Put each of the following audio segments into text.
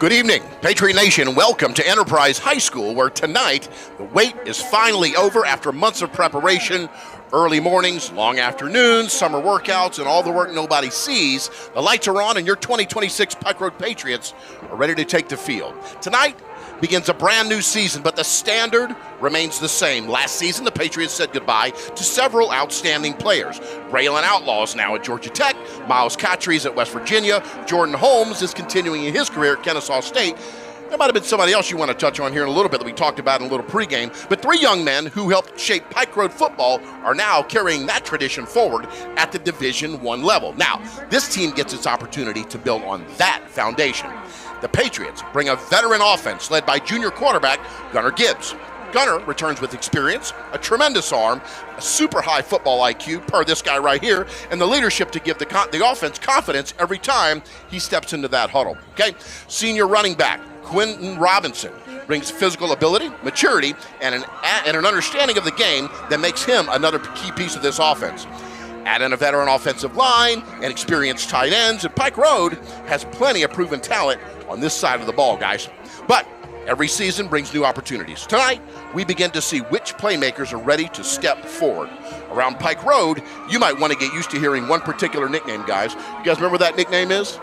Good evening, Patriot Nation. Welcome to Enterprise High School, where tonight the wait is finally over after months of preparation. Early mornings, long afternoons, summer workouts, and all the work nobody sees. The lights are on, and your 2026 Pike Road Patriots are ready to take the field. Tonight begins a brand new season, but the standard remains the same. Last season, the Patriots said goodbye to several outstanding players. Braylon Outlaw's now at Georgia Tech, Miles Cattry's at West Virginia, Jordan Holmes is continuing in his career at Kennesaw State. There might have been somebody else you want to touch on here in a little bit that we talked about in a little pregame, but three young men who helped shape Pike Road football are now carrying that tradition forward at the Division I level. Now, this team gets its opportunity to build on that foundation. The Patriots bring a veteran offense led by junior quarterback Gunnar Gibbs. Gunnar returns with experience, a tremendous arm, a super high football IQ, per this guy right here, and the leadership to give the offense confidence every time he steps into that huddle. Okay, senior running back Quentin Robinson brings physical ability, maturity, and an understanding of the game that makes him another key piece of this offense. Add in a veteran offensive line and experienced tight ends, and Pike Road has plenty of proven talent on this side of the ball, guys. But every season brings new opportunities. Tonight, we begin to see which playmakers are ready to step forward. Around Pike Road, you might want to get used to hearing one particular nickname, guys. You guys remember what that nickname is?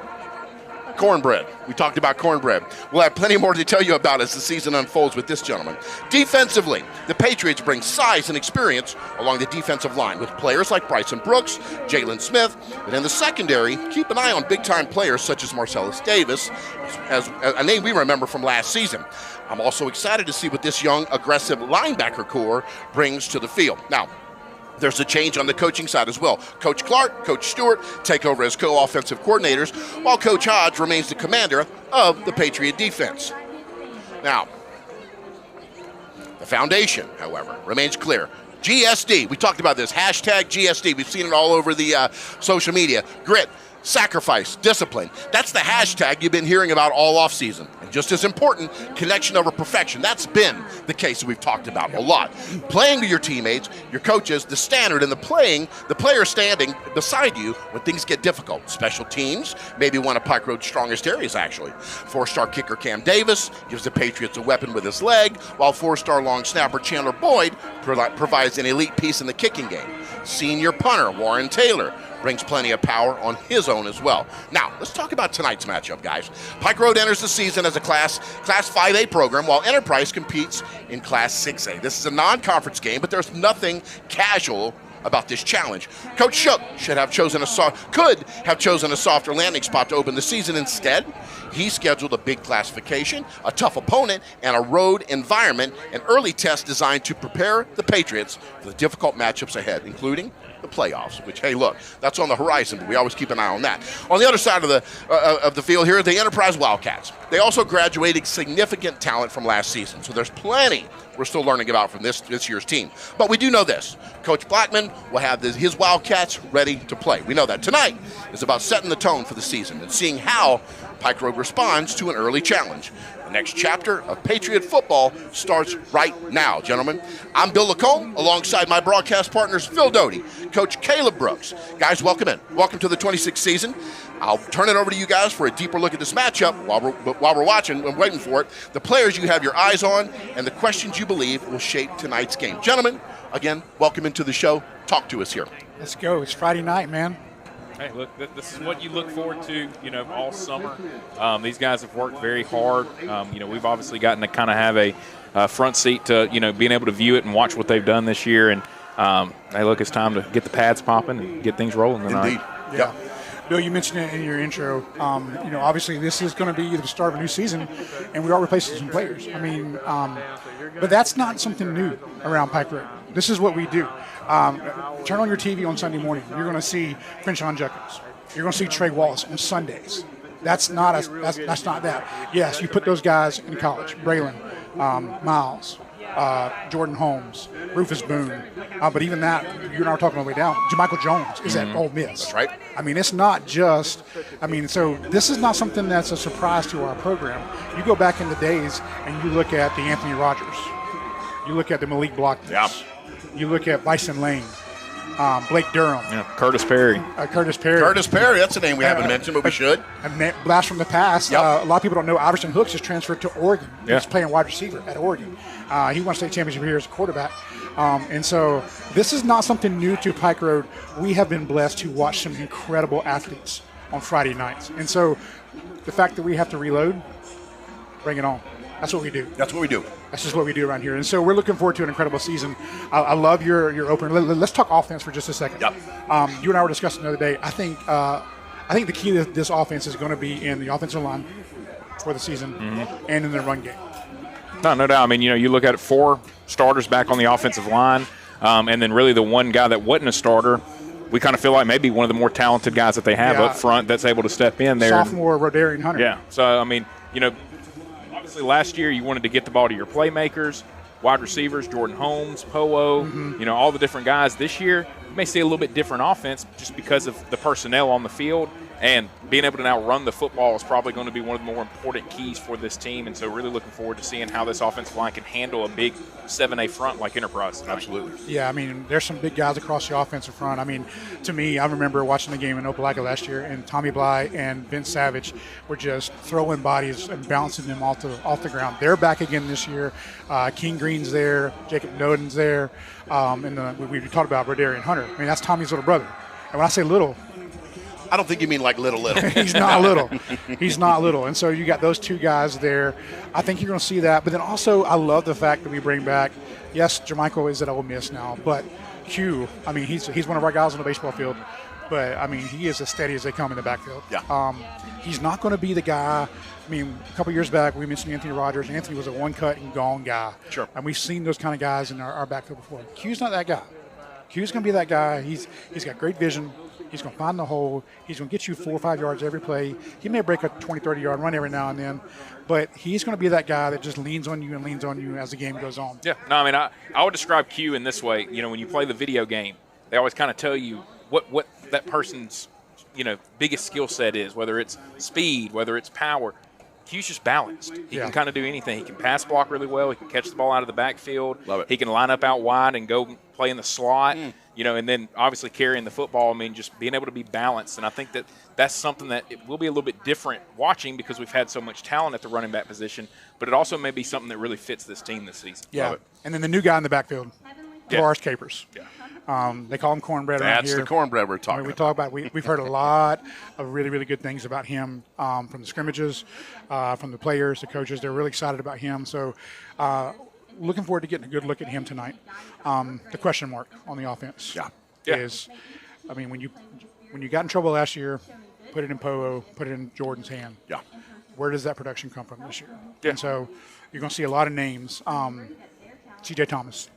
Cornbread. We talked about cornbread. We'll have plenty more to tell you about as the season unfolds with this gentleman. Defensively, the Patriots bring size and experience along the defensive line with players like Bryson Brooks, Jalen Smith, and in the secondary, keep an eye on big-time players such as Marcellus Davis, as a name we remember from last season. I'm also excited to see what this young, aggressive linebacker core brings to the field. Now, there's a change on the coaching side as well. Coach Clark, Coach Stewart take over as co-offensive coordinators, while Coach Hodge remains the commander of the Patriot defense. Now, the foundation, however, remains clear. GSD, we talked about this, hashtag GSD. We've seen it all over the social media. Grit, sacrifice, discipline. That's the hashtag you've been hearing about all offseason. And just as important, connection over perfection. That's been the case that we've talked about a lot. Playing with your teammates, your coaches, the standard, and the player standing beside you when things get difficult. Special teams, maybe one of Pike Road's strongest areas, actually. Four-star kicker Cam Davis gives the Patriots a weapon with his leg, while four-star long snapper Chandler Boyd provides an elite piece in the kicking game. Senior punter Warren Taylor brings plenty of power on his own as well. Now, let's talk about tonight's matchup, guys. Pike Road enters the season as a Class 5A program, while Enterprise competes in Class 6A. This is a non-conference game, but there's nothing casual about this challenge. Coach Shook could have chosen a softer landing spot to open the season. Instead, he scheduled a big classification, a tough opponent, and a road environment, an early test designed to prepare the Patriots for the difficult matchups ahead, including the playoffs, which, hey, look, that's on the horizon, but we always keep an eye on that. On the other side of the field here, the Enterprise Wildcats. They also graduated significant talent from last season, so there's plenty we're still learning about from this year's team. But we do know this. Coach Blackman will have his Wildcats ready to play. We know that. Tonight is about setting the tone for the season and seeing how Pike Road responds to an early challenge. The next chapter of Patriot football starts right now, gentlemen. I'm Bill Lacombe, alongside my broadcast partners, Phil Doty, Coach Caleb Brooks. Guys, welcome in. Welcome to the 26th season. I'll turn it over to you guys for a deeper look at this matchup while we're watching and waiting for it, the players you have your eyes on, and the questions you believe will shape tonight's game. Gentlemen, again, welcome into the show. Talk to us here. Let's go. It's Friday night, man. Hey, look, this is what you look forward to, all summer. These guys have worked very hard. We've obviously gotten to kind of have a front seat to, being able to view it and watch what they've done this year. And, hey, look, it's time to get the pads popping and get things rolling tonight. Indeed. Yeah. Bill, you mentioned it in your intro. Obviously this is going to be the start of a new season, and we are replacing some players. But that's not something new around Pike Road. This is what we do. Turn on your TV on Sunday morning. You're going to see Crenshaw Jacobs. You're going to see Trey Wallace on Sundays. That's not that. Yes, you put those guys in college. Braylon, Miles, Jordan Holmes, Rufus Boone. But even that, you and I were talking all the way down. Jermichael Jones is at Ole Miss. That's right. It's not just – so this is not something that's a surprise to our program. You go back in the days and you look at the Anthony Rogers. You look at the Malik Blockness. Yeah. You look at Bison Lane. Blake Durham. Yeah, Curtis Perry. Curtis Perry. Curtis Perry, that's a name we haven't mentioned, but we should. A blast from the past. Yep. A lot of people don't know Iverson Hooks just transferred to Oregon. Yeah. He's playing wide receiver at Oregon. He won a state championship here as a quarterback. And so this is not something new to Pike Road. We have been blessed to watch some incredible athletes on Friday nights. And so the fact that we have to reload, bring it on. That's what we do. That's what we do. That's just what we do around here. And so we're looking forward to an incredible season. I love your opener. Let's talk offense for just a second. Yep. You and I were discussing the other day. I think the key to this offense is going to be in the offensive line for the season and in the run game. No doubt. I mean, you look at it, 4 starters back on the offensive line, and then really the one guy that wasn't a starter, we kind of feel like maybe one of the more talented guys that they have up front that's able to step in there. Sophomore Rodarian Hunter. Yeah. So, I mean, obviously last year you wanted to get the ball to your playmakers, wide receivers, Jordan Holmes, Powo, all the different guys. This year you may see a little bit different offense just because of the personnel on the field, and being able to now run the football is probably going to be one of the more important keys for this team. And so really looking forward to seeing how this offensive line can handle a big 7A front like Enterprise tonight. Absolutely. Yeah, I mean, there's some big guys across the offensive front. I mean, to me, I remember watching the game in Opelika last year, and Tommy Bly and Vince Savage were just throwing bodies and bouncing them off the ground. They're back again this year. King Green's there. Jacob Noden's there. And we talked about Rodarian Hunter. I mean, that's Tommy's little brother. And when I say little, I don't think you mean like little. He's not little. He's not little. And so you got those 2 guys there. I think you're going to see that. But then also I love the fact that we bring back, yes, Jermichael is at Ole Miss now, but Q, I mean, he's one of our guys on the baseball field. But, I mean, he is as steady as they come in the backfield. Yeah. He's not going to be the guy. I mean, a couple years back we mentioned Anthony Rogers. Anthony was a one-cut-and-gone guy. Sure. And we've seen those kind of guys in our backfield before. Q's not that guy. Q's going to be that guy. He's got great vision. He's going to find the hole. He's going to get you 4 or 5 yards every play. He may break a 20, 30-yard run every now and then, but he's going to be that guy that just leans on you as the game goes on. Yeah. No, I mean, I would describe Q in this way. When you play the video game, they always kind of tell you what that person's, biggest skill set is, whether it's speed, whether it's power. Q's just balanced. He can kind of do anything. He can pass block really well. He can catch the ball out of the backfield. Love it. He can line up out wide and go play in the slot. And then obviously carrying the football. I mean, just being able to be balanced. And I think that's something that it will be a little bit different watching because we've had so much talent at the running back position. But it also may be something that really fits this team this season. Yeah. And then the new guy in the backfield, Tavares Capers. Yeah. They call him cornbread around here. That's the cornbread we're talking we about. talk about. We've heard a lot of really, really good things about him from the scrimmages, from the players, the coaches. They're really excited about him. So looking forward to getting a good look at him tonight. The question mark on the offense is, I mean, when you got in trouble last year, put it in Powo, put it in Jordan's hand. Yeah. Where does that production come from this year? Yeah. And so you're going to see a lot of names. C.J. Thomas,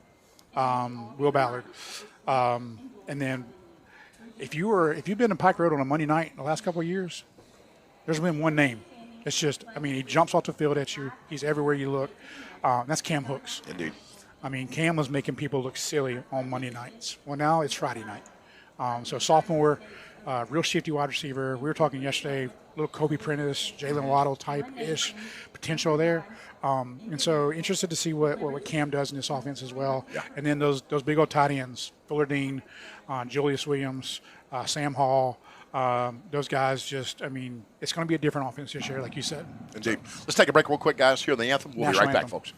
Will Ballard. And then if you've been in Pike Road on a Monday night in the last couple of years, there's been one name. It's just, I mean, he jumps off the field at you. He's everywhere you look. That's Cam Hooks. Indeed. I mean, Cam was making people look silly on Monday nights. Well, now it's Friday night. So sophomore, real shifty wide receiver. We were talking yesterday, little Kobe Prentice, Jalen Waddle type-ish potential there. And so interested to see what Cam does in this offense as well. Yeah. And then those big old tight ends, Fuller Dean, Julius Williams, Sam Hall, those guys just, I mean, it's going to be a different offense this year, like you said. Indeed. Let's take a break real quick, guys. Hear the anthem. We'll National be right back, anthem. folks.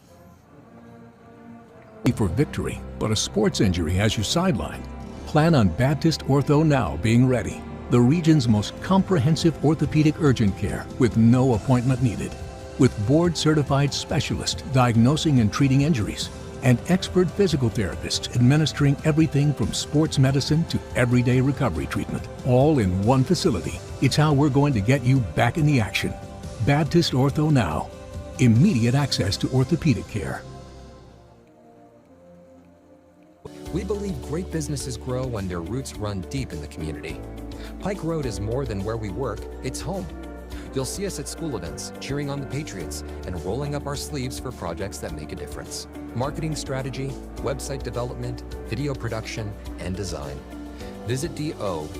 For victory, but a sports injury has you sidelined. Plan on Baptist Ortho Now being ready. The region's most comprehensive orthopedic urgent care with no appointment needed. With board-certified specialists diagnosing and treating injuries and expert physical therapists administering everything from sports medicine to everyday recovery treatment, all in one facility. It's how we're going to get you back in the action. Baptist Ortho Now. Immediate access to orthopedic care. We believe great businesses grow when their roots run deep in the community. Pike Road is more than where we work, it's home. You'll see us at school events, cheering on the Patriots, and rolling up our sleeves for projects that make a difference. Marketing strategy, website development, video production, and design. Visit dogwd.com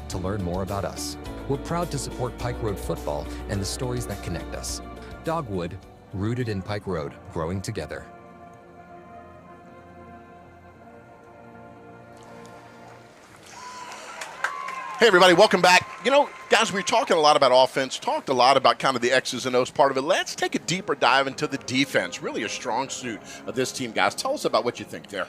to learn more about us. We're proud to support Pike Road football and the stories that connect us. Dogwood, rooted in Pike Road, growing together. Hey, everybody, welcome back. You know, guys, we're talking a lot about offense, talked a lot about kind of the X's and O's part of it. Let's take a deeper dive into the defense, really a strong suit of this team, guys. Tell us about what you think there.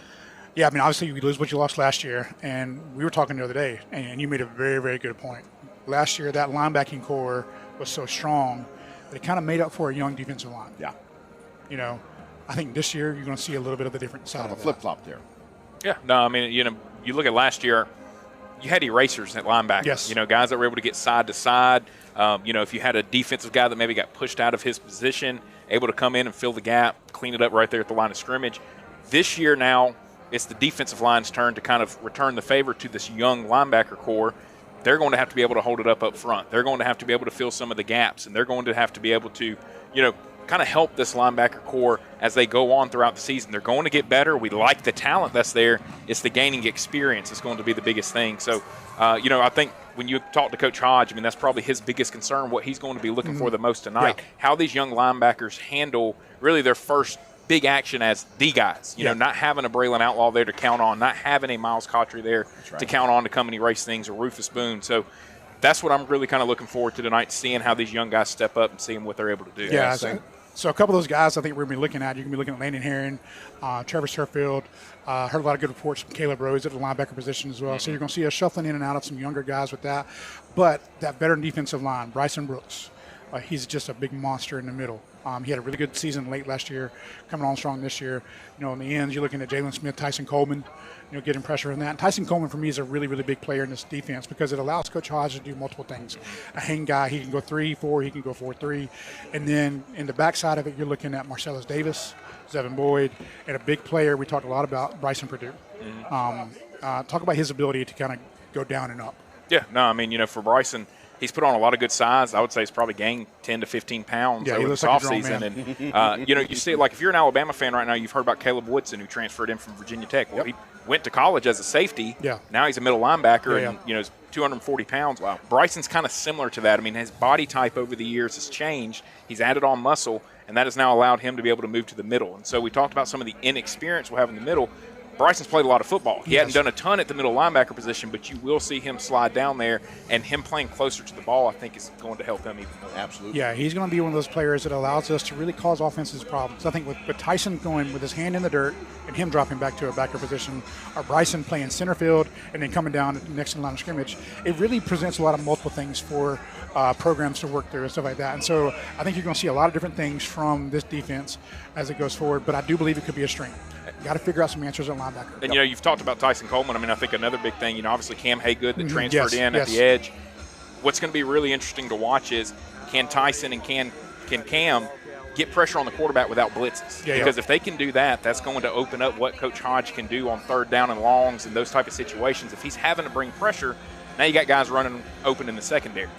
Yeah, I mean, obviously you lose what you lost last year, and we were talking the other day, and you made a very, very good point. Last year, that linebacking core was so strong that it kind of made up for a young defensive line. Yeah. You know, I think this year you're going to see a little bit of the different side Kind of of a flip-flop there. Yeah, no, I mean, you know, you look at last year, you had erasers at linebacker. Yes. You know, guys that were able to get side to side. You know, if you had a defensive guy that maybe got pushed out of his position, able to come in and fill the gap, clean it up right there at the line of scrimmage. This year now, it's the defensive line's turn to kind of return the favor to this young linebacker core. They're going to have to be able to hold it up front. They're going to have to be able to fill some of the gaps, and they're going to have to be able to, you know, kind of help this linebacker core as they go on throughout the season. They're going to get better. We like the talent that's there. It's the gaining experience that's going to be the biggest thing. So, you know, I think when you talk to Coach Hodge, I mean, that's probably his biggest concern, what he's going to be looking for the most tonight, how these young linebackers handle really their first big action as the guys. You know, not having a Braylon Outlaw there to count on, not having a Miles Cottrey there to count on to come and erase things, or Rufus Boone. So that's what I'm really kind of looking forward to tonight, seeing how these young guys step up and seeing what they're able to do. Yeah, so a couple of those guys I think we're going to be looking at. You're going to be looking at Landon Herron, Trevor Sturfield. Heard a lot of good reports from Caleb Rose at the linebacker position as well. So you're going to see us shuffling in and out of some younger guys with that. But that veteran defensive line, Bryson Brooks, he's just a big monster in the middle. He had a really good season late last year, coming on strong this year. You know, in the ends, you're looking at Jalen Smith, Tyson Coleman, you know, getting pressure in that. And Tyson Coleman, for me, is a really, really big player in this defense because it allows Coach Hodge to do multiple things. A hang guy, he can go 3-4, he can go 4-3. And then in the backside of it, you're looking at Marcellus Davis, Zevin Boyd, and a big player we talked a lot about, Bryson Purdue. Talk about his ability to kind of go down and up. Yeah, no, I mean, you know, for Bryson, he's put on a lot of good size. I would say he's probably gained 10 to 15 pounds over this offseason. And, you know, you see it, like if you're an Alabama fan right now, you've heard about Caleb Woodson, who transferred in from Virginia Tech. Well, he went to college as a safety. Yeah. Now he's a middle linebacker and, you know, 240 pounds. Wow. Bryson's kind of similar to that. I mean, his body type over the years has changed. He's added on muscle, and that has now allowed him to be able to move to the middle. And so we talked about some of the inexperience we'll have in the middle. Bryson's played a lot of football. He hadn't done a ton at the middle linebacker position, but you will see him slide down there, and him playing closer to the ball, I think, is going to help him even more. Absolutely. Yeah, he's going to be one of those players that allows us to really cause offenses problems. I think with Tyson going with his hand in the dirt and him dropping back to a backer position, or Bryson playing center field and then coming down next to the line of scrimmage, it really presents a lot of multiple things for programs to work through and stuff like that. And so I think you're going to see a lot of different things from this defense as it goes forward, but I do believe it could be a strength. You got to figure out some answers at linebacker. And, you know, you've talked about Tyson Coleman. I mean, I think another big thing, you know, obviously Cam Haygood that transferred in at the edge. What's going to be really interesting to watch is can Tyson and can Cam get pressure on the quarterback without blitzes? Because if they can do that, that's going to open up what Coach Hodge can do on third down and longs and those type of situations. If he's having to bring pressure, now you got guys running open in the secondary.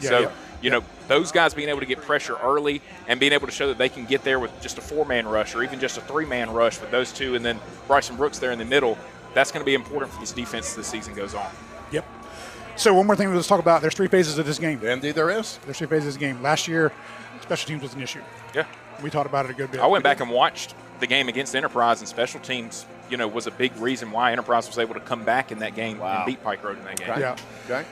You know, those guys being able to get pressure early and being able to show that they can get there with just a 4-man rush or even just a 3-man rush with those two and then Bryson Brooks there in the middle, that's going to be important for this defense as the season goes on. Yep. So one more thing let's talk about. There's 3 phases of this game. Indeed there is. There's 3 phases of this game. Last year, special teams was an issue. Yeah. We talked about it a good bit. I went back and watched the game against Enterprise, and special teams, you know, was a big reason why Enterprise was able to come back in that game and beat Pike Road in that game. Yeah. Okay.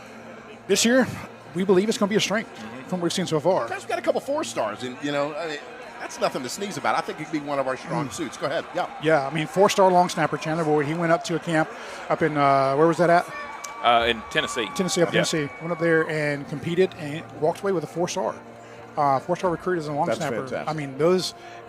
This year, we believe it's going to be a strength from what we've seen so far. Guys, we've got a couple 4-stars, and, you know, I mean, that's nothing to sneeze about. I think it could be one of our strong suits. Go ahead. Yeah. Yeah, I mean, 4-star long snapper, Chandler Boyd. He went up to a camp up in, where was that at? In Tennessee. Tennessee. Went up there and competed and walked away with a 4-star. 4-star recruit as a long snapper. Fantastic. I mean,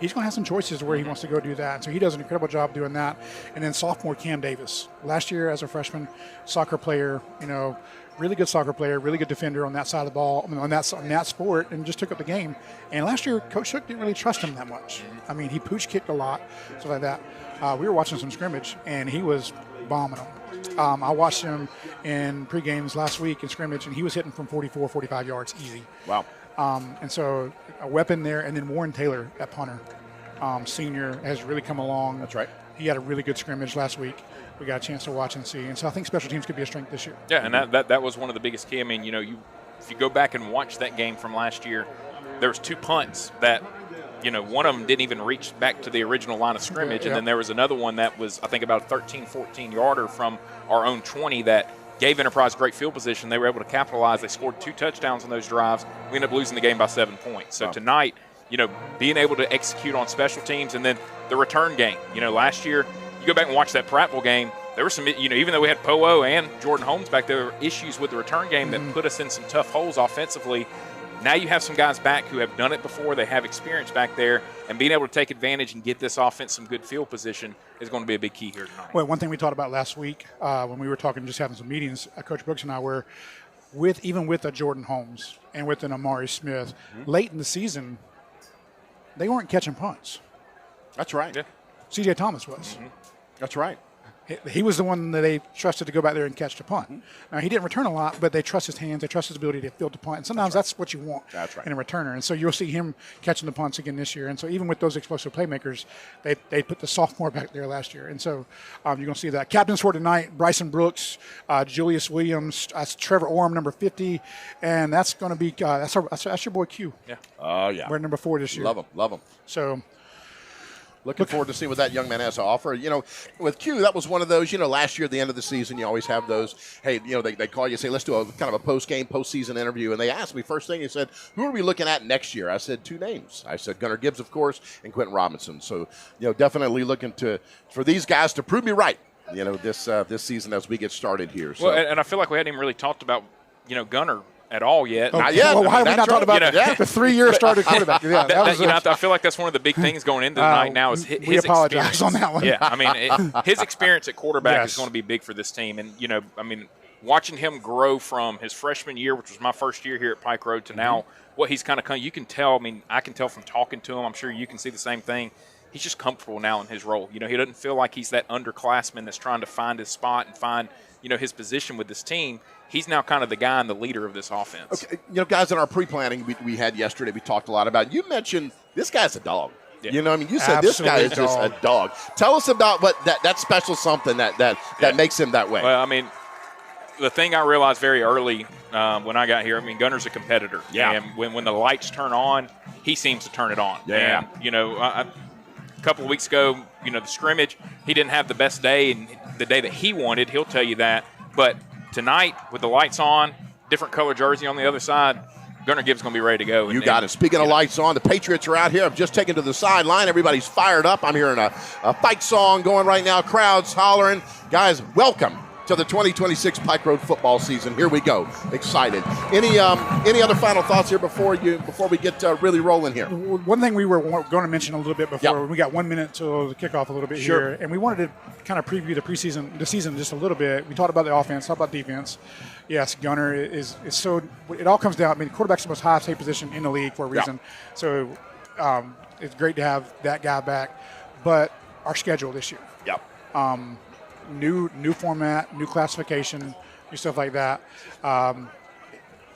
he's going to have some choices where he wants to go do that. So he does an incredible job doing that. And then sophomore Cam Davis. Last year as a freshman, soccer player, you know, really good soccer player, really good defender on that side of the ball, I mean, on that sport, and just took up the game. And last year, Coach Shook didn't really trust him that much. I mean, he pooch kicked a lot, stuff like that. We were watching some scrimmage, and he was bombing them. I watched him in pre-games last week in scrimmage, and he was hitting from 44, 45 yards easy. Wow. And so a weapon there, and then Warren Taylor at punter, senior, has really come along. That's right. He had a really good scrimmage last week. We got a chance to watch and see. And so I think special teams could be a strength this year. Yeah, and that was one of the biggest key. I mean, you know, if you go back and watch that game from last year, there was 2 punts that, you know, one of them didn't even reach back to the original line of scrimmage, and then there was another one that was, I think, about a 13, 14-yarder from our own 20 that gave Enterprise great field position. They were able to capitalize. They scored 2 touchdowns on those drives. We ended up losing the game by 7 points. So tonight, being able to execute on special teams, and then the return game. Last year, you go back and watch that Prattville game, there were some, even though we had Poe and Jordan Holmes back there, were issues with the return game that put us in some tough holes offensively. Now you have some guys back who have done it before. They have experience back there, and being able to take advantage and get this offense some good field position is going to be a big key here tonight. Well, one thing we talked about last week when we were talking, just having some meetings, Coach Brooks and I were, even with a Jordan Holmes and with an Amari Smith, late in the season, they weren't catching punts. That's right. Yeah. C.J. Thomas was. That's right. He was the one that they trusted to go back there and catch the punt. Now, he didn't return a lot, but they trust his hands. They trust his ability to field the punt. And sometimes that's what you want in a returner. And so you'll see him catching the punts again this year. And so even with those explosive playmakers, they put the sophomore back there last year. And so you're going to see that. Captains for tonight, Bryson Brooks, Julius Williams, Trevor Orm, number 50. And that's going to be that's your boy Q. Yeah. Oh, yeah. We're number 4 this year. Love him. So looking forward to seeing what that young man has to offer. With Q, that was one of those, last year at the end of the season, you always have those, hey, they call you and say, let's do a kind of a post-game, post-season interview. And they asked me, first thing, he said, who are we looking at next year? I said 2 names. I said Gunnar Gibbs, of course, and Quentin Robinson. So, definitely looking for these guys to prove me right, this season as we get started here. So. Well, and I feel like we hadn't even really talked about, Gunnar at all yet. Not yet. Well, why have we not talked about the 3-year started quarterback? Yeah, I feel like that's one of the big things going into tonight now is his we apologize experience. on that one. Yeah, I mean, his experience at quarterback is going to be big for this team. And, watching him grow from his freshman year, which was my first year here at Pike Road, to now what he's kind of – you can tell – I can tell from talking to him. I'm sure you can see the same thing. He's just comfortable now in his role. He doesn't feel like he's that underclassman that's trying to find his spot and find, his position with this team. He's now kind of the guy and the leader of this offense. Okay, guys, in our pre-planning we had yesterday, we talked a lot about. You mentioned this guy's a dog. Yeah. You said this guy is just a dog. Tell us about what that special something that makes him that way. Well, the thing I realized very early when I got here, Gunnar's a competitor. Yeah. And when the lights turn on, he seems to turn it on. Yeah. And, a couple of weeks ago, the scrimmage, he didn't have the best day and the day that he wanted. He'll tell you that. But tonight, with the lights on, different color jersey on the other side, Gunnar Gibbs is going to be ready to go. You got it. Speaking of lights on, the Patriots are out here. I've just taken to the sideline. Everybody's fired up. I'm hearing a fight song going right now. Crowds hollering. Guys, welcome to the 2026 Pike Road football season. Here we go. Excited. Any other final thoughts here before we get really rolling here? One thing we were going to mention a little bit before, we got 1 minute till the kickoff a little bit here, and we wanted to kind of preview the season just a little bit. We talked about the offense, talked about defense. Yes, Gunnar is so. It all comes down. Quarterback's the most highest paid position in the league for a reason. Yeah. So it's great to have that guy back. But our schedule this year. Yeah. New format, new classification, new stuff like that.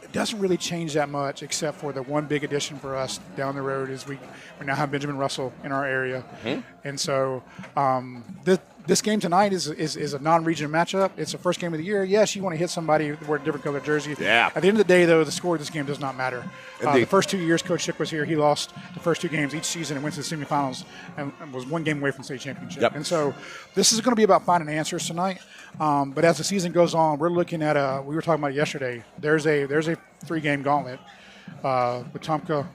It doesn't really change that much, except for the one big addition for us down the road is we now have Benjamin Russell in our area, and so this game tonight is a non-region matchup. It's the first game of the year. Yes, you want to hit somebody wearing a different color jersey. Yeah. At the end of the day, though, the score of this game does not matter. The first 2 years Coach Schick was here, he lost the first 2 games each season and went to the semifinals and was 1 game away from the state championship. Yep. And so this is going to be about finding answers tonight. But as the season goes on, we're looking at we were talking about it yesterday. There's a 3-game gauntlet. Wetumpka.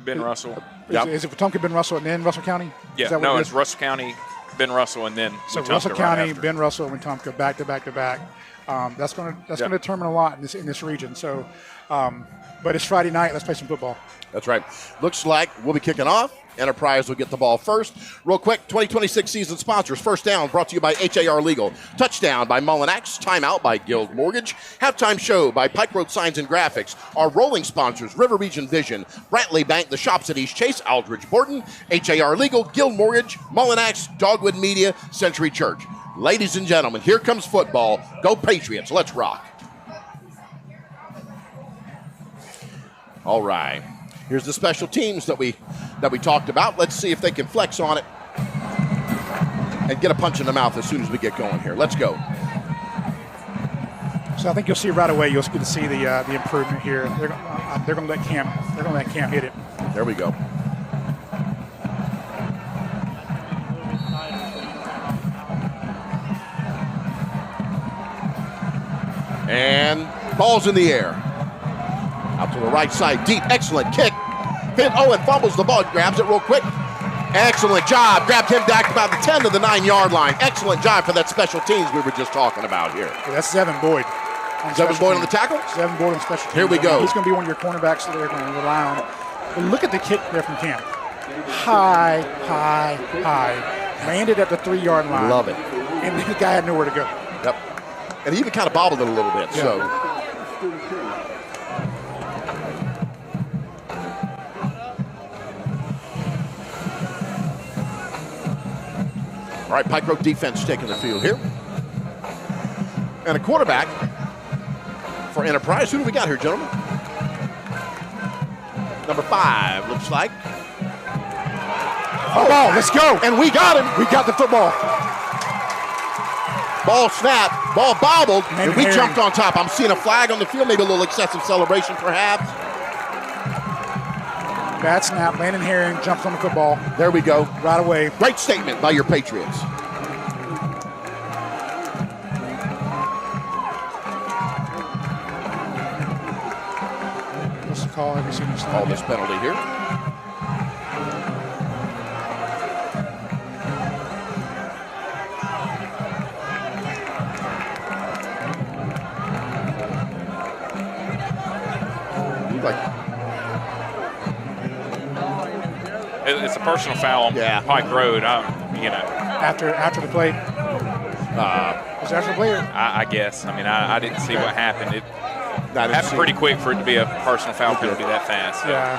Ben Russell. Is it Wetumpka, Ben Russell, and then Russell County? Yeah, no, it's Russell County, Ben Russell, and then so Wetumpka Russell County, right Ben Russell, and Wetumpka back to back to back. That's going to determine a lot in this region. So, but it's Friday night. Let's play some football. That's right. Looks like we'll be kicking off. Enterprise will get the ball first. Real quick, 2026 season sponsors. First down brought to you by HAR Legal. Touchdown by Mullinax. Timeout by Guild Mortgage. Halftime show by Pike Road Signs and Graphics. Our rolling sponsors, River Region Vision, Brantley Bank, the Shops at East Chase, Aldridge Borton, HAR Legal, Guild Mortgage, Mullinax, Dogwood Media, Century Church. Ladies and gentlemen, here comes football. Go Patriots. Let's rock. All right. Here's the special teams that we talked about. Let's see if they can flex on it and get a punch in the mouth as soon as we get going here. Let's go. So I think you'll see right away. You'll get to see the improvement here. They're going to let Cam hit it. There we go. And ball's in the air. Out to the right side, deep, excellent kick. Owen fumbles the ball, grabs it real quick. Excellent job. Grabbed him back about the 10 to the 9-yard line. Excellent job for that special teams we were just talking about here. Yeah, that's Zevin Boyd. Zevin Boyd on the tackle? Zevin Boyd on special teams. Here we go. He's going to be one of your cornerbacks that they're going to rely on. But look at the kick there from Cam. High, high, high. Landed at the 3-yard line. Love it. And the guy had nowhere to go. Yep. And he even kind of bobbled it a little bit. Yeah. So. All right, Pike Road defense taking the field here. And a quarterback for Enterprise. Who do we got here, gentlemen? Number 5, looks like. Ball, let's go. And we got him. We got the football. Ball snapped, ball bobbled, and we Herring. jumped on top. I'm seeing a flag on the field, maybe a little excessive celebration perhaps. Bad snap. Landon Herring jumps on the football There we go. right away. Great statement by your Patriots. What's the call? Have you seen this? Call this penalty here. It's a personal foul on Pike Road. You know. After the play. Was it after the play? I guess. I mean, I didn't see what happened. It happened pretty quick for it to be a personal foul penalty that fast. So. Yeah.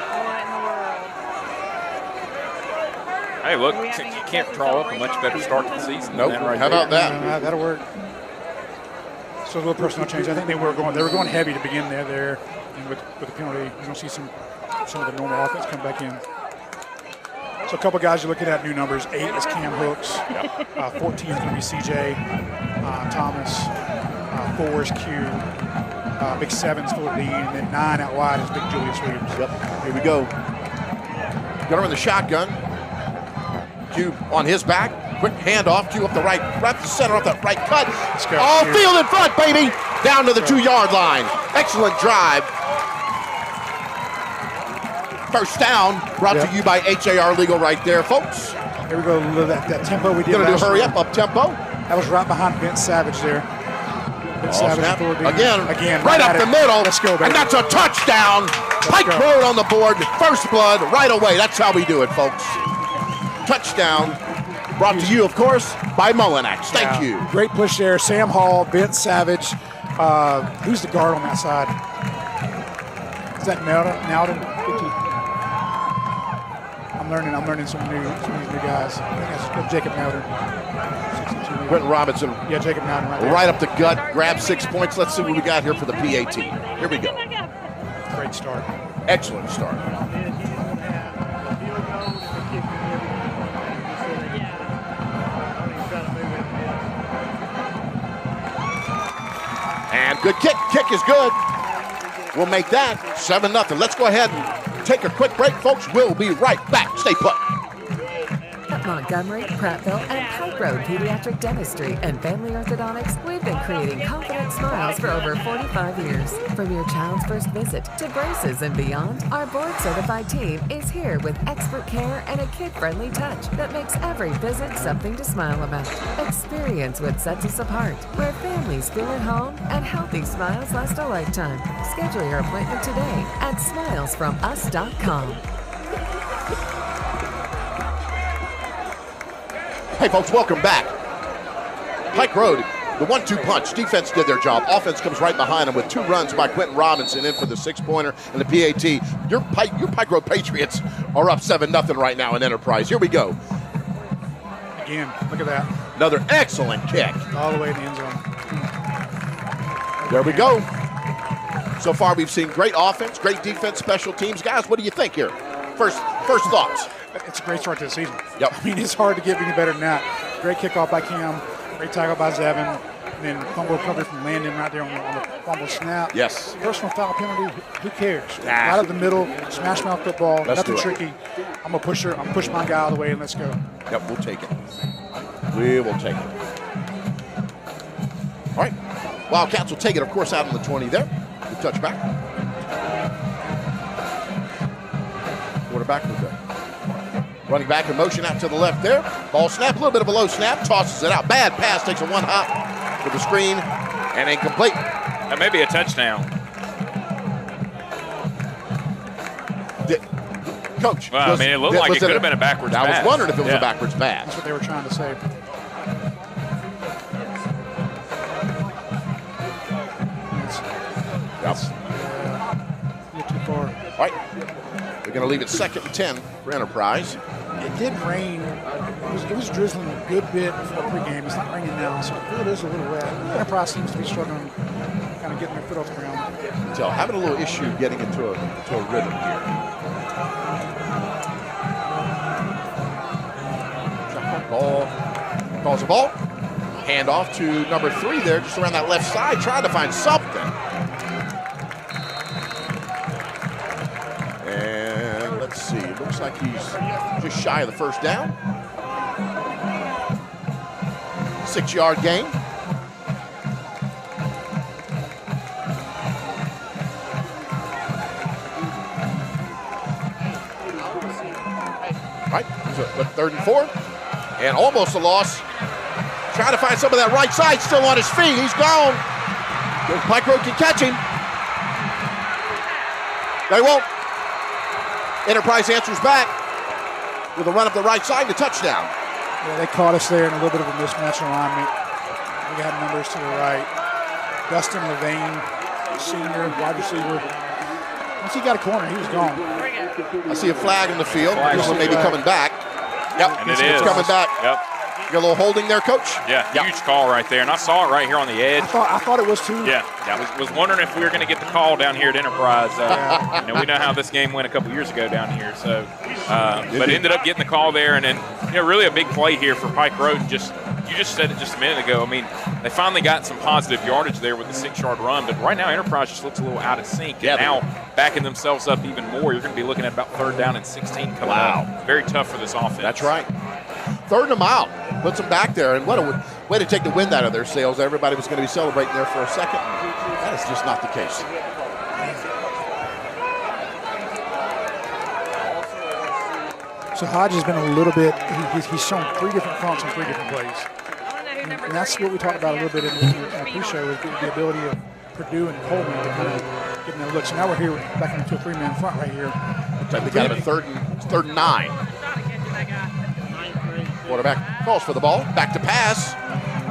Hey, look, you can't draw up a much better start to the season. Nope. Than that right How about there. that? That'll work. So a little personal change. I think they were going heavy to begin there, and with the penalty, you don't see some of the normal offense come back in. So a couple guys you're looking at new numbers. 8 is Cam Hooks. 14 is going to be CJ Thomas. 4 is Q. Big 7 is Philip Dean, and then 9 out wide is Big Julius Williams. Yep. Here we go. Got him in the shotgun. Q on his back. Quick handoff. Q up the right the center off that right cut. All field in front, baby. Down to the 2-yard line. Excellent drive. First down, brought to you by HAR Legal right there, folks. Here we go, that tempo we did. Gonna do hurry up tempo. That was right behind Vince Savage there. Vince Savage again, right up the middle. Let's go, baby. And that's a touchdown. Pike Road on the board. First blood right away. That's how we do it, folks. Touchdown. Brought to you, of course, by Mullinax. Thank you. Great push there. Sam Hall, Vince Savage. Who's the guard on that side? Is that Nowden? I'm learning some of these new guys. I think that's Jacob Nowden. Quentin Robinson. Yeah, Jacob Nowden right there. Right up the gut, grab 6 points. Let's see what we got here for the PAT. Here we go. Great start. Excellent start. And good kick. Kick is good. We'll make that 7-0. Let's go ahead and take a quick break, folks. We'll be right back. Stay put. At Montgomery, Prattville, and Pike Road Pediatric Dentistry and Family Orthodontics, we've been creating confident smiles for over 45 years. From your child's first visit to braces and beyond, our board-certified team is here with expert care and a kid-friendly touch that makes every visit something to smile about. Experience what sets us apart, where families feel at home and healthy smiles last a lifetime. Schedule your appointment today at smilesfromus.com. Hey, folks, welcome back. Pike Road, the 1-2 punch. Defense did their job. Offense comes right behind them with 2 runs by Quentin Robinson in for the 6-pointer and the PAT. Your Pike Road Patriots are up 7-0 right now in Enterprise. Here we go. Again, look at that. Another excellent kick. All the way in the end zone. There we go. So far, we've seen great offense, great defense, special teams. Guys, what do you think here? First thoughts. It's a great start to the season. Yep. I mean, it's hard to get any better than that. Great kickoff by Cam. Great tackle by Zevin. And then fumble recovery from Landon right there on the fumble snap. Yes. Personal foul penalty, who cares? Right up the middle, smash mouth football, nothing tricky. I'm a pusher. I'm push my guy all the way, and let's go. Yep, we'll take it. We will take it. All right. Wildcats will take it, of course, out on the 20 there. Good touchback. Quarterback will go. Running back in motion out to the left there. Ball snap, a little bit of a low snap, tosses it out. Bad pass, takes a one hop with the screen and incomplete. That may be a touchdown. Coach. Well, I mean, it looked like it could have been a backwards pass. I was wondering if it was a backwards pass. That's what they were trying to say. Get too far. All right. They're going to leave it 2nd and 10 for Enterprise. It did rain. It was drizzling a good bit before pregame. It's not raining now, so the field is a little wet. Enterprise seems to be struggling, kind of getting their foot off the ground. So having a little issue getting into a rhythm here. Ball, calls the ball. Hand off to number 3 there, just around that left side, trying to find something. And let's see, it looks like he's just shy of the first down. 6-yard gain. Right, but 3rd and 4. And almost a loss. Trying to find some of that right side, still on his feet. He's gone. Pike Road can catch him. They won't. Enterprise answers back with a run up the right side and a touchdown. Yeah, they caught us there in a little bit of a mismatch alignment. We got numbers to the right. Dustin Levain, senior wide receiver. Once he got a corner, he was gone. I see a flag in the field. This one may be coming back. Yep, And it's it is. coming back. Yep. You got a little holding there, Coach? Yeah, huge call right there. And I saw it right here on the edge. I thought it was too. Yeah. Was wondering if we were going to get the call down here at Enterprise. We know how this game went a couple years ago down here. So, but ended up getting the call there, and then really a big play here for Pike Road. You just said it just a minute ago. I mean, they finally got some positive yardage there with the 6-yard run, but right now Enterprise just looks a little out of sync. Yeah, and now backing themselves up even more. You're going to be looking at about 3rd down and 16 coming up. Very tough for this offense. That's right. 3rd them out. Puts them back there, and what a way to take the wind out of their sails. Everybody was going to be celebrating there for a second. That is just not the case. So Hodge has been a little bit, he's shown 3 different fronts on 3 different plays. And that's what we talked about a little bit in the pre-show, is the ability of Purdue and Coleman to kind of get in their look. So now we're here back into a 3-man front right here. Looks like they got him at 3rd and 9. Quarterback calls for the ball. Back to pass.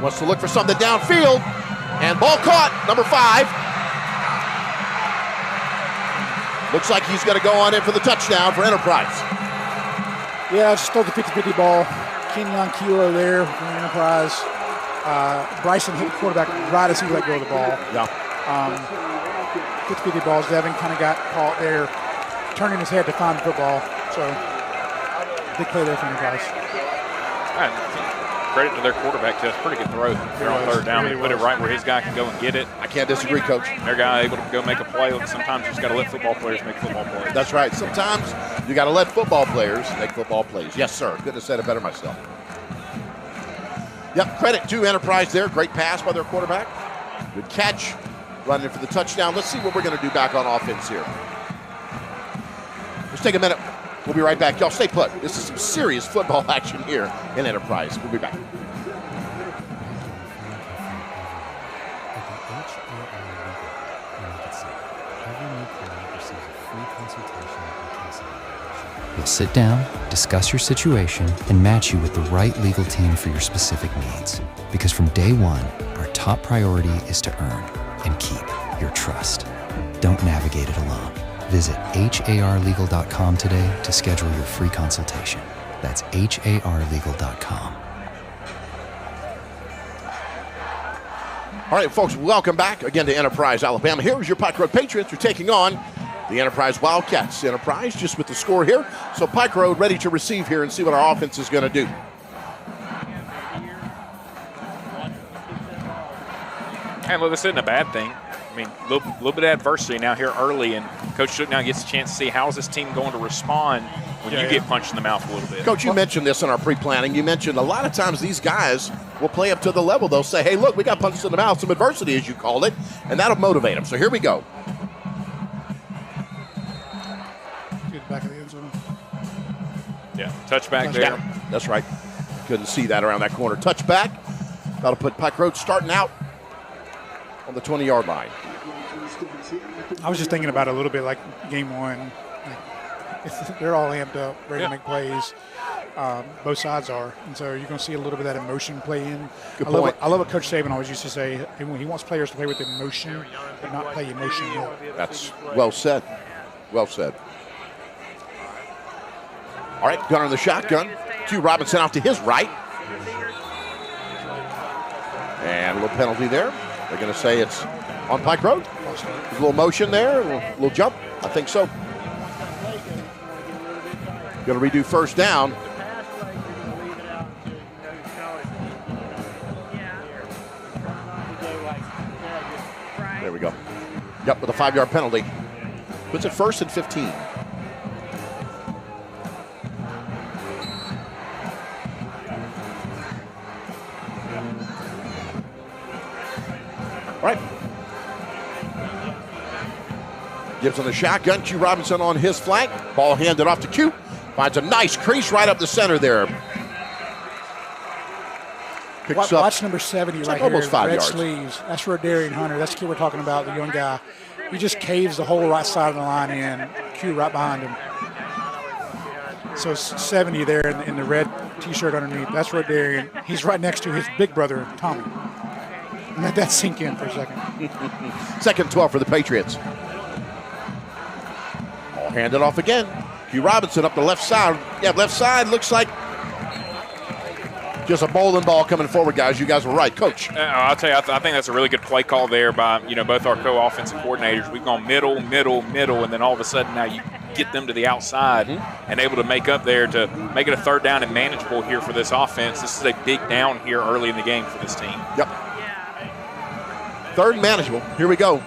Wants to look for something downfield. And ball caught. Number 5. Looks like he's going to go on in for the touchdown for Enterprise. Yeah, just throw the 50-50 ball. Kenyon Kilo there for Enterprise. Bryson hit the quarterback right as he let go of the ball. Yeah. 50-50 balls. Devin kind of got caught there, turning his head to find the football. So, big play there for Enterprise. Credit to their quarterback, too. It's a pretty good throw there on 3rd down. He put it right where his guy can go and get it. I can't disagree, Coach. Their guy able to go make a play. Sometimes you just got to let football players make football plays. That's right. Sometimes you got to let football players make football plays. Yes, sir. Couldn't have said it better myself. Yep, credit to Enterprise there. Great pass by their quarterback. Good catch. Running for the touchdown. Let's see what we're going to do back on offense here. Let's take a minute. We'll be right back. Y'all stay put. This is some serious football action here in Enterprise. We'll be back. We'll sit down, discuss your situation, and match you with the right legal team for your specific needs. Because from day one, our top priority is to earn and keep your trust. Don't navigate it alone. Visit harlegal.com today to schedule your free consultation. That's harlegal.com. All right, folks, welcome back again to Enterprise, Alabama. Here is your Pike Road Patriots. You're taking on the Enterprise Wildcats. Enterprise just with the score here. So Pike Road ready to receive here and see what our offense is going to do. And look, this isn't a bad thing. I mean, a little bit of adversity now here early, and Coach Shook now gets a chance to see how is this team going to respond when you get punched in the mouth a little bit. Coach, you mentioned this in our pre-planning. You mentioned a lot of times these guys will play up to the level. They'll say, hey, look, we got punched in the mouth, some adversity, as you called it, and that'll motivate them. So here we go. Get back of the end zone. Yeah, touchback there. Yeah, that's right. Couldn't see that around that corner. Touchback. That'll put Pike Road starting out on the 20-yard line. I was just thinking about it a little bit like game one. They're all amped up, ready to make plays. Both sides are. And so you're going to see a little bit of that emotion play in. Good I love what Coach Saban always used to say. He wants players to play with emotion, but not play emotion. That's well said. Well said. All right, gunner in the shotgun. Q Robinson off to his right. And a little penalty there. They're going to say it's on Pike Road. A little motion there, a little jump. I think so. Going to redo first down. There we go. Yep, with a 5-yard penalty. Puts it first and 15. All right. Gives on the shotgun. Q Robinson on his flank. Ball handed off to Q. Finds a nice crease right up the center there. Watch number 70 right here. Almost 5 red yards. Sleeves. That's Rodarian Hunter. That's the kid we're talking about, the young guy. He just caves the whole right side of the line in. Q right behind him. So 70 there in the red T-shirt underneath. That's Rodarian. He's right next to his big brother, Tommy. Let that sink in for a second. Second 12 for the Patriots. Ball handed off again. Q Robinson up the left side. Yeah, left side looks like just a bowling ball coming forward, guys. You guys were right, Coach. I'll tell you, I think that's a really good play call there by both our co-offensive coordinators. We've gone middle, and then all of a sudden now you get them to the outside and able to make up there to make it a third down and manageable here for this offense. This is a big down here early in the game for this team. Yep. Third and manageable. Here we go.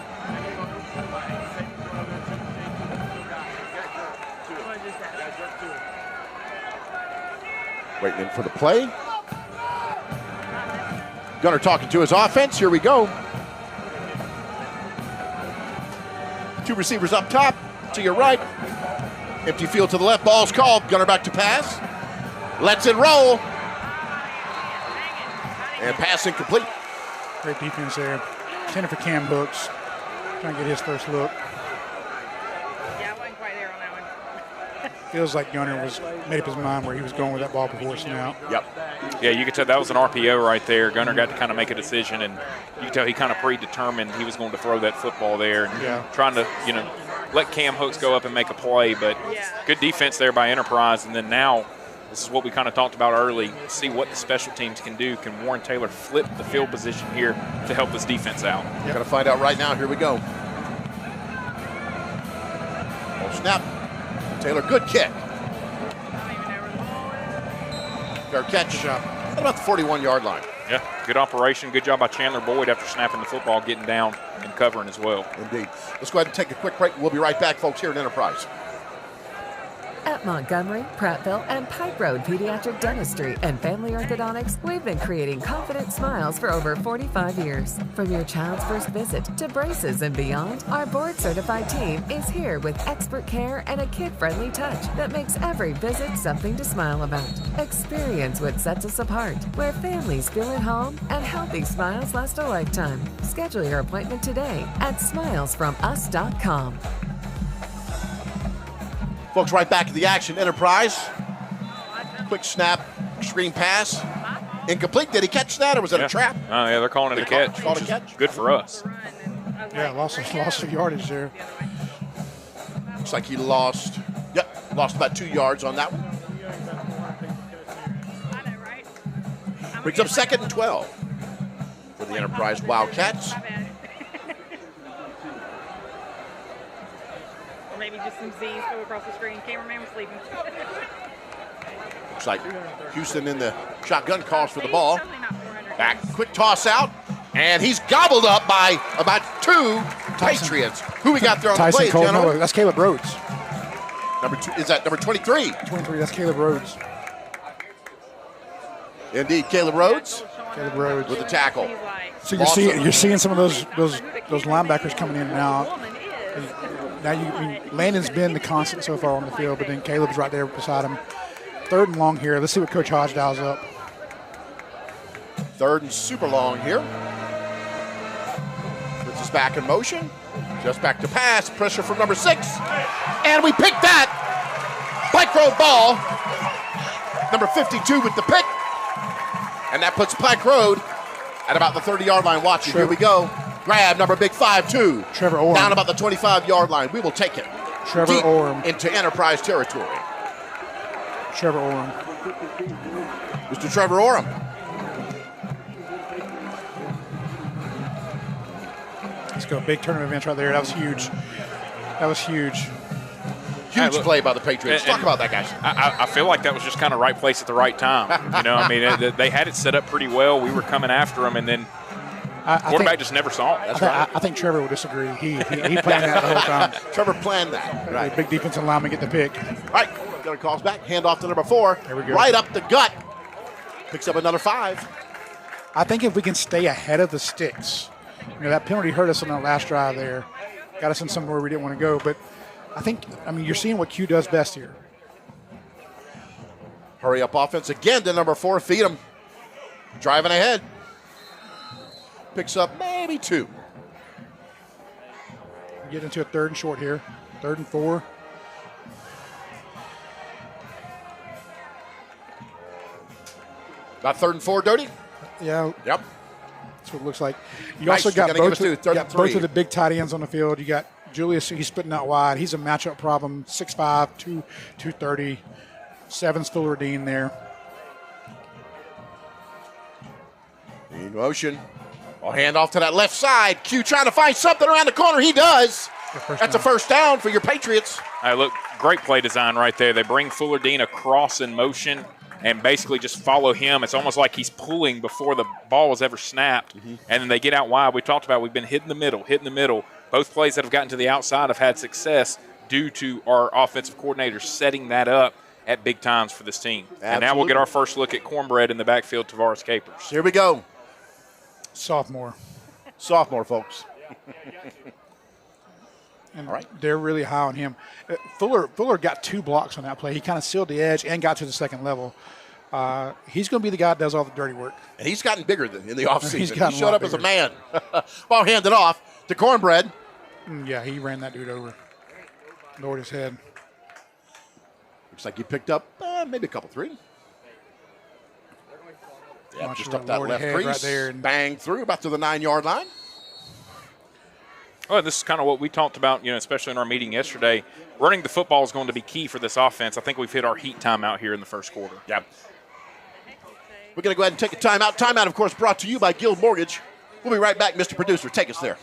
Waiting in for the play. Gunner talking to his offense. Here we go. Two receivers up top. To your right. Empty field to the left. Ball's called. Gunner back to pass. Lets it roll. And pass incomplete. Great defense there. 10 for Cam Hooks. Trying to get his first look. Yeah, I wasn't quite there on that one. Feels like Gunner made up his mind where he was going with that ball before snap. Yep. Yeah, you could tell that was an RPO right there. Gunner got to kind of make a decision, and you could tell he kind of predetermined he was going to throw that football there. And trying to, let Cam Hooks go up and make a play, but good defense there by Enterprise. And then now, this is what we kind of talked about early, see what the special teams can do. Can Warren Taylor flip the field position here to help this defense out? We're going to find out right now. Here we go. Oh, snap. Taylor, good kick. Fair catch. What about the 41-yard line? Yeah, good operation. Good job by Chandler Boyd after snapping the football, getting down and covering as well. Indeed. Let's go ahead and take a quick break. We'll be right back, folks, here at Enterprise. At Montgomery, Prattville, and Pike Road Pediatric Dentistry and Family Orthodontics, we've been creating confident smiles for over 45 years. From your child's first visit to braces and beyond, our board-certified team is here with expert care and a kid-friendly touch that makes every visit something to smile about. Experience what sets us apart, where families feel at home and healthy smiles last a lifetime. Schedule your appointment today at smilesfromus.com. Folks, right back to the action. Enterprise. Quick snap, screen pass. Incomplete. Did he catch that, or was it a trap? Oh, yeah, they're calling it a catch. Called a catch. Good for us. Yeah, lost of yardage there. Looks like he lost about 2 yards on that one. Brings up 2nd and 12 for the Enterprise Wildcats. Or maybe just some Z's go across the screen. Cameraman was sleeping. Looks like Houston in the shotgun calls for the ball. Back, quick toss out, and he's gobbled up by about 2 Patriots. Who we got there on the Tyson plate, Cole. gentlemen? No, that's Caleb Rhodes. Number 2, is that number 23? 23. That's Caleb Rhodes. Indeed, Caleb Rhodes Caleb Rhodes. with the tackle. So you're seeing some of those linebackers coming in and out. Now Landon's been the constant so far on the field, but then Caleb's right there beside him. 3rd and long here. Let's see what Coach Hodge dials up. 3rd and super long here. Puts us back in motion. Just back to pass. Pressure from number 6. And we picked that. Pike Road ball. Number 52 with the pick. And that puts Pike Road at about the 30-yard line. Watch it. Here we go. Grab number big 5-2. Trevor Orem. Down about the 25-yard line. We will take it. Trevor deep Orem. into Enterprise territory. Trevor Orem. Mr. Trevor Orem. Let's go. Big tournament events right there. That was huge. That was huge. Huge play by the Patriots. Talk about that, guys. I feel like that was just kind of right place at the right time. You know, I mean, they had it set up pretty well. We were coming after them, and then quarterback just never saw it. That's right. I think Trevor will disagree. He planned that the whole time. Trevor planned that. Right. Big defensive lineman get the pick. All right. Got a calls back. Hand off to number 4. There we go. Right up the gut. Picks up another 5. I think if we can stay ahead of the sticks, that penalty hurt us on that last drive there. Got us in somewhere we didn't want to go. But you're seeing what Q does best here. Hurry up offense again to number 4. Feed him. Driving ahead. Picks up maybe 2. Get into a 3rd and short here. 3rd and 4. About 3rd and 4, Dirty? Yeah. Yep. That's what it looks like. You Nice. also got You gotta both, give us 3rd and 3. both of the big tight ends on the field. You got Julius, he's splitting out wide. He's a matchup problem. 6'5", 230. 7's Fuller Dean there. In motion. I'll hand off to that left side. Q trying to find something around the corner. He does. That's a first down for your Patriots. Look, great play design right there. They bring Fuller Dean across in motion and basically just follow him. It's almost like he's pulling before the ball was ever snapped. And then they get out wide. We talked about we've been hitting the middle. Both plays that have gotten to the outside have had success due to our offensive coordinators setting that up at big times for this team. Absolutely. And now we'll get our first look at Cornbread in the backfield, Tavares Capers. Here we go. Sophomore, folks. And all right. They're really high on him. Fuller got 2 blocks on that play. He kind of sealed the edge and got to the second level. He's going to be the guy that does all the dirty work. And he's gotten bigger in the offseason. He's He gotten a showed lot up as a bigger. man. Ball handed off to Cornbread. Yeah, he ran that dude over. Lowered his head. Looks like he picked up maybe a couple 3. Yeah, Watch just him up that lower left head crease. right there and bang through about to the 9-yard line. Well, this is kind of what we talked about, especially in our meeting yesterday. Running the football is going to be key for this offense. I think we've hit our heat timeout here in the first quarter. Yeah. We're going to go ahead and take a timeout. Timeout, of course, brought to you by Guild Mortgage. We'll be right back, Mr. Producer. Take us there.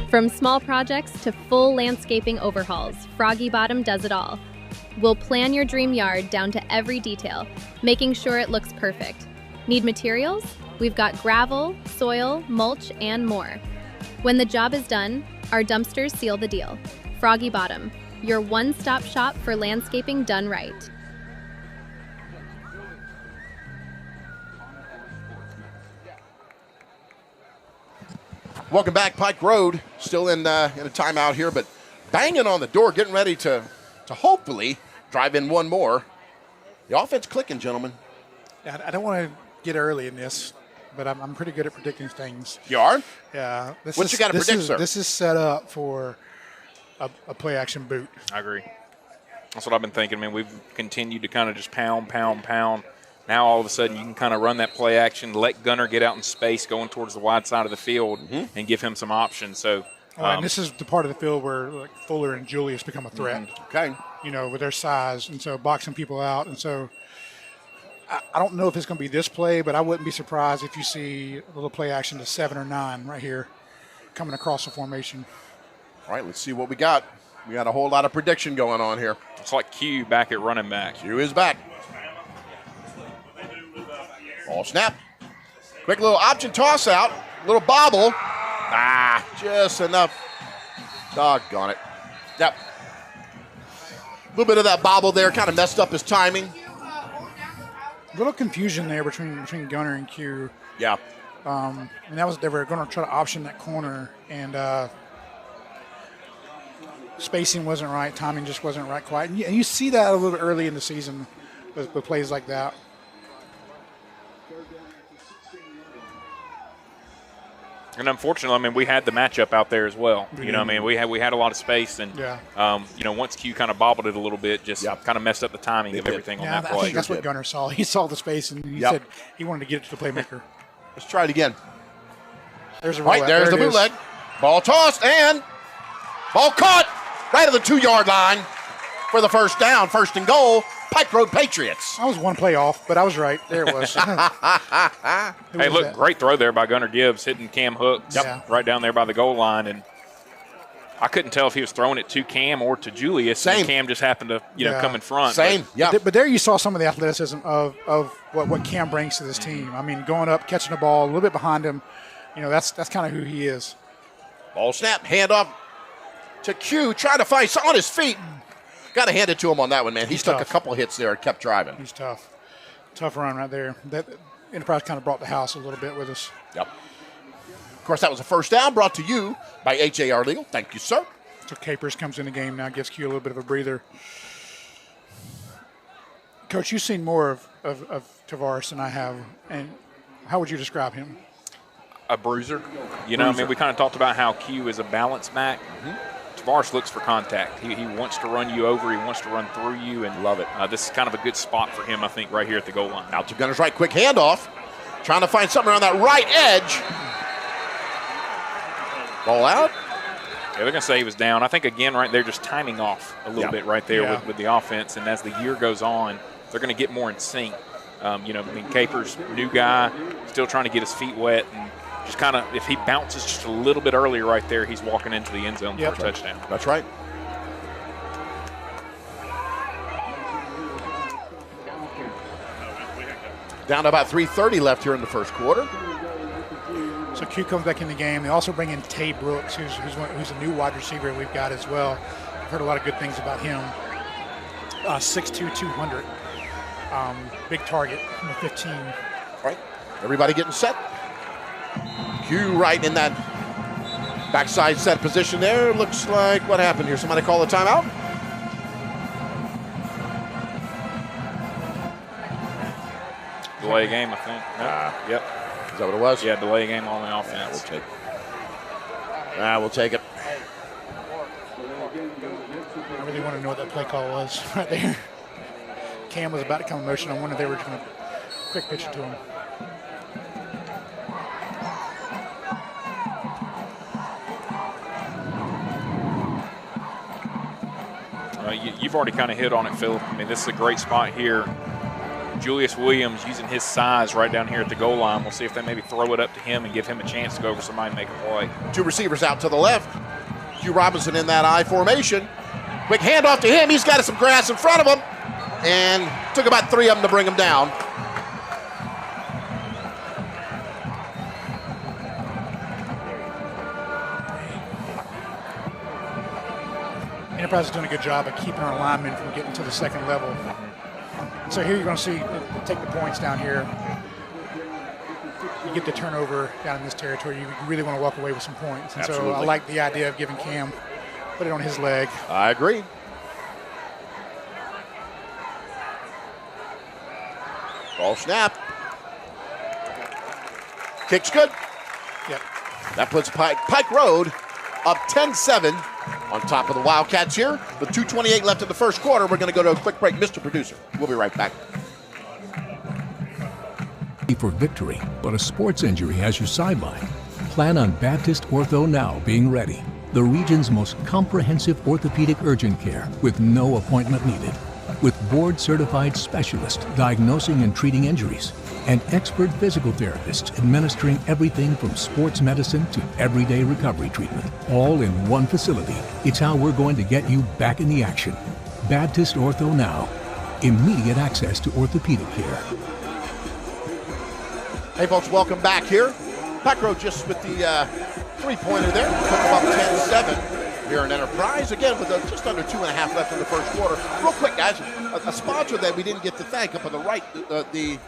From small projects to full landscaping overhauls, Froggy Bottom does it all. We'll plan your dream yard down to every detail, making sure it looks perfect. Need materials? We've got gravel, soil, mulch, and more. When the job is done, our dumpsters seal the deal. Froggy Bottom, your one-stop shop for landscaping done right. Welcome back, Pike Road. Still in a timeout here, but banging on the door, getting ready to hopefully drive in one more. The offense clicking, gentlemen. I don't want to get early in this, but I'm pretty good at predicting things. You are? Yeah. What you got to predict, sir? This is set up for a play-action boot. I agree. That's what I've been thinking. I mean, we've continued to kind of just pound. Now all of a sudden you can kind of run that play action, let Gunner get out in space going towards the wide side of the field and give him some options. So, and this is the part of the field where Fuller and Julius become a threat. Okay. With their size, and so boxing people out. And so I don't know if it's going to be this play, but I wouldn't be surprised if you see a little play action to 7 or 9 right here coming across the formation. All right, let's see what we got. We got a whole lot of prediction going on here. It's like Q back at running back. Q is back. Ball snap. Quick little option toss out, little bobble. Just enough. Doggone it. Yep. A little bit of that bobble there kind of messed up his timing. A little confusion there between Gunner and Q. Yeah. And that was, they were going to try to option that corner, and spacing wasn't right, timing just wasn't right quite. And you see that a little bit early in the season with plays like that. And unfortunately, I mean, we had the matchup out there as well. You know, I mean, we had a lot of space, and you know, once Q kind of bobbled it a little bit, just kind of messed up the timing of everything on that play. I think that's what Gunner saw. He saw the space, and he said he wanted to get it to the playmaker. Let's try it again. There's a right there's the bootleg. Ball tossed and ball caught right at the 2-yard line for the first down. First and goal. Pike Road Patriots. I was one play off, but I was right. There it was. Hey, look, great throw there by Gunner Gibbs, hitting Cam Hooks right down there by the goal line. And I couldn't tell if he was throwing it to Cam or to Julius. Same. And Cam just happened to, you know, come in front. Same, But there you saw some of the athleticism of what Cam brings to this team. I mean, going up, catching the ball, a little bit behind him. You know, that's kind of who he is. Ball snap, handoff to Q, trying to find on his feet. Got to hand it to him on that one, man. He took a couple of hits there and kept driving. He's tough. Tough run right there. That Enterprise kind of brought the house a little bit with us. Yep. Of course, that was a first down brought to you by HAR Legal. Thank you, sir. So Capers comes in the game now, gives Q a little bit of a breather. Coach, you've seen more of Tavares than I have, and how would you describe him? A bruiser. You know, I mean, we kind of talked about how Q is a balance back. Tavares looks for contact. He wants to run you over. He wants to run through you. And love it. This is kind of a good spot for him, I think, right here at the goal line. Out to Gunner's right. Quick handoff. Trying to find something around that right edge. Ball out. Yeah, they're going to say he was down. I think, again, right there, just timing off a little bit right there with the offense. And as the year goes on, they're going to get more in sync. You know, I mean, Capers, new guy, still trying to get his feet wet. And just kind of, if he bounces just a little bit earlier right there, he's walking into the end zone for a touchdown. That's right. Down to about 3:30 left here in the first quarter. So Q comes back in the game. They also bring in Tay Brooks, who's a new wide receiver we've got as well. I've heard a lot of good things about him. 6'2", 200. Big target, number 15. All right, everybody getting set. Q right in that backside set position there. Looks like what happened here? Somebody call a timeout? Delay game, I think. Yep. Is that what it was? Yeah, delay game on the offense. We'll take it. I really want to know what that play call was right there. Cam was about to come in motion. I wondered if they were just going to quick pitch it to him. You've already kind of hit on it, Phil. I mean, this is a great spot here. Julius Williams using his size right down here at the goal line. We'll see if they maybe throw it up to him and give him a chance to go over somebody and make a play. Two receivers out to the left. Hugh Robinson in that I formation. Quick handoff to him. He's got some grass in front of him. And took about 3 of them to bring him down. Enterprise is doing a good job of keeping our linemen from getting to the second level. So here you're going to see, take the points down here. You get the turnover down in this territory, you really want to walk away with some points. And so I like the idea of giving Cam, put it on his leg. I agree. Ball snap. Kick's good. Yep. That puts Pike Road up 10-7 on top of the Wildcats here. With 2:28 left in the first quarter, we're going to go to a quick break. Mr. Producer, we'll be right back. For victory, but a sports injury has you sidelined. Plan on Baptist Ortho Now being ready. The region's most comprehensive orthopedic urgent care with no appointment needed. With board-certified specialists diagnosing and treating injuries, and expert physical therapists administering everything from sports medicine to everyday recovery treatment, all in one facility. It's how we're going to get you back in the action. Baptist Ortho Now. Immediate access to orthopedic care. Hey, folks, welcome back here. Pike Road just with the three-pointer there. Took them up 10-7 here in Enterprise. Again, with just under 2.5 left in the first quarter. Real quick, guys, a sponsor that we didn't get to thank up on the right, the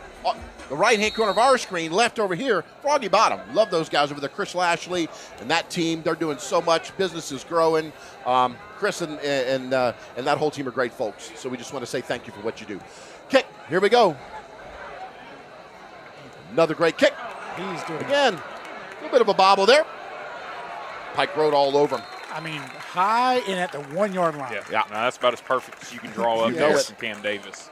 right-hand corner of our screen, left over here, Froggy Bottom. Love those guys over there. Chris Lashley and that team. They're doing so much. Business is growing. Chris and that whole team are great folks. So we just want to say thank you for what you do. Kick. Here we go. Another great kick. He's doing Again, a little bit of a bobble there. Pike Road all over him. I mean, high and at the 1 yard line. Yeah. No, that's about as perfect as you can draw up Yes. from Cam Davis.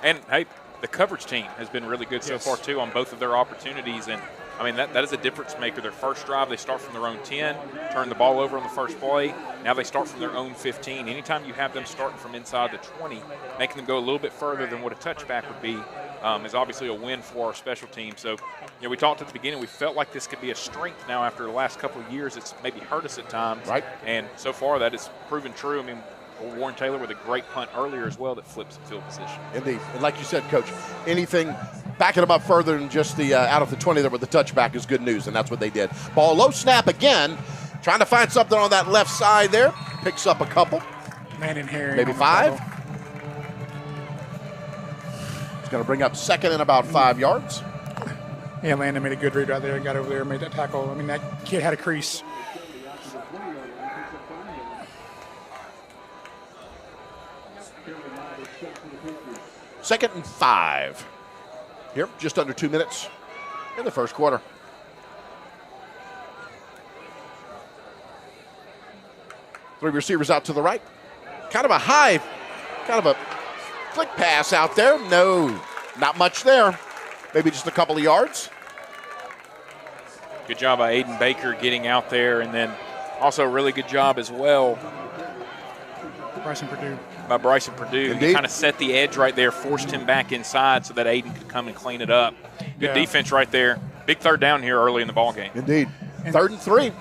And, hey, the coverage team has been really good so far, too, on both of their opportunities. And, I mean, that is a difference maker. Their first drive, they start from their own 10, turn the ball over on the first play. Now they start from their own 15. Anytime you have them starting from inside the 20, making them go a little bit further than what a touchback would be is obviously a win for our special team. So, we talked at the beginning, we felt like this could be a strength now after the last couple of years. It's maybe hurt us at times. Right. And so far that has proven true. I mean, Warren Taylor with a great punt earlier as well that flips the field position. Indeed. And like you said, Coach, anything backing them up further than just the out of the 20 there with the touchback is good news, and that's what they did. Ball low snap again. Trying to find something on that left side there. Picks up a couple. Man in Harry. Maybe 5. It's going to bring up second and about 5 yards. Yeah, Landon made a good read right there and got over there and made that tackle. I mean, that kid had a crease. Second and 5. Here, just under 2 minutes in the first quarter. Three receivers out to the right. Kind of a flick pass out there. No, not much there. Maybe just a couple of yards. Good job by Aiden Baker getting out there, and then also a really good job as well Bryson Purdue. by Bryson Purdue. Indeed. He kind of set the edge right there, forced him back inside so that Aiden could come and clean it up. Good defense right there. Big third down here early in the ball game. Indeed. Third and 3.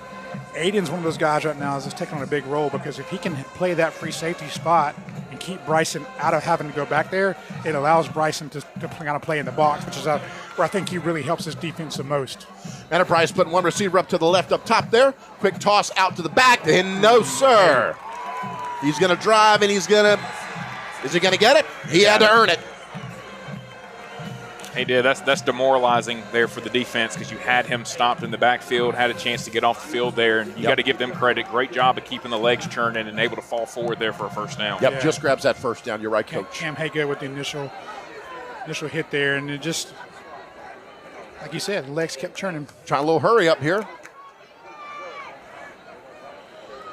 Aiden's one of those guys right now is just taking on a big role because if he can play that free safety spot and keep Bryson out of having to go back there, it allows Bryson to kind of play in the box, which is where I think he really helps his defense the most. Enterprise putting one receiver up to the left up top there. Quick toss out to the back. And no, sir. He's going to drive and is he going to get it? He had to earn it. He did. That's demoralizing there for the defense because you had him stopped in the backfield, had a chance to get off the field there, and you got to give them credit. Great job of keeping the legs churning and able to fall forward there for a first down. Yep, just grabs that first down. You're right, Coach. Cam Haga with the initial hit there, and it just, like you said, the legs kept churning. Trying a little hurry up here.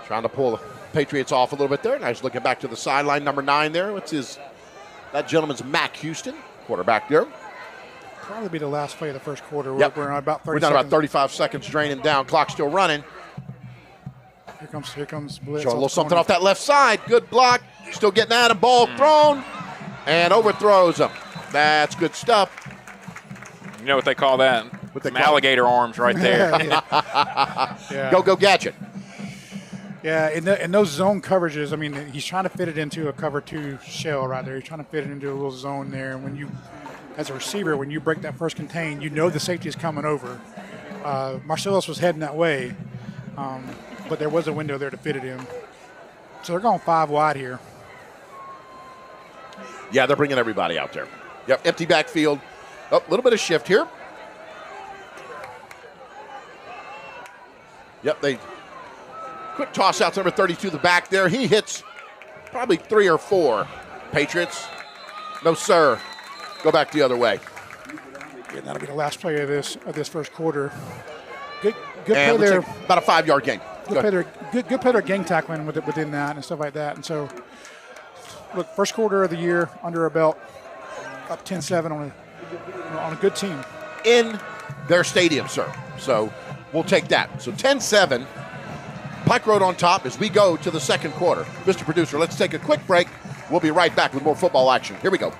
Trying to pull the Patriots off a little bit there. Nice looking back to the sideline. Number 9 there. That gentleman's Mac Houston, quarterback there. Probably be the last play of the first quarter. Yep. We're on about 30 We're down seconds. about 35 seconds, draining down. Clock still running. Here comes blitz. Showing a little something off that left side. Good block. Still getting at him. Ball thrown. And overthrows him. That's good stuff. You know what they call that? Some alligator arms right there. Yeah. Go Gadget. Yeah, in those zone coverages, I mean, he's trying to fit it into a cover 2 shell right there. He's trying to fit it into a little zone there. And when you, as a receiver, when you break that first contain, you know the safety is coming over. Marcellus was heading that way, but there was a window there to fit it in. So they're going 5 wide here. Yeah, they're bringing everybody out there. Yep, empty backfield. Oh, a little bit of shift here. Yep, they quick toss out to number 32, the back there. He hits probably 3 or 4. Patriots, no sir. Go back the other way. Yeah, that'll be the last play of this first quarter. Good And play there. about a 5-yard gain. Good play there. Good play there, gang tackling within that and stuff like that. And so, look, first quarter of the year under our belt, up 10-7 on a good team. In their stadium, sir. So we'll take that. So 10-7. Pike Road on top as we go to the second quarter. Mr. Producer, let's take a quick break. We'll be right back with more football action. Here we go.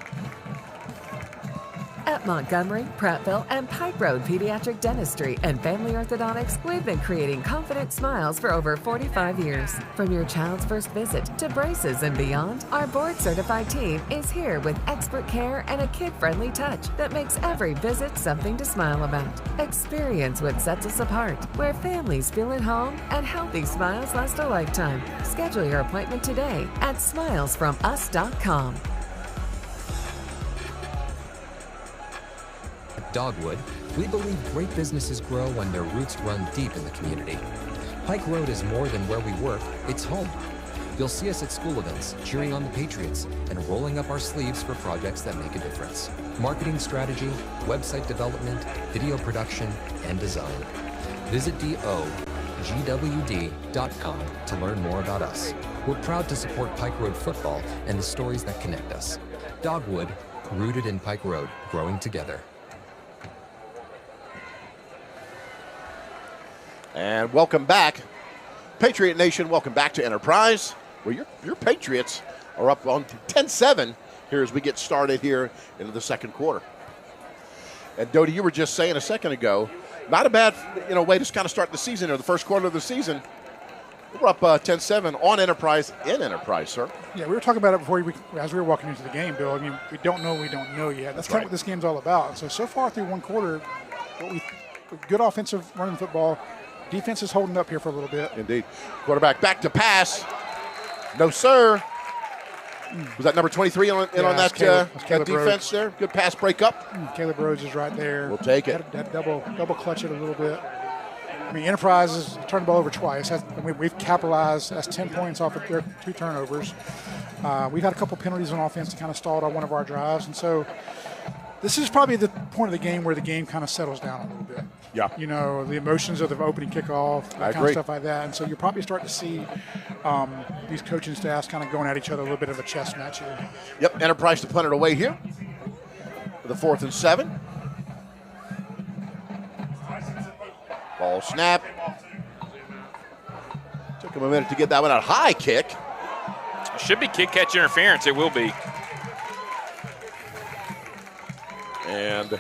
At At Montgomery, Prattville, and Pike Road Pediatric Dentistry and Family Orthodontics, we've been creating confident smiles for over 45 years. From your child's first visit to braces and beyond, our board-certified team is here with expert care and a kid-friendly touch that makes every visit something to smile about. Experience what sets us apart, where families feel at home and healthy smiles last a lifetime. Schedule your appointment today at smilesfromus.com. At Dogwood, we believe great businesses grow when their roots run deep in the community. Pike Road is more than where we work, it's home. You'll see us at school events, cheering on the Patriots, and rolling up our sleeves for projects that make a difference. Marketing strategy, website development, video production, and design. Visit dogwd.com to learn more about us. We're proud to support Pike Road football and the stories that connect us. Dogwood, rooted in Pike Road, growing together. And welcome back, Patriot Nation. Welcome back to Enterprise, where your Patriots are up on 10-7 here as we get started here into the second quarter. And Dodie, you were just saying a second ago, not a bad way to kind of start the season or the first quarter of the season. We're up 10-7 on Enterprise in Enterprise, sir. Yeah, we were talking about it before as we were walking into the game, Bill. I mean, we don't know yet. That's kind of what this game's all about. So far through one quarter, good offensive running football. Defense is holding up here for a little bit. Indeed. Quarterback back to pass. No, sir. Was that number 23 on that defense Rhodes there? Good pass break up. Caleb Rhodes is right there. We'll take it. Had double clutch it a little bit. I mean, Enterprise has turned the ball over twice. We've capitalized. That's 10 points off of their 2 turnovers. We've had a couple penalties on offense that kind of stalled on one of our drives. And so this is probably the point of the game where the game kind of settles down a little bit. Yeah. The emotions of the opening kickoff, that kind of stuff like that. And so you're probably starting to see these coaching staffs kind of going at each other a little bit of a chess match here. Yep, Enterprise to punt it away here for the 4th and 7. Ball snap. Took him a minute to get that one out. High kick. It should be kick catch interference. It will be. And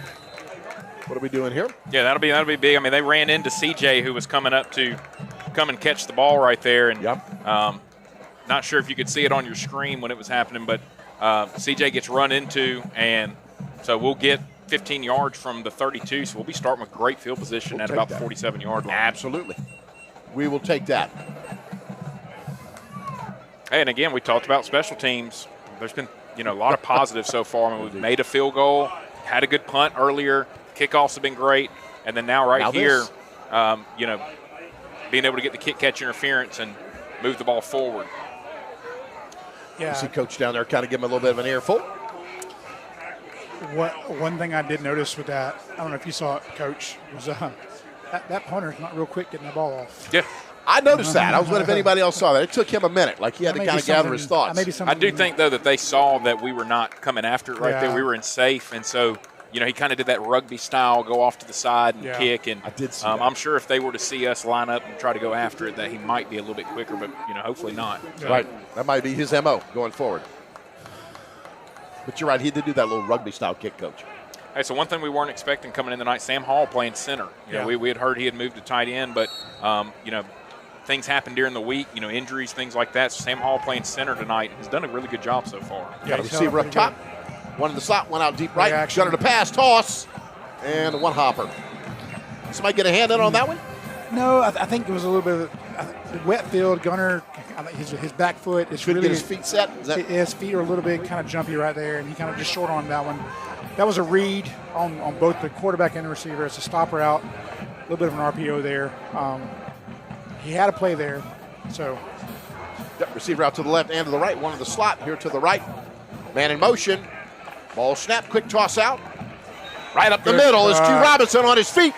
what are we doing here? Yeah, that'll be big. I mean, they ran into CJ, who was coming up to come and catch the ball right there. And not sure if you could see it on your screen when it was happening, but CJ gets run into, and so we'll get 15 yards from the 32. So we'll be starting with great field position at about the 47-yard line. Absolutely. We will take that. Hey, and again, we talked about special teams. There's been, a lot of positives so far. I mean, we've made a field goal, had a good punt earlier. Kickoffs have been great. And then now here, being able to get the kick catch interference and move the ball forward. Yeah. You see Coach down there kind of give him a little bit of an earful. One thing I did notice with that, I don't know if you saw it, Coach, was that punter's not real quick getting the ball off. Yeah. I noticed that. I was wondering if anybody else saw that. It took him a minute. Like he had to kind of gather his thoughts. I do think, though, that they saw that we were not coming after it right there. We were in safe. And so, he kind of did that rugby style, go off to the side and kick. And I did see that. I'm sure if they were to see us line up and try to go after it, that he might be a little bit quicker, but, hopefully not. So. Right. That might be his MO going forward. But you're right. He did do that little rugby style kick, Coach. Hey, so one thing we weren't expecting coming in tonight, Sam Hall playing center. We had heard he had moved to tight end, but, things happen during the week, injuries, things like that. So Sam Hall playing center tonight has done a really good job so far. Got a receiver up top. One in the slot, one out deep right. Gunner to pass, toss, and one hopper. Somebody get a hand in on that one? No, I think it was a little bit of wet field. Gunner, his back foot is really. Get his feet set? His feet are a little bit kind of jumpy right there, and he kind of just short on that one. That was a read on both the quarterback and the receiver. It's a stop route, a little bit of an RPO there. He had a play there, so. Yep, receiver out to the left and to the right. One in the slot here to the right. Man in motion. Ball snap, quick toss out. Right up the middle is Q Robinson on his feet.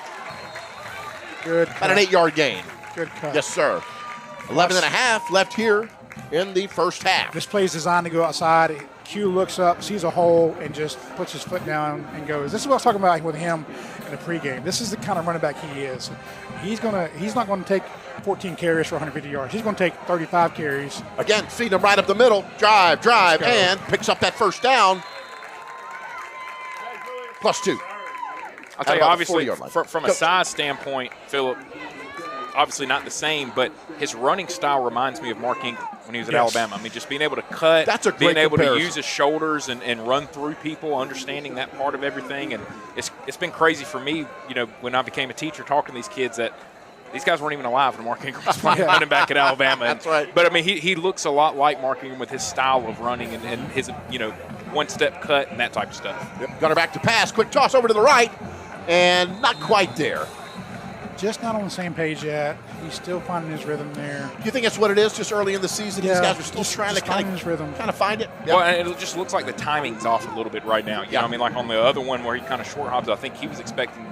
Good. About an 8-yard gain. Good cut. Yes, sir. 11 and a half left here in the first half. This play is designed to go outside. Q looks up, sees a hole, and just puts his foot down and goes. This is what I was talking about with him in the pregame. This is the kind of running back he is. He's not going to take 14 carries for 150 yards. He's going to take 35 carries. Again, feeding him right up the middle. Drive, and picks up that first down. +2. I'll tell you, obviously, 40-yard line. from a size standpoint, Phillip, obviously not the same, but his running style reminds me of Mark Ingram when he was at Alabama. I mean, just being able to cut, That's a great being able comparison. to use his shoulders and run through people, understanding that part of everything. And it's been crazy for me, when I became a teacher, talking to these kids that these guys weren't even alive when Mark Ingram was running back at Alabama. That's right. But, I mean, he looks a lot like Mark Ingram with his style of running and his, one-step cut and that type of stuff. Yep. Gunner back to pass. Quick toss over to the right. And not quite there. Just not on the same page yet. He's still finding his rhythm there. Do you think that's what it is? Just early in the season, these guys are still trying to finding his rhythm. kind of find it. Well, and it just looks like the timing's off a little bit right now. You know what I mean? Like on the other one where he kind of short hops, I think he was expecting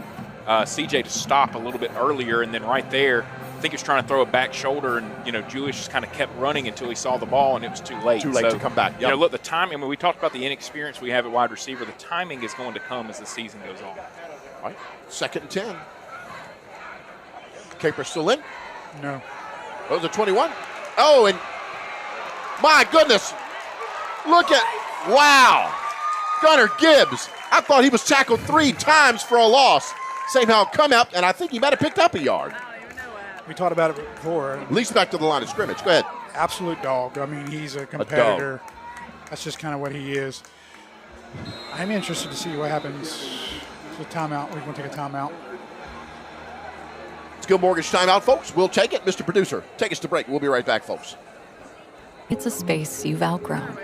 CJ to stop a little bit earlier, and then right there, I think he was trying to throw a back shoulder, and Julius just kind of kept running until he saw the ball, and it was too late. Too late to come back. Yep. Look, the timing. I mean, we talked about the inexperience we have at wide receiver. The timing is going to come as the season goes on. All right, 2nd and 10. Caper still in. No. Those are 21. Oh, and my goodness. Look at, wow. Gunner Gibbs. I thought he was tackled 3 times for a loss. Same how come up, and I think he might have picked up a yard. We talked about it before. At least back to the line of scrimmage. Go ahead. Absolute dog. I mean, he's a competitor. That's just kind of what he is. I'm interested to see what happens with timeout. We're going to take a timeout. Skill Mortgage timeout, folks. We'll take it. Mr. Producer, take us to break. We'll be right back, folks. It's a space you've outgrown.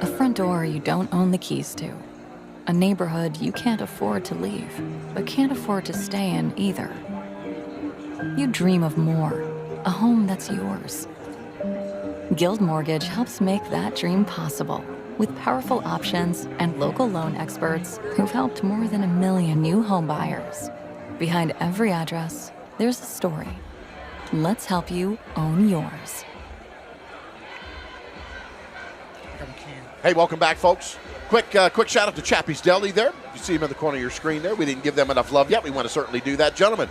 A front door you don't own the keys to. A neighborhood you can't afford to leave, but can't afford to stay in either. You dream of more, a home that's yours. Guild Mortgage helps make that dream possible with powerful options and local loan experts who've helped more than 1 million new home buyers. Behind every address, there's a story. Let's help you own yours. Hey, welcome back, folks. Quick shout out to Chappie's Deli there. You see him in the corner of your screen there. We didn't give them enough love yet. We want to certainly do that. Gentlemen,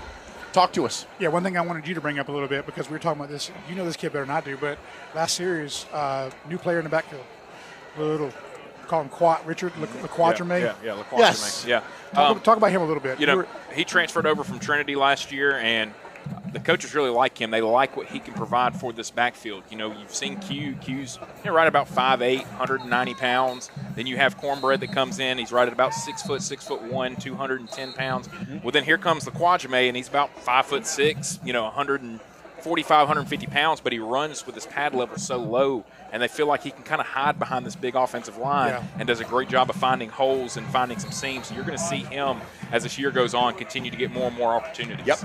talk to us. Yeah, one thing I wanted you to bring up a little bit, because we were talking about this. You know this kid better than I do, but last series, new player in the backfield. Call him Richard LaQuadrame. Yeah, LaQuadrame. Yes. Yeah. Talk about him a little bit. He transferred over from Trinity last year, and the coaches really like him. They like what he can provide for this backfield. You've seen Q's right about 5'8", 190 pounds. Then you have Cornbread that comes in. He's right at about 6 foot, 6'1", 210 pounds. Well, then here comes LaQuadrame, and he's about 5'6", 145, 150 pounds, but he runs with his pad level so low, and they feel like he can kind of hide behind this big offensive line and does a great job of finding holes and finding some seams. So you're going to see him, as this year goes on, continue to get more and more opportunities. Yep.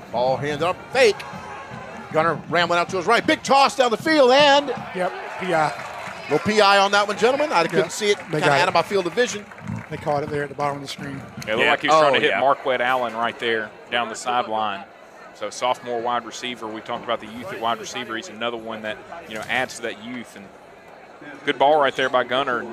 Ball handed up, fake. Gunner rambling out to his right. Big toss down the field, and PI. No PI on that one, gentlemen. I couldn't see it. Kind of out of my field of vision. They caught it there at the bottom of the screen. It looked like he was trying to hit Marquette Allen right there down the sideline. So sophomore wide receiver. We talked about the youth at wide receiver. He's another one that adds to that youth. And good ball right there by Gunner.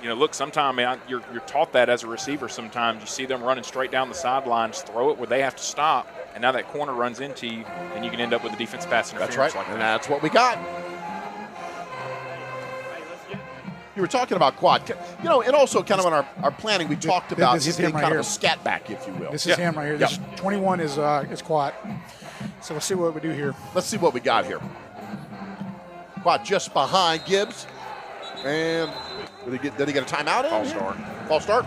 Look, sometimes you're taught that as a receiver. Sometimes you see them running straight down the sidelines, throw it where they have to stop, and now that corner runs into you, and you can end up with a defense pass interference. That's right, like that. And that's what we got. You were talking about quad. And also kind of on our planning, we talked about this is being him right kind here. of a scat back, if you will. This is him right here. Yep. This 21 is quad. So let's see what we do here. Let's see what we got here. Quad just behind Gibbs. And did he get a timeout in? False start.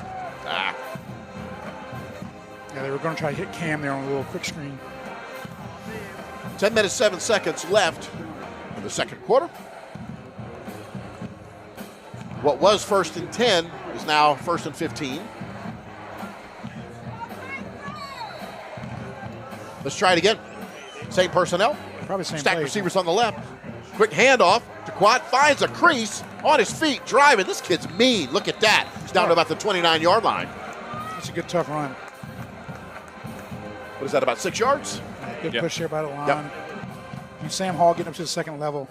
Yeah, they were going to try to hit Cam there on a little quick screen. 10 minutes, 7 seconds left in the second quarter. What was 1st and 10 is now 1st and 15. Let's try it again. Same personnel. Probably same Stacked play. receivers on the left. Quick handoff to Quad. Finds a crease on his feet. Driving. This kid's mean. Look at that. He's down to about the 29-yard line. It's a good, tough run. What is that, about 6 yards? Good push here by the line. Yep. And Sam Hall getting up to the second level.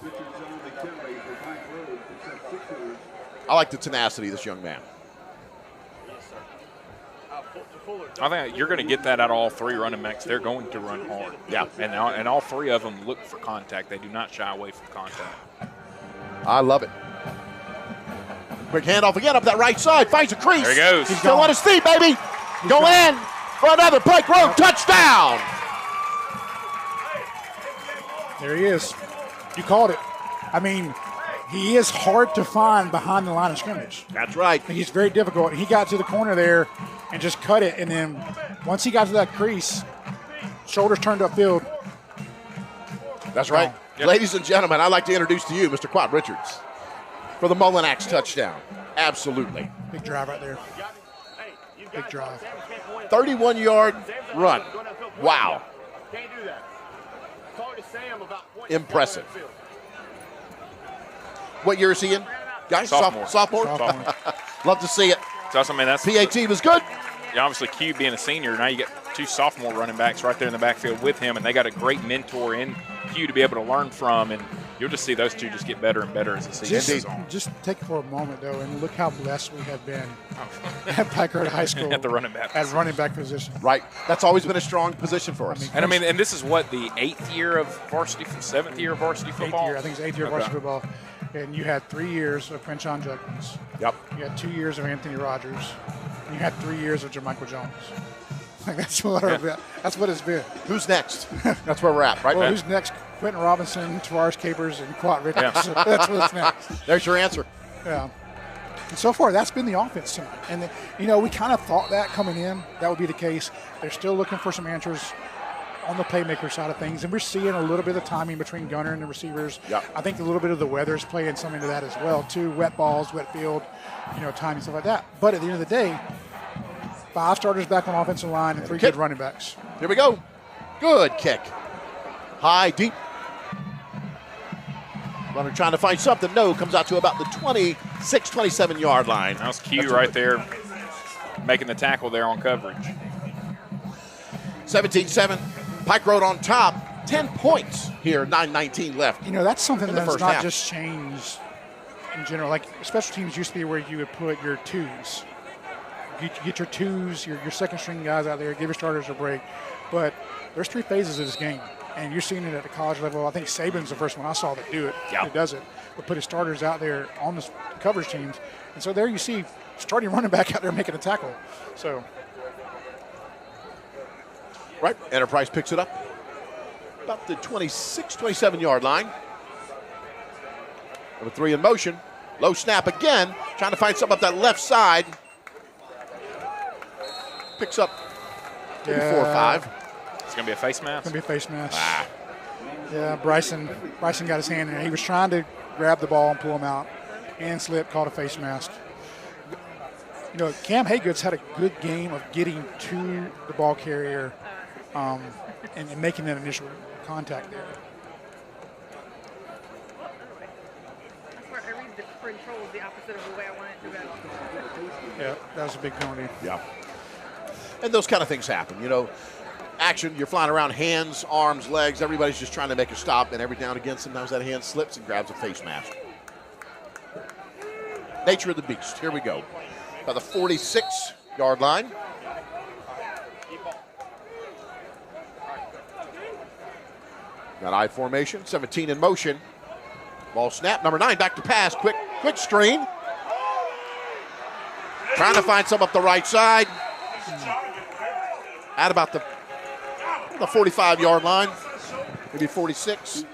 I like the tenacity of this young man. I think you're going to get that out of all three running backs. They're going to run hard. Yeah. And all three of them look for contact. They do not shy away from contact. I love it. Quick handoff again up that right side. Finds a crease. There he goes. He's still on his feet, baby. Going in for another Pike Road touchdown. There he is. You called it. I mean, he is hard to find behind the line of scrimmage. That's right. He's very difficult. He got to the corner there and just cut it. And then once he got to that crease, shoulders turned upfield. That's right. Yep. Ladies and gentlemen, I'd like to introduce to you Mr. Quad Richards for the Mullinax touchdown. Absolutely. Big drive right there. Big drive. 31-yard run. Wow. Impressive. What year is he in, guys? Sophomore? Love to see it. So, I mean, that's PAT was good. Yeah, obviously, Q being a senior, now you get two sophomore running backs right there in the backfield with him, and they got a great mentor in Q to be able to learn from, and you'll just see those two just get better and better as the season goes on. Just take for a moment, though, and look how blessed we have been at Pike Road High School at the running back position. Right. That's always been a strong position for us. And this is what, the 8th year of varsity, 7th year of varsity football? 8th year. I think it's 8th year of varsity football. And you had 3 years of Quinchon Juggins. Yep. You had 2 years of Anthony Rogers. And you had 3 years of Jermichael Jones. Like that's what it's been. Who's next? That's where we're at, right? Well, who's next? Quentin Robinson, Tavares Capers, and Quat Richards. Yeah. That's what's next. There's your answer. Yeah. And so far, that's been the offense tonight. And, we kind of thought that coming in, that would be the case. They're still looking for some answers on the playmaker side of things. And we're seeing a little bit of timing between Gunner and the receivers. Yep. I think a little bit of the weather's playing some into that as well, too. Wet balls, wet field, timing, stuff like that. But at the end of the day, 5 starters back on offensive line and 3 good running backs. Here we go. Good kick. High, deep. Runner trying to find something. No, comes out to about the 26, 27-yard line. That was Q right there making the tackle there on coverage. 17-7. Pike Road on top. 10 points here, 9:19 left. That's something that's not half. just changed in general. Like special teams used to be where you would put your twos. You get your twos, your second string guys out there, give your starters a break. But there's 3 phases of this game, and you're seeing it at the college level. I think Saban's the first one I saw that do it. Yeah. That does it. But put his starters out there on the coverage teams. And so there you see starting running back out there making a tackle. So. Right, Enterprise picks it up about the 26, 27-yard line. Number 3 in motion. Low snap again, trying to find something up that left side. Picks up 4 or 5. It's going to be a face mask? It's going to be a face mask. Yeah, Bryson got his hand in there. He was trying to grab the ball and pull him out. Hand slip, caught a face mask. Cam Haygood's had a good game of getting to the ball carrier and making that initial contact there. That's where every control is the opposite of the way I want it to go. Yeah, that was a big penalty. Yeah. And those kind of things happen, Action, you're flying around, hands, arms, legs, everybody's just trying to make a stop, and every now and again, sometimes that hand slips and grabs a face mask. Nature of the beast. Here we go. About the 46-yard line. Got I formation, 17 in motion. Ball snap, number 9, back to pass, quick screen. Trying to find some up the right side. At about the 45-yard line, maybe 46.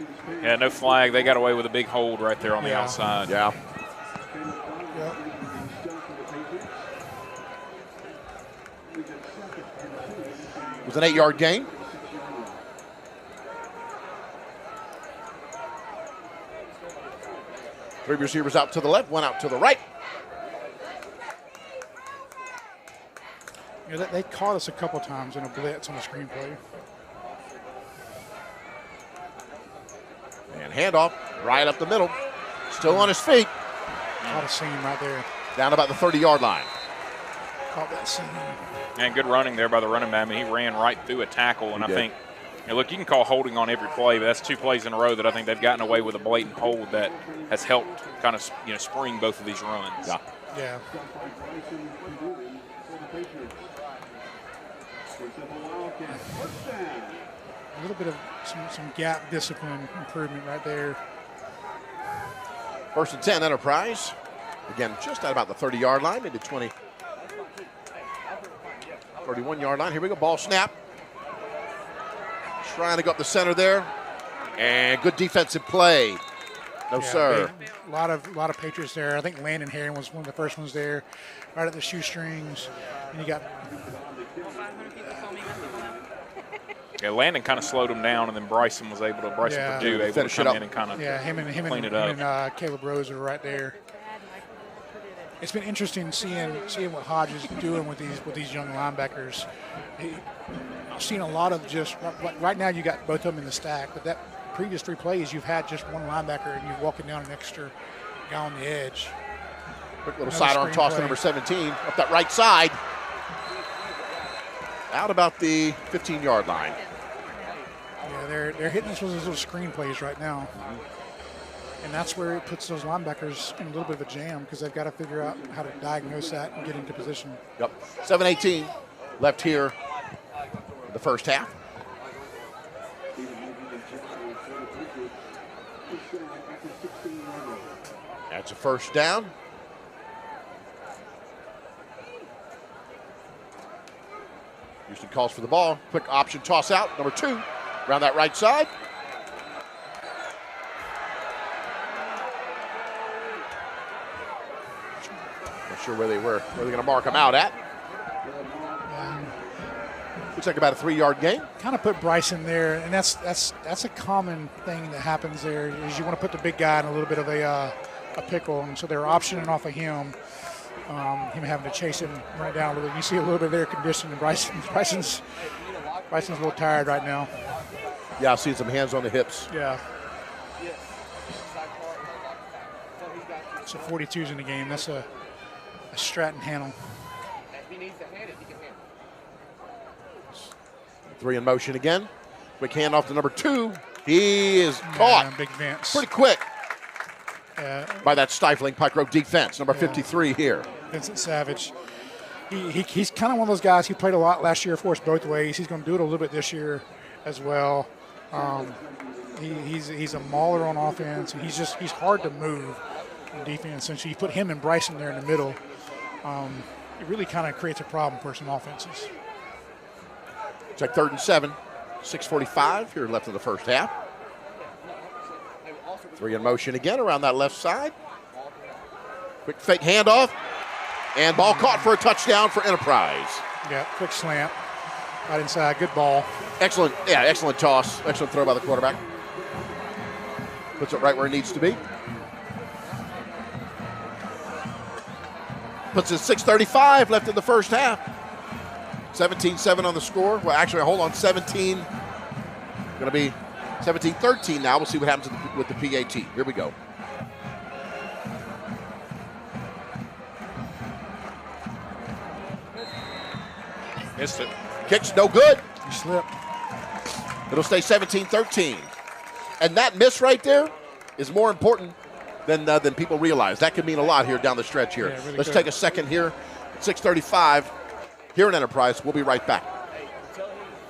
Yeah, no flag. They got away with a big hold right there on the outside. Yeah. It was an 8-yard gain. Three receivers out to the left, one out to the right. They caught us a couple times in a blitz on the screenplay. And handoff right up the middle. Still on his feet. Caught a seam right there. Down about the 30-yard line. Caught that seam. And good running there by the running back. I mean, he ran right through a tackle, and I think, look, you can call holding on every play, but that's 2 plays in a row that I think they've gotten away with a blatant hold that has helped kind of, spring both of these runs. Yeah. A little bit of some gap discipline improvement right there. 1st and 10, Enterprise. Again, just at about the 30-yard line, into 20. 31-yard line. Here we go. Ball snap. Trying to go up the center there. And good defensive play. No, sir. A lot of Patriots there. I think Landon Herring was one of the first ones there, right at the shoestrings. And you got. Yeah, Landon kind of slowed him down, and then Bryson Purdue able to come in and kind of clean it up. And Caleb Rose are right there. It's been interesting seeing what Hodge is doing with these young linebackers. I've seen a lot of just right now. You got both of them in the stack, but that previous 3 plays you've had just one linebacker and you're walking down an extra guy on the edge. Quick little sidearm toss to number 17 up that right side. Out about the 15-yard line. Yeah, they're hitting us with those little screen plays right now. And that's where it puts those linebackers in a little bit of a jam because they've got to figure out how to diagnose that and get into position. Yep. 7:18 left here in the first half. That's a first down. Houston calls for the ball. Quick option toss out. Number 2 around that right side. Not sure where they're going to mark him out at. Looks like about a 3-yard gain. Kind of put Bryson there, and that's a common thing that happens there. Is you want to put the big guy in a little bit of a pickle, and so they're optioning off of him having to chase him right down a little bit. You see a little bit of their condition, and Bryson's a little tired right now. Yeah, I see some hands on the hips. Yeah. So 42's in the game. That's a Stratton handle. 3 in motion again. Quick handoff to number 2. He is caught. Big Vince. Pretty quick by that stifling Pike Road defense. Number 53 here. Vincent Savage. He's kind of one of those guys. He played a lot last year for us both ways. He's going to do it a little bit this year as well. He's a mauler on offense. And he's hard to move on defense. And so you put him and Bryson there in the middle. It really kind of creates a problem for some offenses. Check 3rd and 7. 6:45 here left in the first half. 3 in motion again around that left side. Quick fake handoff. And ball caught for a touchdown for Enterprise. Yeah, quick slant. Right inside. Good ball. Excellent toss. Excellent throw by the quarterback. Puts it right where it needs to be. Puts it 6:35 left in the first half. 17-7 on the score. Well, actually, hold on. 17. Going to be 17-13 now. We'll see what happens with the PAT. Here we go. Missed it. Kicks no good. You slipped. It'll stay 17-13. And that miss right there is more important than people realize. That could mean a lot here down the stretch here. Yeah, really Let's good. take a second here. 6:35 here in Enterprise. We'll be right back.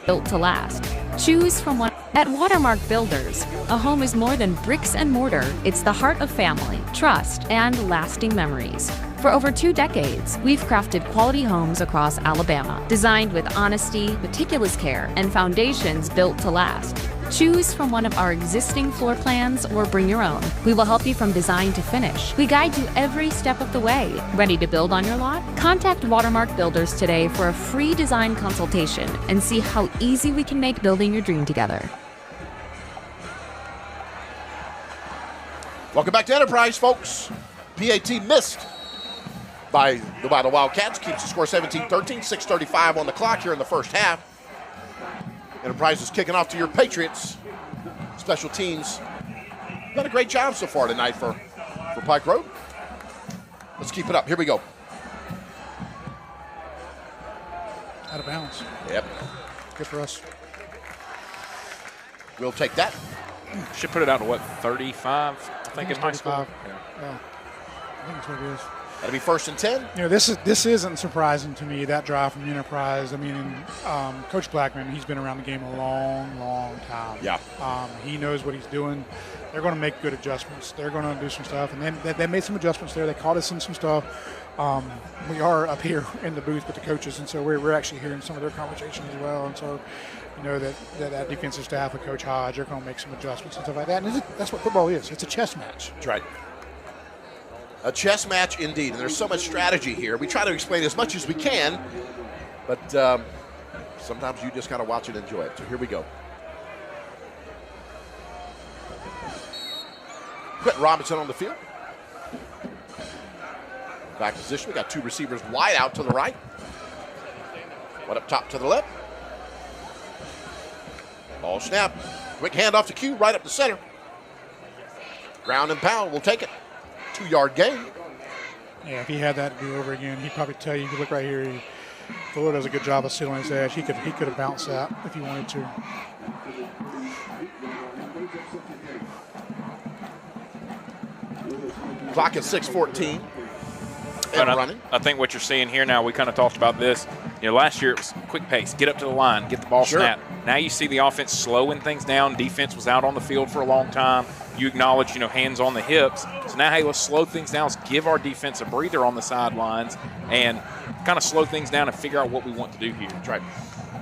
Built to last. Choose from one. At Watermark Builders, a home is more than bricks and mortar. It's the heart of family, trust, and lasting memories. For over 2 decades, we've crafted quality homes across Alabama, designed with honesty, meticulous care, and foundations built to last. Choose from one of our existing floor plans or bring your own. We will help you from design to finish. We guide you every step of the way. Ready to build on your lot? Contact Watermark Builders today for a free design consultation and see how easy we can make building your dream together. Welcome back to Enterprise, folks. PAT missed by the Wildcats. Keeps the score 17-13. 6:35 on the clock here in the first half. Enterprise is kicking off to your Patriots. Special teams done a great job so far tonight for Pike Road. Let's keep it up. Here we go. Out of bounds. Yep. Good for us. We'll take that. Should put it out to what, 35? I think it's high school. 35. Yeah. I think that's what it is. That'll be 1st and 10. You know, this isn't surprising to me, that drive from Enterprise. I mean, Coach Blackman, he's been around the game a long, long time. Yeah. He knows what he's doing. They're going to make good adjustments. They're going to do some stuff. And then they made some adjustments there. They caught us in some stuff. We are up here in the booth with the coaches, and so we're actually hearing some of their conversations as well. And so, you know, that defensive staff with Coach Hodge, they're going to make some adjustments and stuff like that. And that's what football is. It's a chess match. That's right. A chess match indeed, and there's so much strategy here. We try to explain as much as we can, but sometimes you just got to watch and enjoy it. So here we go. Quentin Robinson on the field. Back position. We got 2 receivers wide out to the right. One up top to the left. Ball snap. Quick handoff to Q right up the center. Ground and pound. We'll take it. 2-yard gain. Yeah, if he had that to do over again, he'd probably tell you, look right here, Fuller does a good job of sealing his edge. He could have bounced that if he wanted to. Clock at 6:14. And running. I think what you're seeing here now, we kind of talked about this. You know, last year it was quick pace, get up to the line, get the ball snapped. Now you see the offense slowing things down. Defense was out on the field for a long time. You acknowledge, you know, hands on the hips. So now, hey, let's slow things down. Let's give our defense a breather on the sidelines and kind of slow things down and figure out what we want to do here. That's right.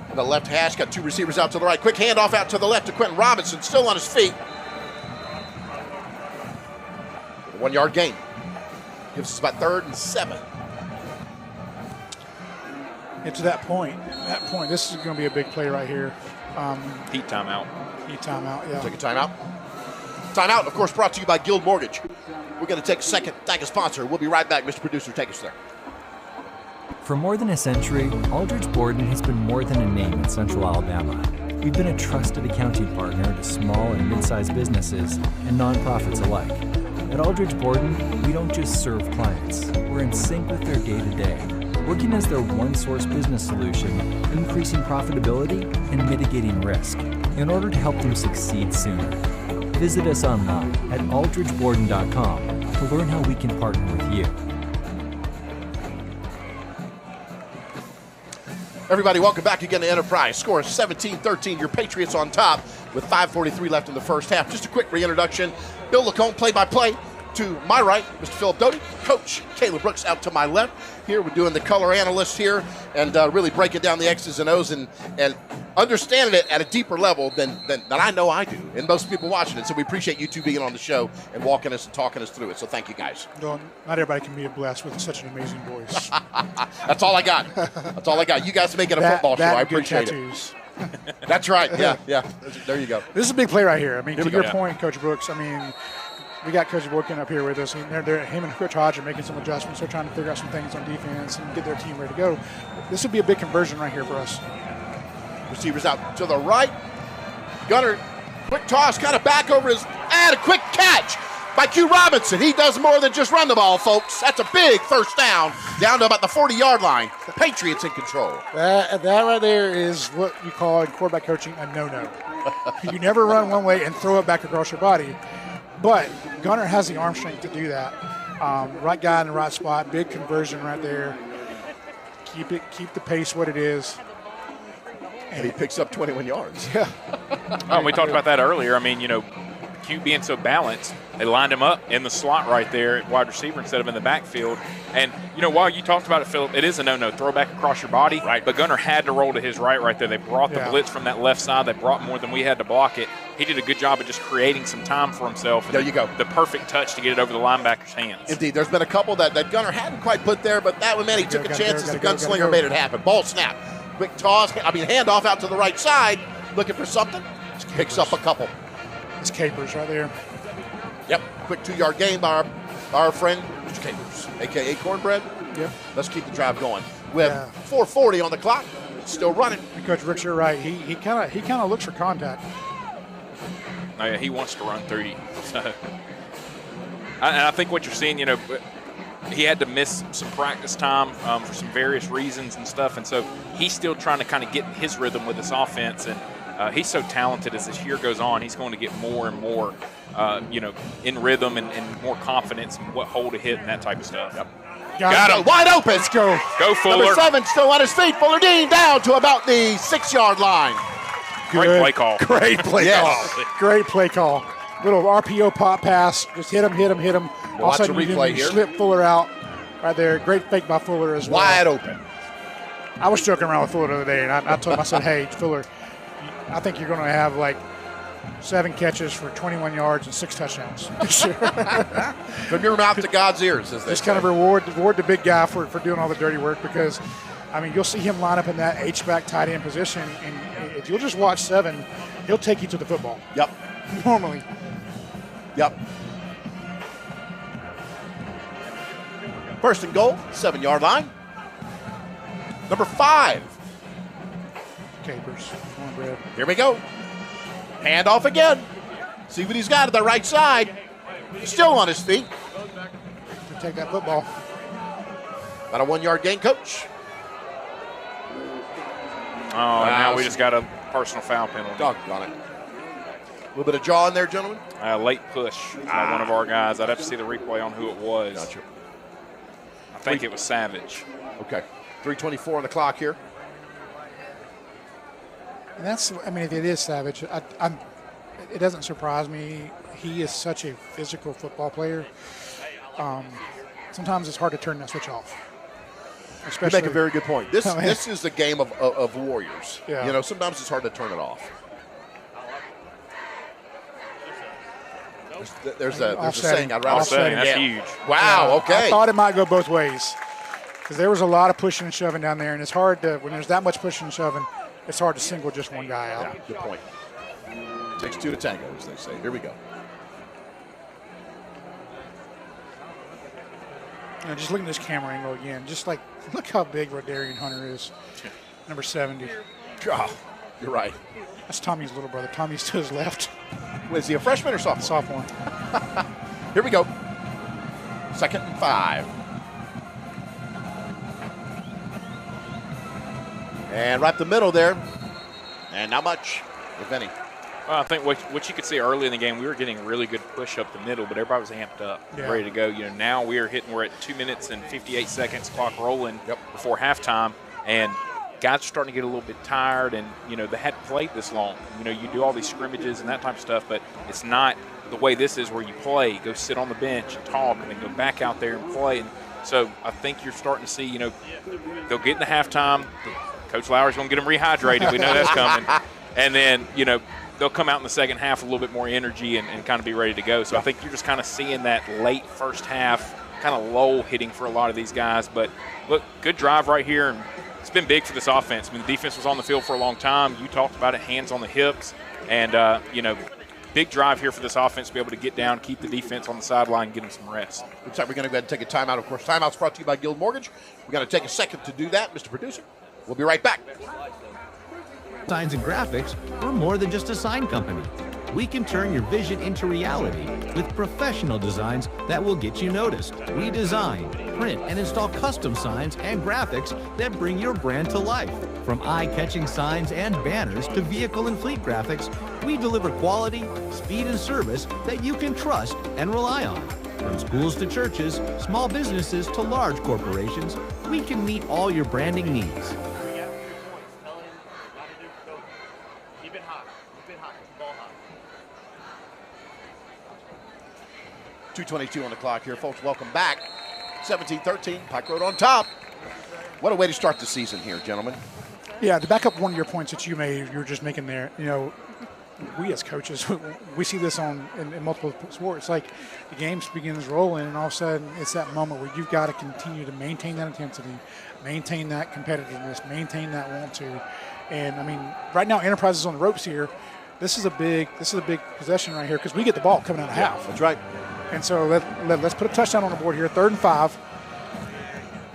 On the left hash, got 2 receivers out to the right. Quick handoff out to the left to Quentin Robinson, still on his feet. 1-yard gain. Gives us about 3rd and 7. And to that point, this is going to be a big play right here. Heat timeout. Heat timeout, yeah. Take a timeout. Timeout, of course, brought to you by Guild Mortgage. We're going to take a second, thank a sponsor. We'll be right back. Mr. Producer, take us there. For more than a century, Aldridge Borden has been more than a name in Central Alabama. We've been a trusted accounting partner to small and mid-sized businesses and nonprofits alike. At Aldridge Borden, we don't just serve clients. We're in sync with their day-to-day, working as their one-source business solution, increasing profitability and mitigating risk in order to help them succeed sooner. Visit us online at aldridgeborden.com to learn how we can partner with you. Everybody, welcome back again to Enterprise. Score is 17-13. Your Patriots on top with 5:43 left in the first half. Just a quick reintroduction. Bill Lacombe, play-by-play. To my right, Mr. Philip Doty. Coach Caleb Brooks out to my left. Here we're doing the color analyst here and really breaking down the X's and O's and understanding it at a deeper level than I know I do and most people watching it. So we appreciate you two being on the show and walking us and talking us through it. So thank you guys. Well, not everybody can be blessed with such an amazing voice. That's all I got. That's all I got. You guys make it a football show. I appreciate it. That's right. Yeah. There you go. This is a big play right here. I mean, to your point, Coach Brooks, I mean, we got Coach Boykin up here with us. Him and Coach Hodge are making some adjustments. They're trying to figure out some things on defense and get their team ready to go. This would be a big conversion right here for us. Receivers out to the right. Gunner, quick toss, kind of back over his, and a quick catch by Q Robinson. He does more than just run the ball, folks. That's a big first down to about the 40-yard line. The Patriots in control. That right there is what you call in quarterback coaching a no-no. You never run one way and throw it back across your body. But Gunner has the arm strength to do that. Right guy in the right spot, big conversion right there. Keep the pace what it is. And he picks up 21 yards. Yeah. We talked about that earlier. I mean, you know, Q being so balanced, they lined him up in the slot right there at wide receiver instead of in the backfield. And, you know, while you talked about it, Philip, it is a no-no. Throw back across your body. Right. But Gunner had to roll to his right there. They brought the blitz from that left side. They brought more than we had to block it. He did a good job of just creating some time for himself. There you go. The perfect touch to get it over the linebacker's hands. Indeed. There's been a couple that Gunner hadn't quite put there, but that one, man, he took a chance as the gunslinger made it happen. Ball snap. Quick toss. Handoff out to the right side. Looking for something. Picks up a couple. It's Capers right there. Yep. Quick 2-yard gain by our friend, Mr. Capers, a.k.a. Cornbread. Yep. Let's keep the drive going. We have 4:40 on the clock. It's still running. And Coach Brooks, you're right. He kind of looks for contact. Oh, yeah, he wants to run through you. And I think what you're seeing, you know, he had to miss some practice time for some various reasons and stuff, and so he's still trying to kind of get his rhythm with this offense. And he's so talented as this year goes on. He's going to get more and more, you know, in rhythm and more confidence in what hole to hit and that type of stuff. Yep. Got him. Wide open. Let's go. Go Fuller. Number 7 still on his feet. Fuller Dean down to about the 6-yard line. Great play call. Great play Yes. call. Great play call. Little RPO pop pass. Just hit him. All of a sudden, Watch the replay you here. slip Fuller out right there. Great fake by Fuller as well. Wide open. I was joking around with Fuller the other day, and I told him, I said, hey, Fuller, I think you're going to have like 7 catches for 21 yards and 6 touchdowns this year. From your mouth to God's ears, as they Just say. kind of reward the big guy for doing all the dirty work, because, I mean, you'll see him line up in that H-back tight end position, and if you'll just watch 7, he'll take you to the football. Yep. Normally. Yep. First and goal, 7-yard line. Number 5. Capers. Cornbread. Here we go. Hand off again. See what he's got at the right side. Still on his feet. To take that football. About a 1-yard gain, coach. Oh, and now we just got a personal foul penalty. Doggone it. A little bit of jaw in there, gentlemen. Late push by one of our guys. I'd have to see the replay on who it was. Gotcha. I think it was Savage. Okay. 3:24 on the clock here. And that's, I mean, if it is Savage, it doesn't surprise me. He is such a physical football player. Sometimes it's hard to turn that switch off. You make a very good point. This is the game of warriors. Yeah. You know, sometimes it's hard to turn it off. There's a saying I'd rather Offsetting, say. that's huge. Wow, okay. I thought it might go both ways, because there was a lot of pushing and shoving down there, and it's hard to, when there's that much pushing and shoving, it's hard to single just one guy out. Yeah, good point. Takes 2 to tango, as they say. Here we go. You know, just looking at this camera angle again, just like, look how big Rodarian Hunter is, number 70. Oh, you're right. That's Tommy's little brother. Tommy's to his left. Was he a freshman or sophomore? Sophomore. Here we go. 2nd and 5. And right the middle there. And not much, if any. Well, I think what you could see early in the game, we were getting really good push up the middle, but everybody was amped up, ready to go. You know, now we're at 2 minutes and 58 seconds, clock rolling before halftime, and guys are starting to get a little bit tired, and, you know, they hadn't played this long. You know, you do all these scrimmages and that type of stuff, but it's not the way this is, where you play, go sit on the bench and talk, and then go back out there and play. And so I think you're starting to see, you know, they'll get in the halftime. Coach Lowry's going to get them rehydrated. We know that's coming. And then, you know, they'll come out in the second half with a little bit more energy and kind of be ready to go. So I think you're just kind of seeing that late first half kind of lull hitting for a lot of these guys. But, look, good drive right here. And it's been big for this offense. I mean, the defense was on the field for a long time. You talked about it, hands on the hips. And, you know, big drive here for this offense to be able to get down, keep the defense on the sideline, and get them some rest. Looks like we're going to go ahead and take a timeout. Of course, timeout's brought to you by Guild Mortgage. We're going to take a second to do that, Mr. Producer. We'll be right back. Signs and graphics, we're more than just a sign company. We can turn your vision into reality with professional designs that will get you noticed. We design, print, and install custom signs and graphics that bring your brand to life. From eye-catching signs and banners to vehicle and fleet graphics, we deliver quality, speed, and service that you can trust and rely on. From schools to churches, small businesses to large corporations, we can meet all your branding needs. 2:22 on the clock here, folks. Welcome back. 17-13, Pike Road on top. What a way to start the season here, gentlemen. Yeah, to back up one of your points that you were just making there, you know, we as coaches, we see this in multiple sports. Like, the game begins rolling, and all of a sudden it's that moment where you've got to continue to maintain that intensity, maintain that competitiveness, maintain that want to. And, I mean, right now Enterprise is on the ropes here. This is a big possession right here, because we get the ball coming out of half. That's right. And so let's put a touchdown on the board here. 3rd and 5.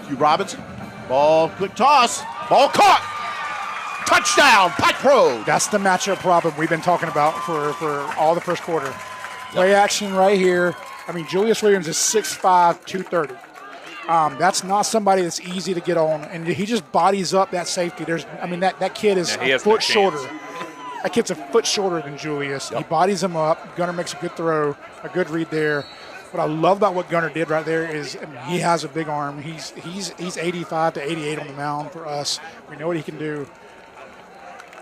Hugh Robinson. Ball, quick toss. Ball caught. Touchdown, Pike Road. That's the matchup problem we've been talking about for all the first quarter. Play action right here. I mean, Julius Williams is 6'5", 230. That's not somebody that's easy to get on, and he just bodies up that safety. That kid is a foot shorter. That kid's a foot shorter than Julius. Yep. He bodies him up. Gunner makes a good throw, a good read there. What I love about what Gunner did right there is, I mean, he has a big arm. He's 85 to 88 on the mound for us. We know what he can do.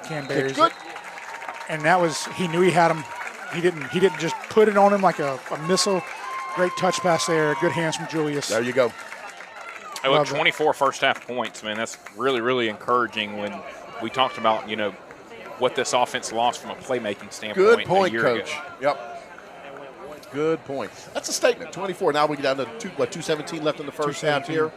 Cam buries it. And that was, he knew he had him. He didn't just put it on him like a missile. Great touch pass there. Good hands from Julius. There you go. Hey, look, 24 first half points, man. That's really, really encouraging when we talked about, what this offense lost from a playmaking standpoint. Good point, a year Coach. ago. Yep. Good point. That's a statement. 24. Now we get down to 2:17 left in the first half here.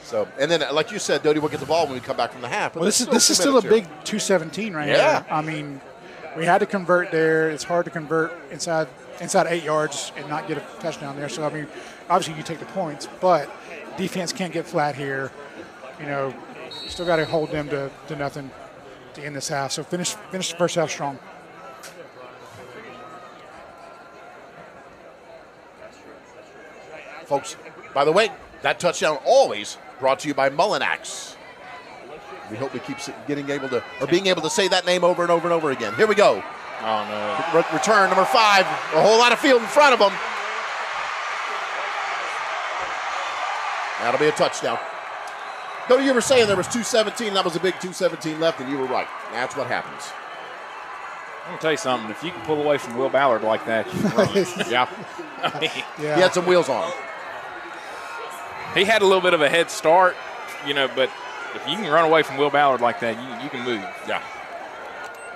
So, and then, like you said, Doty will get the ball when we come back from the half. But well, this is still a big 217 right here. I mean, we had to convert there. It's hard to convert inside 8 yards and not get a touchdown there. So, I mean, obviously you take the points, but defense can't get flat here. Still got to hold them to nothing to end this half. So finish the first half strong. Folks, by the way, that touchdown always brought to you by Mullinax. We hope we keep being able to say that name over and over and over again. Here we go. Oh, no. Return number 5. A whole lot of field in front of them. That'll be a touchdown. Don't you ever say there was 2:17, that was a big 2:17 left, and you were right. That's what happens. I'm going to tell you something. If you can pull away from Will Ballard like that, you can run. Yeah. I mean, He had some wheels on him. He had a little bit of a head start, but if you can run away from Will Ballard like that, you can move. Yeah.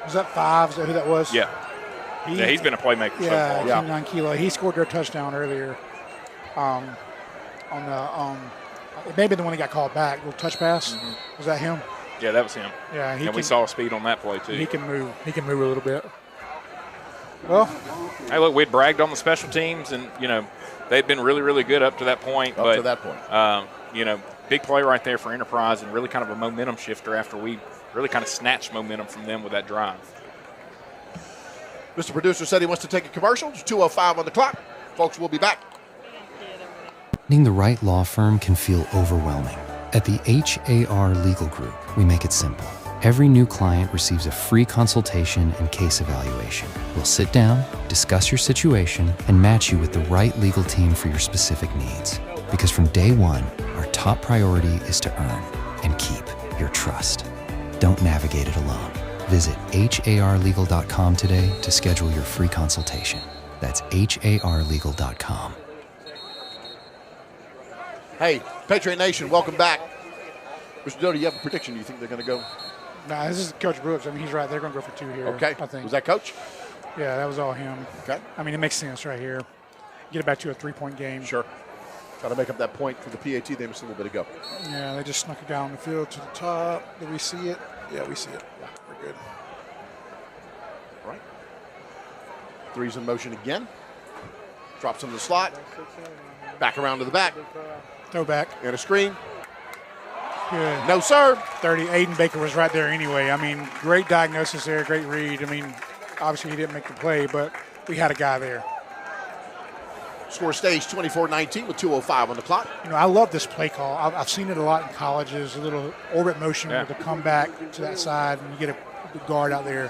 Was that 5? Is that who that was? Yeah. He's been a playmaker so far. Yeah, 9 kilo. He scored their touchdown earlier. It may have been the one that got called back. Little touch pass. Mm-hmm. Was that him? Yeah, that was him. Yeah, we saw speed on that play too. He can move. He can move a little bit. Well, hey, look, we'd bragged on the special teams, and they'd been really, really good up to that point. Big play right there for Enterprise, and really kind of a momentum shifter after we really kind of snatched momentum from them with that drive. Mr. Producer said he wants to take a commercial. It's 2:05 on the clock. Folks, we'll be back. Finding the right law firm can feel overwhelming. At the HAR Legal Group, we make it simple. Every new client receives a free consultation and case evaluation. We'll sit down, discuss your situation, and match you with the right legal team for your specific needs. Because from day one, our top priority is to earn and keep your trust. Don't navigate it alone. Visit harlegal.com today to schedule your free consultation. That's harlegal.com. Hey, Patriot Nation, welcome back. Mr. Doty, you have a prediction? You think they're going to go? Nah, this is Coach Brooks. I mean, he's right. They're going to go for 2 here. Okay. I think. Was that Coach? Yeah, that was all him. Okay. I mean, it makes sense right here. Get it back to a 3-point game. Sure. Try to make up that point for the PAT. They missed a little bit ago. Yeah, they just snuck it down the field to the top. Did we see it? Yeah, we see it. Yeah, we're good. All right. 3's in motion again. Drops in the slot. Back around to the back. Throwback. And a screen. Good. No, sir. 30. Aiden Baker was right there anyway. I mean, great diagnosis there, great read. I mean, obviously he didn't make the play, but we had a guy there. Score stays 24-19 with 2:05 on the clock. I love this play call. I've seen it a lot in colleges, a little orbit motion with a comeback to that side, and you get a guard out there.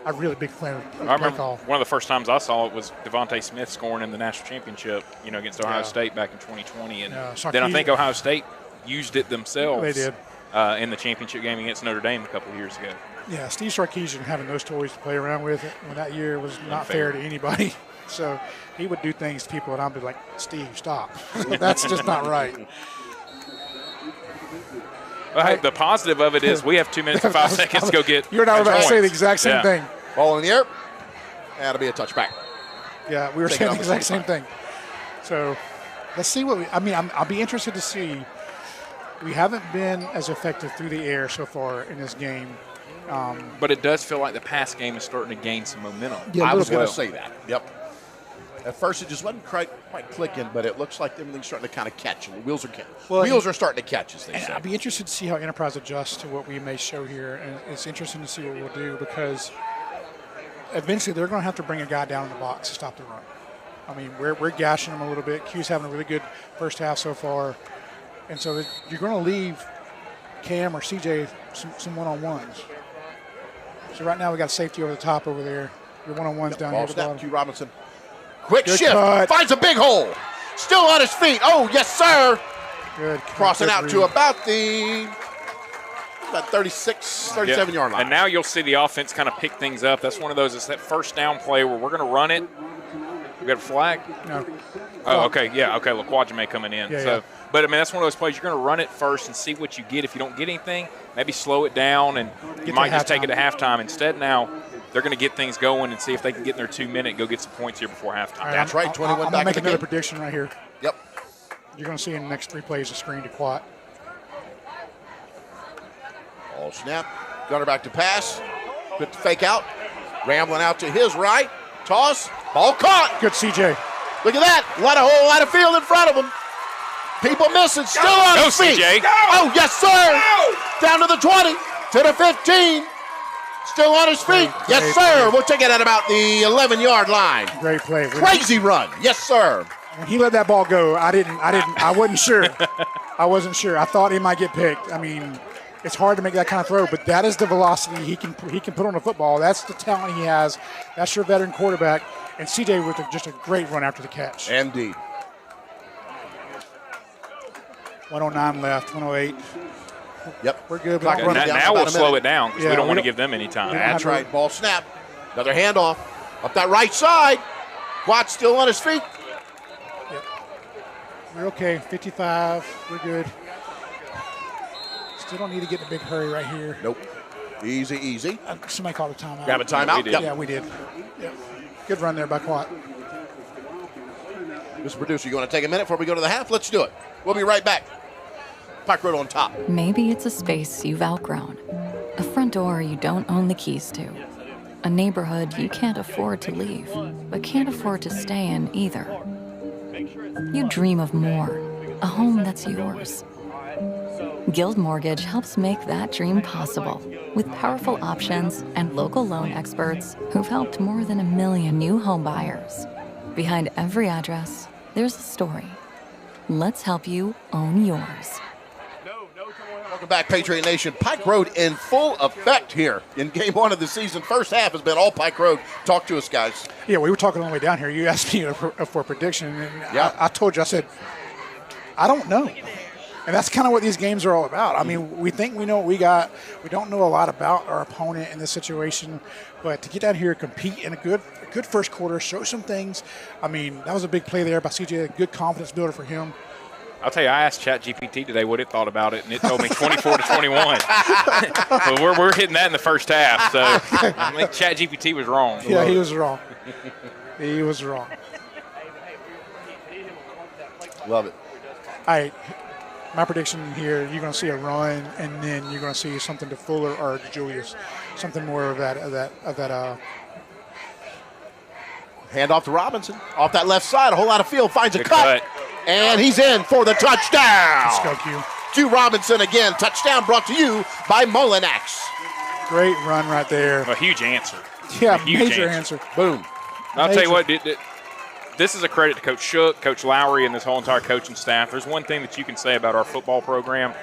I'm really big fan of I play remember call. one of the first times I saw it was Devontae Smith scoring in the national championship, against Ohio State back in 2020. And then I think Ohio State used it themselves. They did. In the championship game against Notre Dame a couple of years ago. Yeah, Steve Sarkisian having those toys to play around with when that year was not fair to anybody. So he would do things to people, and I'd be like, Steve, stop. That's just not right. Well, hey, the positive of it is we have 2 minutes and 5 seconds to go get You and I were about to say the exact same thing. Ball in the air. That'll be a touchback. Yeah, we were saying the exact same thing. So let's see what I'll be interested to see. We haven't been as effective through the air so far in this game. But it does feel like the pass game is starting to gain some momentum. Yeah, I was going to say that. Yep. At first, it just wasn't quite clicking, but it looks like everything's starting to kind of catch. The wheels are starting to catch, as they say. I'll be interested to see how Enterprise adjusts to what we may show here, and it's interesting to see what we'll do because eventually they're going to have to bring a guy down in the box to stop the run. I mean, we're gashing them a little bit. Q's having a really good first half so far, and so you're going to leave Cam or CJ some one-on-ones. So right now we got safety over the top over there. Your one-on-ones down here. Ball snap, Q Robinson. Quick Good shift. cut. Finds a big hole. Still on his feet. Oh, yes, sir. Good. Crossing Good out read. to about 36, 37-yard line. And now you'll see the offense kind of pick things up. That's one of those. It's that first down play where we're going to run it. We got a flag? No. Oh, okay. Yeah, okay. LaQuadjame coming in. Yeah, so, yeah. But, I mean, that's one of those plays. You're going to run it first and see what you get. If you don't get anything, maybe slow it down, and you might just take it to halftime. Instead, now they're going to get things going and see if they can get in their 2 minute, go get some points here before halftime. That's right, 21 I'm back going to make in the another game. prediction right here. Yep. You're going to see in the next 3 plays a screen to Quat. Ball snap. Gunner back to pass. Quick to fake out. Rambling out to his right. Toss. Ball caught. Good CJ. Look at that. A whole lot of field in front of him. People missing. Still on his feet. CJ. Oh, yes, sir. Down to the 20. To the 15. Still on his feet. Yes, sir. We'll take it at about the 11-yard line. Great play. Crazy run. Yes, sir. When he let that ball go, I wasn't sure. I wasn't sure. I thought he might get picked. I mean, it's hard to make that kind of throw, but that is the velocity he can put on the football. That's the talent he has. That's your veteran quarterback. And CJ with just a great run after the catch. Indeed. 109 left, 108. Yep. We're good. Clock running down Now about we'll a slow minute. it down because we don't want to give them any time. That's right. Ball snap. Another handoff. Up that right side. Watt still on his feet. Yep. We're okay. 55. We're good. Still don't need to get in a big hurry right here. Nope. Easy, easy. Somebody called a timeout. Grab a timeout? Yep. Yeah, we did. Yep. Good run there by Quat. Mr. Producer, you want to take a minute before we go to the half? Let's do it. We'll be right back. Pike Road on top. Maybe it's a space you've outgrown, a front door you don't own the keys to, a neighborhood you can't afford to leave, but can't afford to stay in either. You dream of more, a home that's yours. Guild Mortgage helps make that dream possible with powerful options and local loan experts who've helped more than 1 million new home buyers. Behind every address, there's a story. Let's help you own yours. Welcome back, Patriot Nation. Pike Road in full effect here in game 1 of the season. First half has been all Pike Road. Talk to us, guys. Yeah, we were talking on the way down here. You asked me for a prediction, and Yeah. I told you, I said, I don't know. And that's kind of what these games are all about. I mean, we think we know what we got. We don't know a lot about our opponent in this situation. But to get down here, compete in a good first quarter, show some things. I mean, that was a big play there by CJ, a good confidence builder for him. I'll tell you, I asked ChatGPT today what it thought about it, and it told me 24 to 21. But we're hitting that in the first half, so I think ChatGPT was wrong. Yeah, he was wrong. He was wrong. Love it. All right. My prediction here, you're going to see a run, and then you're going to see something to Fuller or to Julius, something more of that. Hand off to Robinson. Off that left side, a whole lot of field. Finds a Good cut. And he's in for the touchdown. Let's go, Q. To Robinson again. Touchdown brought to you by Mullinax. Great run right there. A huge answer. Yeah, A huge major answer. Boom. I'll tell you Major. what, this is a credit to Coach Shook, Coach Lowry, and this whole entire coaching staff. There's one thing that you can say about our football program.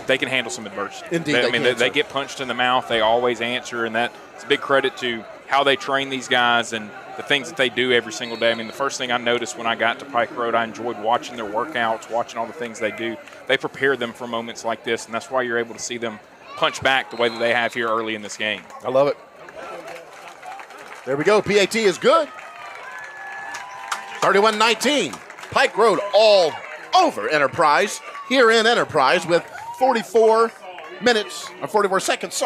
They can handle some adversity. Indeed, they get punched in the mouth. They always answer, and that's a big credit to how they train these guys and the things that they do every single day. I mean, the first thing I noticed when I got to Pike Road, I enjoyed watching their workouts, watching all the things they do. They prepare them for moments like this, and that's why you're able to see them punch back the way that they have here early in this game. I love it. There we go. PAT is good. 31-19. Pike Road all over Enterprise. Here in Enterprise with 44 seconds,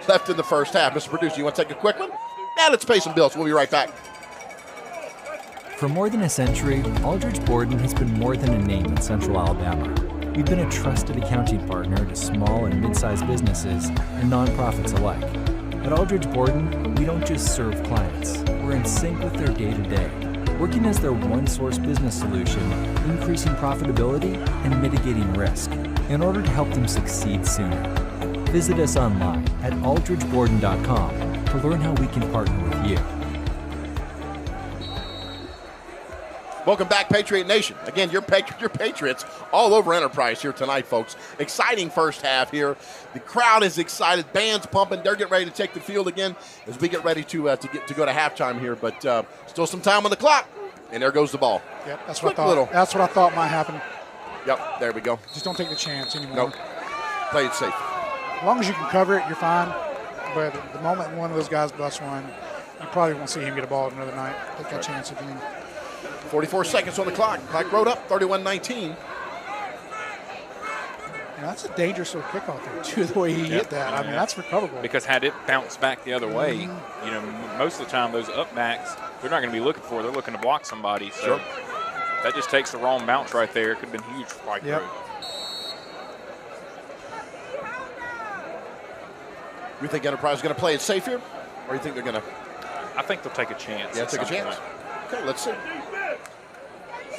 left in the first half. Mr. Producer, you want to take a quick one? Now let's pay some bills. We'll be right back. For more than a century, Aldridge Borden has been more than a name in Central Alabama. We've been a trusted accounting partner to small and mid-sized businesses and nonprofits alike. At Aldridge Borden, we don't just serve clients. We're in sync with their day-to-day, working as their one-source business solution, increasing profitability and mitigating risk in order to help them succeed sooner. Visit us online at aldridgeborden.com to learn how we can partner with you. Welcome back, Patriot Nation. Again, your Patriots all over Enterprise here tonight, folks. Exciting first half here. The crowd is excited. Band's pumping. They're getting ready to take the field again as we get ready to go to halftime here. But still some time on the clock. And there goes the ball. Yep, that's Quick what I thought. little. That's what I thought might happen. Yep, there we go. Just don't take the chance anymore. Nope. Play it safe. As long as you can cover it, you're fine. But the moment one of those guys busts one, you probably won't see him get a ball another night. Take that chance again. 44 seconds on the clock. Pike Road up 31-19. That's a dangerous little kickoff there, too, the way he hit that. I mean, that's recoverable. Because had it bounced back the other way, you know, most of the time those up backs, they're not going to be looking for. They're looking to block somebody. So that just takes the wrong bounce right there. It could have been huge for Pike Road. You think Enterprise is going to play it safe here? Or you think they're going to? I think they'll take a chance. Yeah, take a chance. Okay, let's see.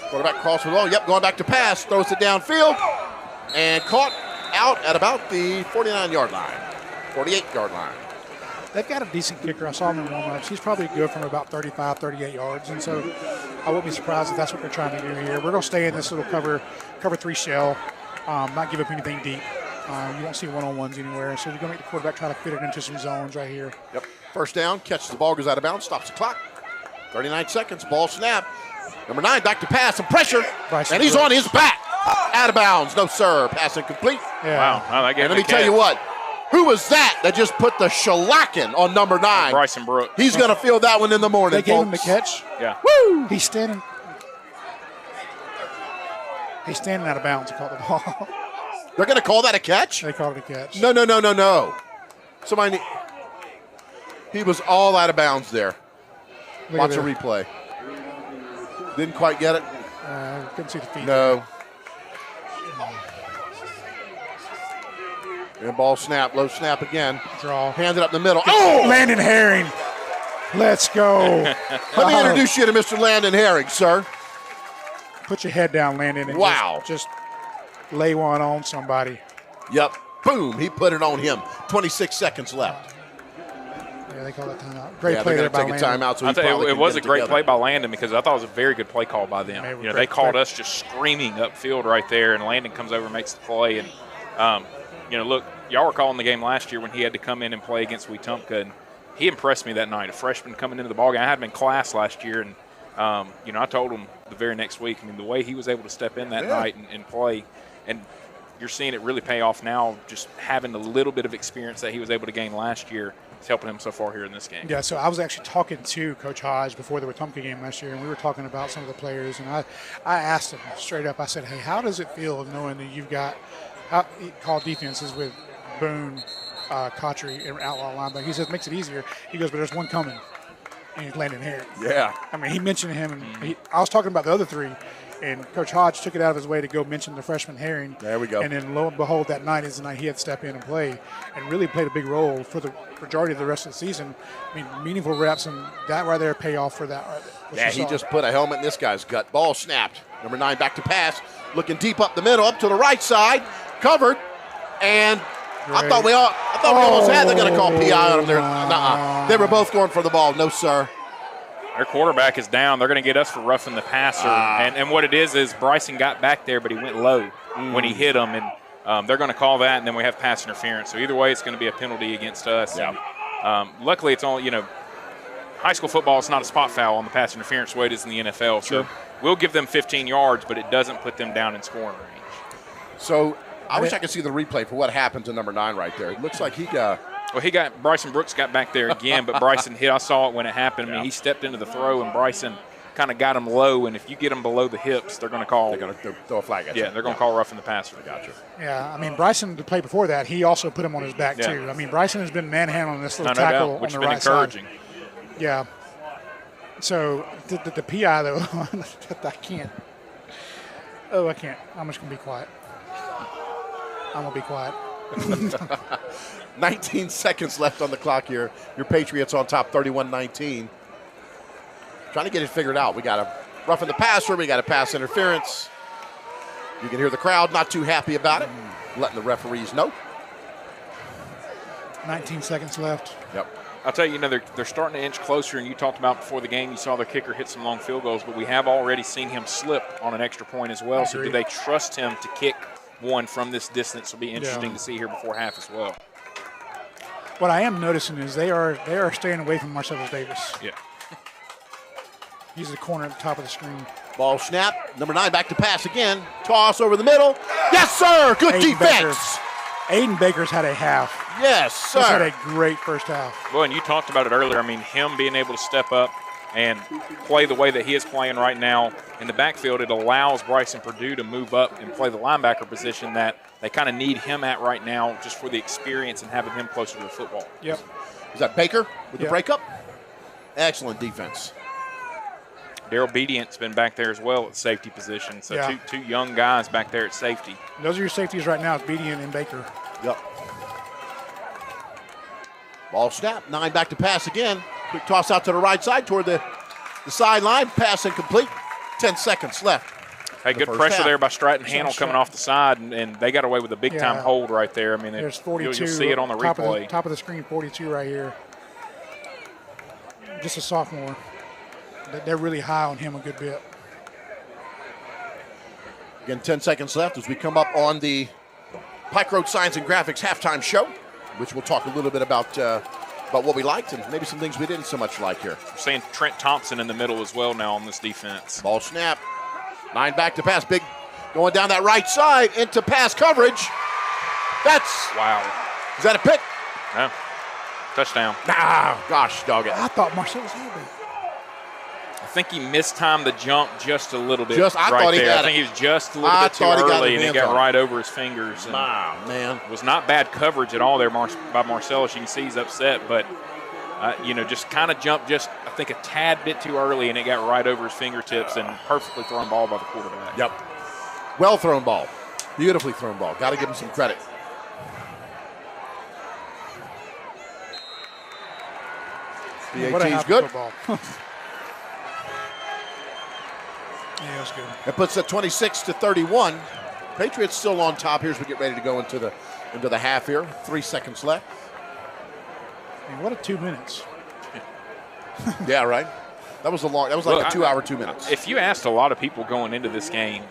Quarterback cross with the ball. Yep, going back to pass. Throws it downfield. And caught out at about the 49-yard line, 48-yard line. They've got a decent kicker. I saw him in warm-ups. He's probably good from about 35, 38 yards. And so I wouldn't be surprised if that's what they're trying to do here. We're going to stay in this little cover 3 shell, not give up anything deep. You won't see one-on-ones anywhere. So you're going to make the quarterback try to fit it into some zones right here. Yep. First down, catches the ball, goes out of bounds, stops the clock. 39 seconds, ball snap. Number 9 back to pass, some pressure. And he's on his back. Out of bounds. No, sir. Pass incomplete. Yeah. Wow. And let me tell you what. Who was that just put the shellacking on number 9? Bryson Brooks. He's going to feel that one in the morning, They gave him the folks. catch. Yeah. Woo! He's standing out of bounds to call the ball. They're going to call that a catch? They called it a catch. No. Somebody. He was all out of bounds there. Watch a replay. Didn't quite get it. Couldn't see the feet. No. And ball snap, low snap again. Draw. Hand it up the middle. Oh! Landon Herring. Let's go. Let me introduce you to Mr. Landon Herring, sir. Put your head down, Landon. And wow. Just lay one on somebody. Yep. Boom. He put it on him. 26 seconds left. Yeah, they call that timeout. Great play there by Landon. Take a timeout. So I'll tell you, it was a great play by Landon because I thought it was a very good play call by them. They called us just screaming upfield right there, and Landon comes over and makes the play. And, look, y'all were calling the game last year when he had to come in and play against Wetumpka, and he impressed me that night. A freshman coming into the ballgame. I had him in class last year, and, I told him the very next week, the way he was able to step in that night and play, and you're seeing it really pay off now, just having a little bit of experience that he was able to gain last year. It's helping him so far here in this game. Yeah, so I was actually talking to Coach Hodge before the Wetumpka game last year, and we were talking about some of the players, and I asked him straight up, I said, hey, how does it feel knowing that you've got call defenses with Boone, Cotry, and outlaw linebacker? He says it makes it easier. He goes, but there's one coming, and he's Landon Herring. Yeah. I mean, he mentioned him, and I was talking about the other 3, and Coach Hodge took it out of his way to go mention the freshman Herring. There we go. And then lo and behold, that night is the night he had to step in and play, and really played a big role for the majority of the rest of the season. I mean, meaningful reps, and that right there pay off for that. Yeah, he just put a helmet in this guy's gut. Ball snapped. Number 9 back to pass, looking deep up the middle, up to the right side, covered, and I thought we almost had. They're going to call PI on them there. Nuh-uh. They were both going for the ball. No, sir. Their quarterback is down. They're going to get us for roughing the passer. And what it is Bryson got back there, but he went low when he hit him. And they're going to call that, and then we have pass interference. So either way, it's going to be a penalty against us. Yeah. And, luckily, it's all, high school football is not a spot foul on the pass interference the way it is in the NFL. Sure. So we'll give them 15 yards, but it doesn't put them down in scoring range. So I wish I could see the replay for what happened to number 9 right there. It looks like he got – well, Bryson Brooks got back there again, but Bryson hit. I saw it when it happened. I mean, he stepped into the throw, and Bryson kind of got him low. And if you get him below the hips, they're going to call. They're going to throw a flag at you. Yeah, they're going to call roughing the passer. Gotcha. Yeah, I mean, Bryson, the play before that, he also put him on his back, too. I mean, Bryson has been manhandling this little tackle doubt, on the right encouraging. side. Yeah. So the PI, though, I can't. Oh, I can't. I'm just going to be quiet. I'm going to be quiet. 19 seconds left on the clock here. Your Patriots on top, 31-19. Trying to get it figured out. We got a roughing the passer. We got a pass interference. You can hear the crowd not too happy about it. Letting the referees know. 19 seconds left. Yep. I'll tell you, they're starting to inch closer, and you talked about before the game, you saw their kicker hit some long field goals, but we have already seen him slip on an extra point as well. So do they trust him to kick one from this distance? Will be interesting to see here before half as well. What I am noticing is they are staying away from Marcellus Davis. Yeah. He's the corner at the top of the screen. Ball snap. Number 9 back to pass again. Toss over the middle. Yes, sir. Good defense. Aiden Baker's had a half. Yes, sir. He's had a great first half. Well, and you talked about it earlier. I mean, him being able to step up and play the way that he is playing right now in the backfield, it allows Bryson Purdue to move up and play the linebacker position that they kind of need him at right now just for the experience and having him closer to the football. Yep. Is that Baker with the breakup? Excellent defense. Daryl Bedient's been back there as well at the safety position. So Yeah. two young guys back there at safety. Those are your safeties right now. It's Bedient and Baker. Yep. Ball snap. 9 back to pass again. Quick toss out to the right side toward the sideline. Pass incomplete. 10 seconds left. Hey, good pressure there by Stratton Handel coming off the side, and they got away with a big-time hold right there. I mean, there's 42. You'll see it on the replay. Top of the screen, 42 right here. Just a sophomore. They're really high on him a good bit. Again, 10 seconds left as we come up on the Pike Road Science and Graphics halftime show, which we'll talk a little bit about what we liked and maybe some things we didn't so much like here. We're seeing Trent Thompson in the middle as well now on this defense. Ball snap. 9 back to pass. Big going down that right side into pass coverage. That's wow. Is that a pick? No. Touchdown. Nah, gosh, dog it. I thought Marcel was open. I think he mistimed the jump just a little bit. I right thought he there. got I think he was just a little bit too early, and it got right over his fingers. And man, it was not bad coverage at all there by Marcellus. You can see he's upset, but just kind of jumped just I think a tad bit too early, and it got right over his fingertips and perfectly thrown ball by the quarterback. Yep. Well thrown ball. Beautifully thrown ball. Got to give him some credit. BAT's good. Yeah, that's good. It puts it 26-31. Patriots still on top here as we get ready to go into the half here. 3 seconds left. I mean, what a 2 minutes. Yeah, right. That was like a 2 hour, 2 minutes. If you asked a lot of people going into this game,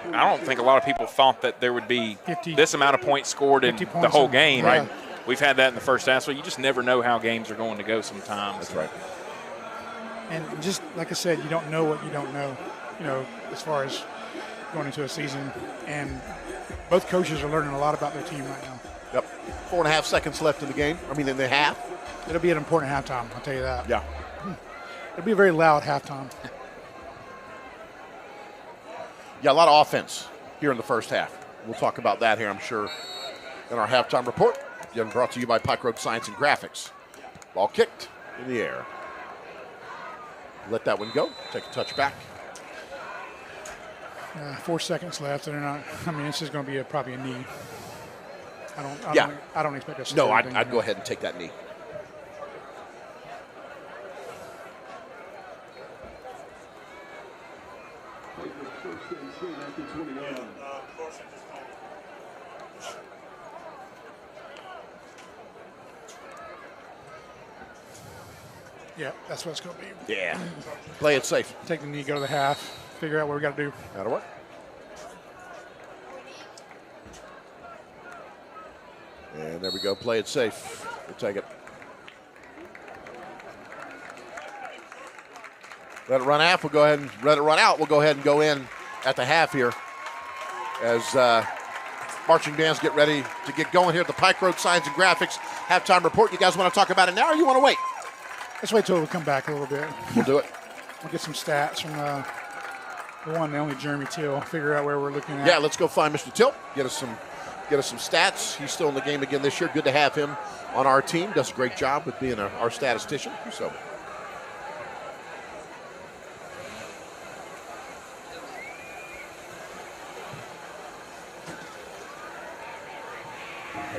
I don't think a lot of people thought that there would be this amount of points scored in the whole game. Yeah. Right? We've had that in the first half, so you just never know how games are going to go sometimes. That's right. And just like I said, you don't know what you don't know, as far as going into a season. And both coaches are learning a lot about their team right now. Yep. 4.5 seconds left in the game. In the half. It'll be an important halftime, I'll tell you that. Yeah. It'll be a very loud halftime. Yeah, a lot of offense here in the first half. We'll talk about that here, I'm sure, in our halftime report. Again, brought to you by Pike Road Science and Graphics. Ball kicked in the air. Let that one go. Take a touch back. 4 seconds left. They're not. This is going to be probably a knee. I don't expect us. No, I'd go ahead and take that knee. Yeah, that's what it's going to be. Yeah. Play it safe. Take the knee, go to the half, figure out what we got to do. That'll work. And there we go. Play it safe. We'll take it. Let it run out. We'll go ahead and let it run out. We'll go ahead and go in at the half here as marching bands get ready to get going here at the Pike Road Science and Graphics halftime report. You guys want to talk about it now, or you want to wait? Let's wait till we come back a little bit. We'll do it. We'll get some stats from the one and only Jeremy Till. Figure out where we're looking at. Yeah, let's go find Mr. Till. Get us some stats. He's still in the game again this year. Good to have him on our team. Does a great job with being our statistician. So.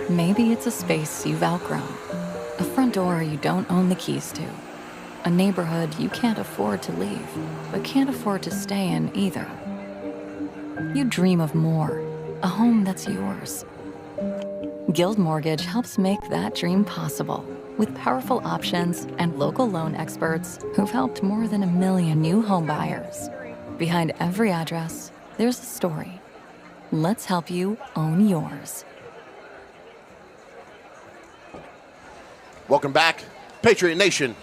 Maybe it's a space you've outgrown, a front door you don't own the keys to, a neighborhood you can't afford to leave, but can't afford to stay in either. You dream of more, a home that's yours. Guild Mortgage helps make that dream possible with powerful options and local loan experts who've helped more than 1 million new home buyers. Behind every address, there's a story. Let's help you own yours. Welcome back, Patriot Nation.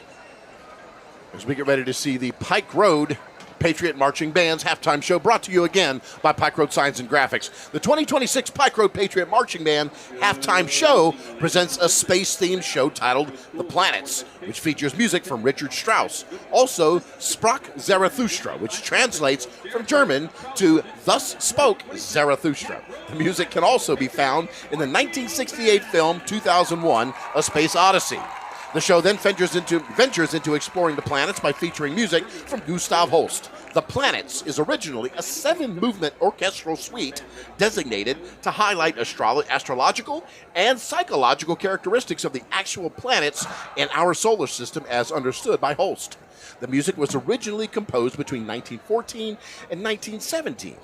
As we get ready to see the Pike Road Patriot Marching Band's halftime show, brought to you again by Pike Road Signs and Graphics. The 2026 Pike Road Patriot Marching Band halftime show presents a space-themed show titled The Planets, which features music from Richard Strauss. Also, Sprach Zarathustra, which translates from German to Thus Spoke Zarathustra. The music can also be found in the 1968 film 2001, A Space Odyssey. The show then ventures into exploring the planets by featuring music from Gustav Holst. The Planets is originally a 7-movement orchestral suite designated to highlight astrological and psychological characteristics of the actual planets in our solar system as understood by Holst. The music was originally composed between 1914 and 1917.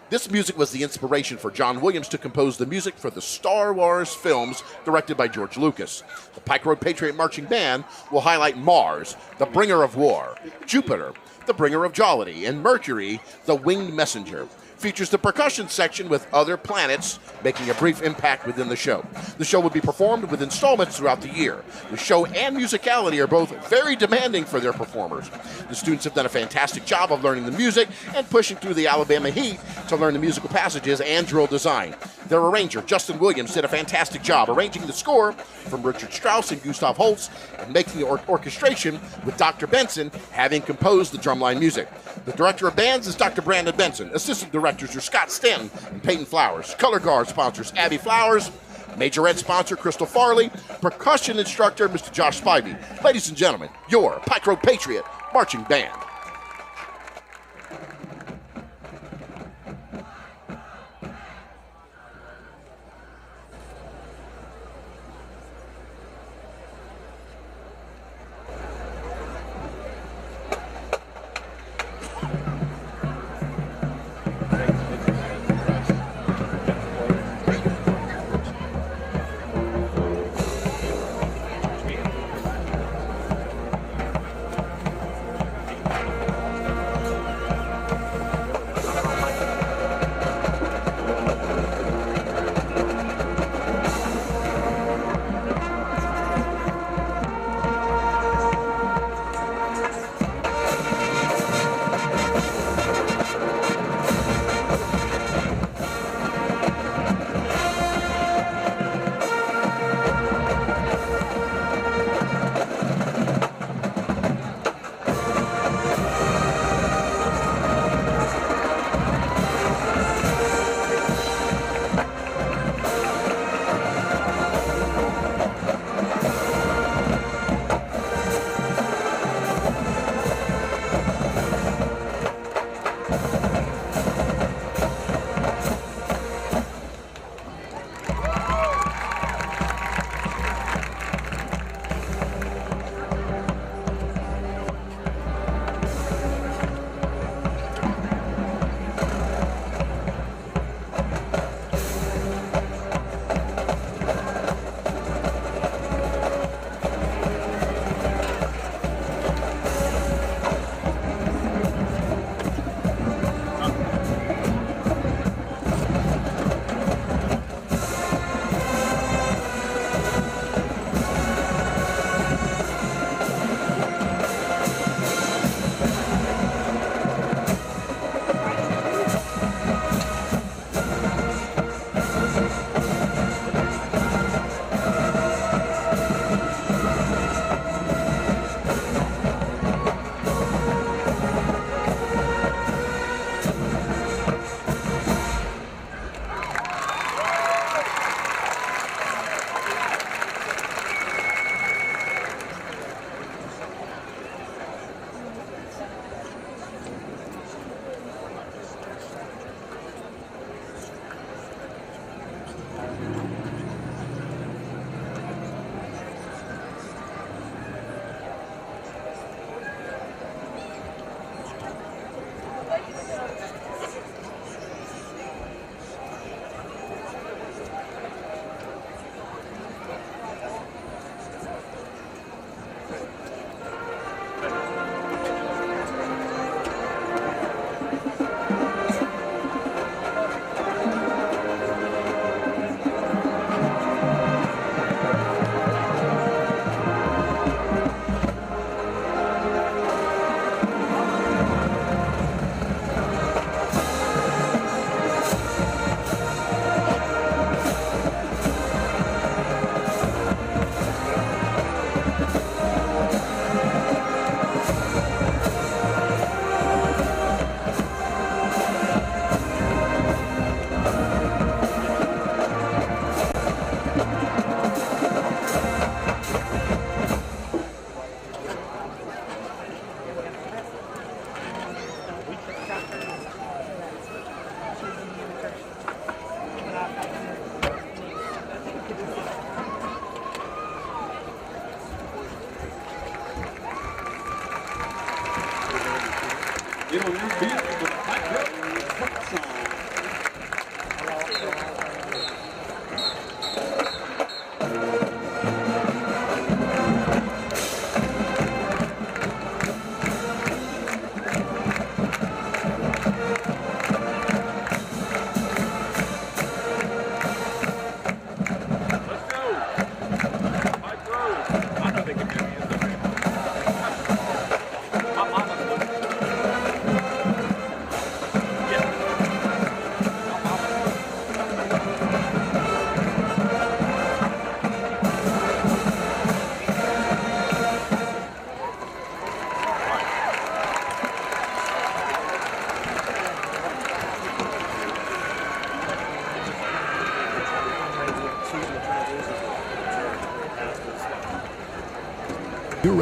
This music was the inspiration for John Williams to compose the music for the Star Wars films directed by George Lucas. The Pike Road Patriot Marching Band will highlight Mars, the bringer of war, Jupiter, the bringer of jollity, and Mercury, the winged messenger. Features the percussion section with other planets making a brief impact within the show. The show will be performed with installments throughout the year. The show and musicality are both very demanding for their performers. The students have done a fantastic job of learning the music and pushing through the Alabama heat to learn the musical passages and drill design. Their arranger, Justin Williams, did a fantastic job arranging the score from Richard Strauss and Gustav Holst and making the orchestration with Dr. Benson having composed the drumline music. The director of bands is Dr. Brandon Benson. Assistant directors are Scott Stanton and Peyton Flowers. Color guard sponsors Abby Flowers. Majorette sponsor Crystal Farley. Percussion instructor Mr. Josh Spivey. Ladies and gentlemen, your Pike Road Patriot Marching Band.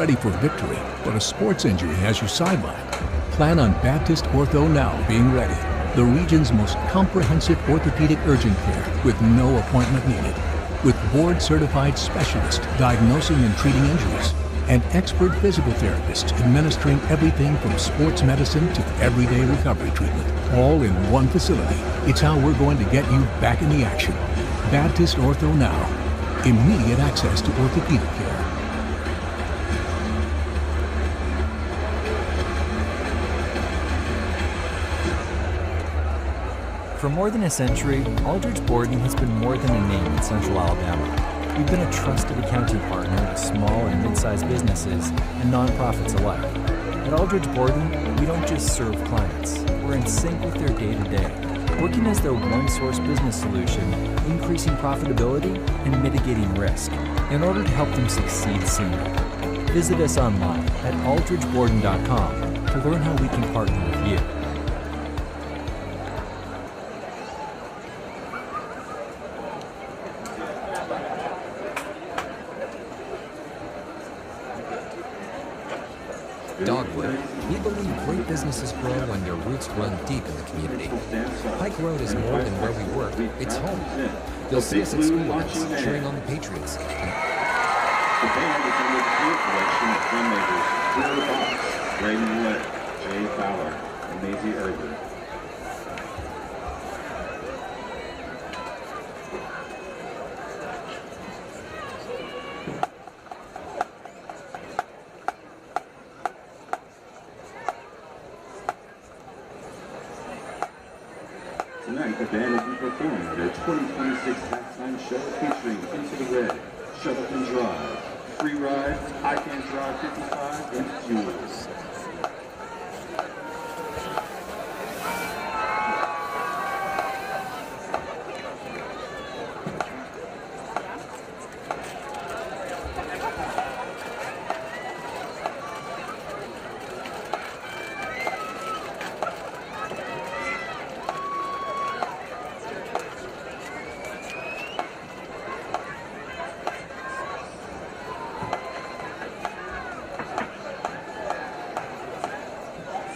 ready for victory, but a sports injury has you sidelined, plan on Baptist Ortho Now being ready. The region's most comprehensive orthopedic urgent care with no appointment needed. With board-certified specialists diagnosing and treating injuries, and expert physical therapists administering everything from sports medicine to everyday recovery treatment, all in one facility. It's how we're going to get you back in the action. Baptist Ortho Now. Immediate access to orthopedic care. For more than a century, Aldridge Boarding has been more than a name in Central Alabama. We've been a trusted accounting partner to small and mid-sized businesses and nonprofits alike. At Aldridge Boarding, we don't just serve clients. We're in sync with their day-to-day, working as their one-source business solution, increasing profitability and mitigating risk in order to help them succeed sooner. Visit us online at aldridgeboarding.com to learn how we can partner with you. Dogwood. We believe great businesses grow when their roots run deep in the community. Pike Road is more than where we work, it's home. You'll see us at school events, cheering on the Patriots. The band is under the field collection of filmmakers Clear Box, Raymond Lett, Jay Fowler, and Maisie Urban. Tonight, the band will be performing their 2026 halftime show featuring Into the Red, Shut Up and Drive, Free Ride, I Can't Drive 55, and Fuels.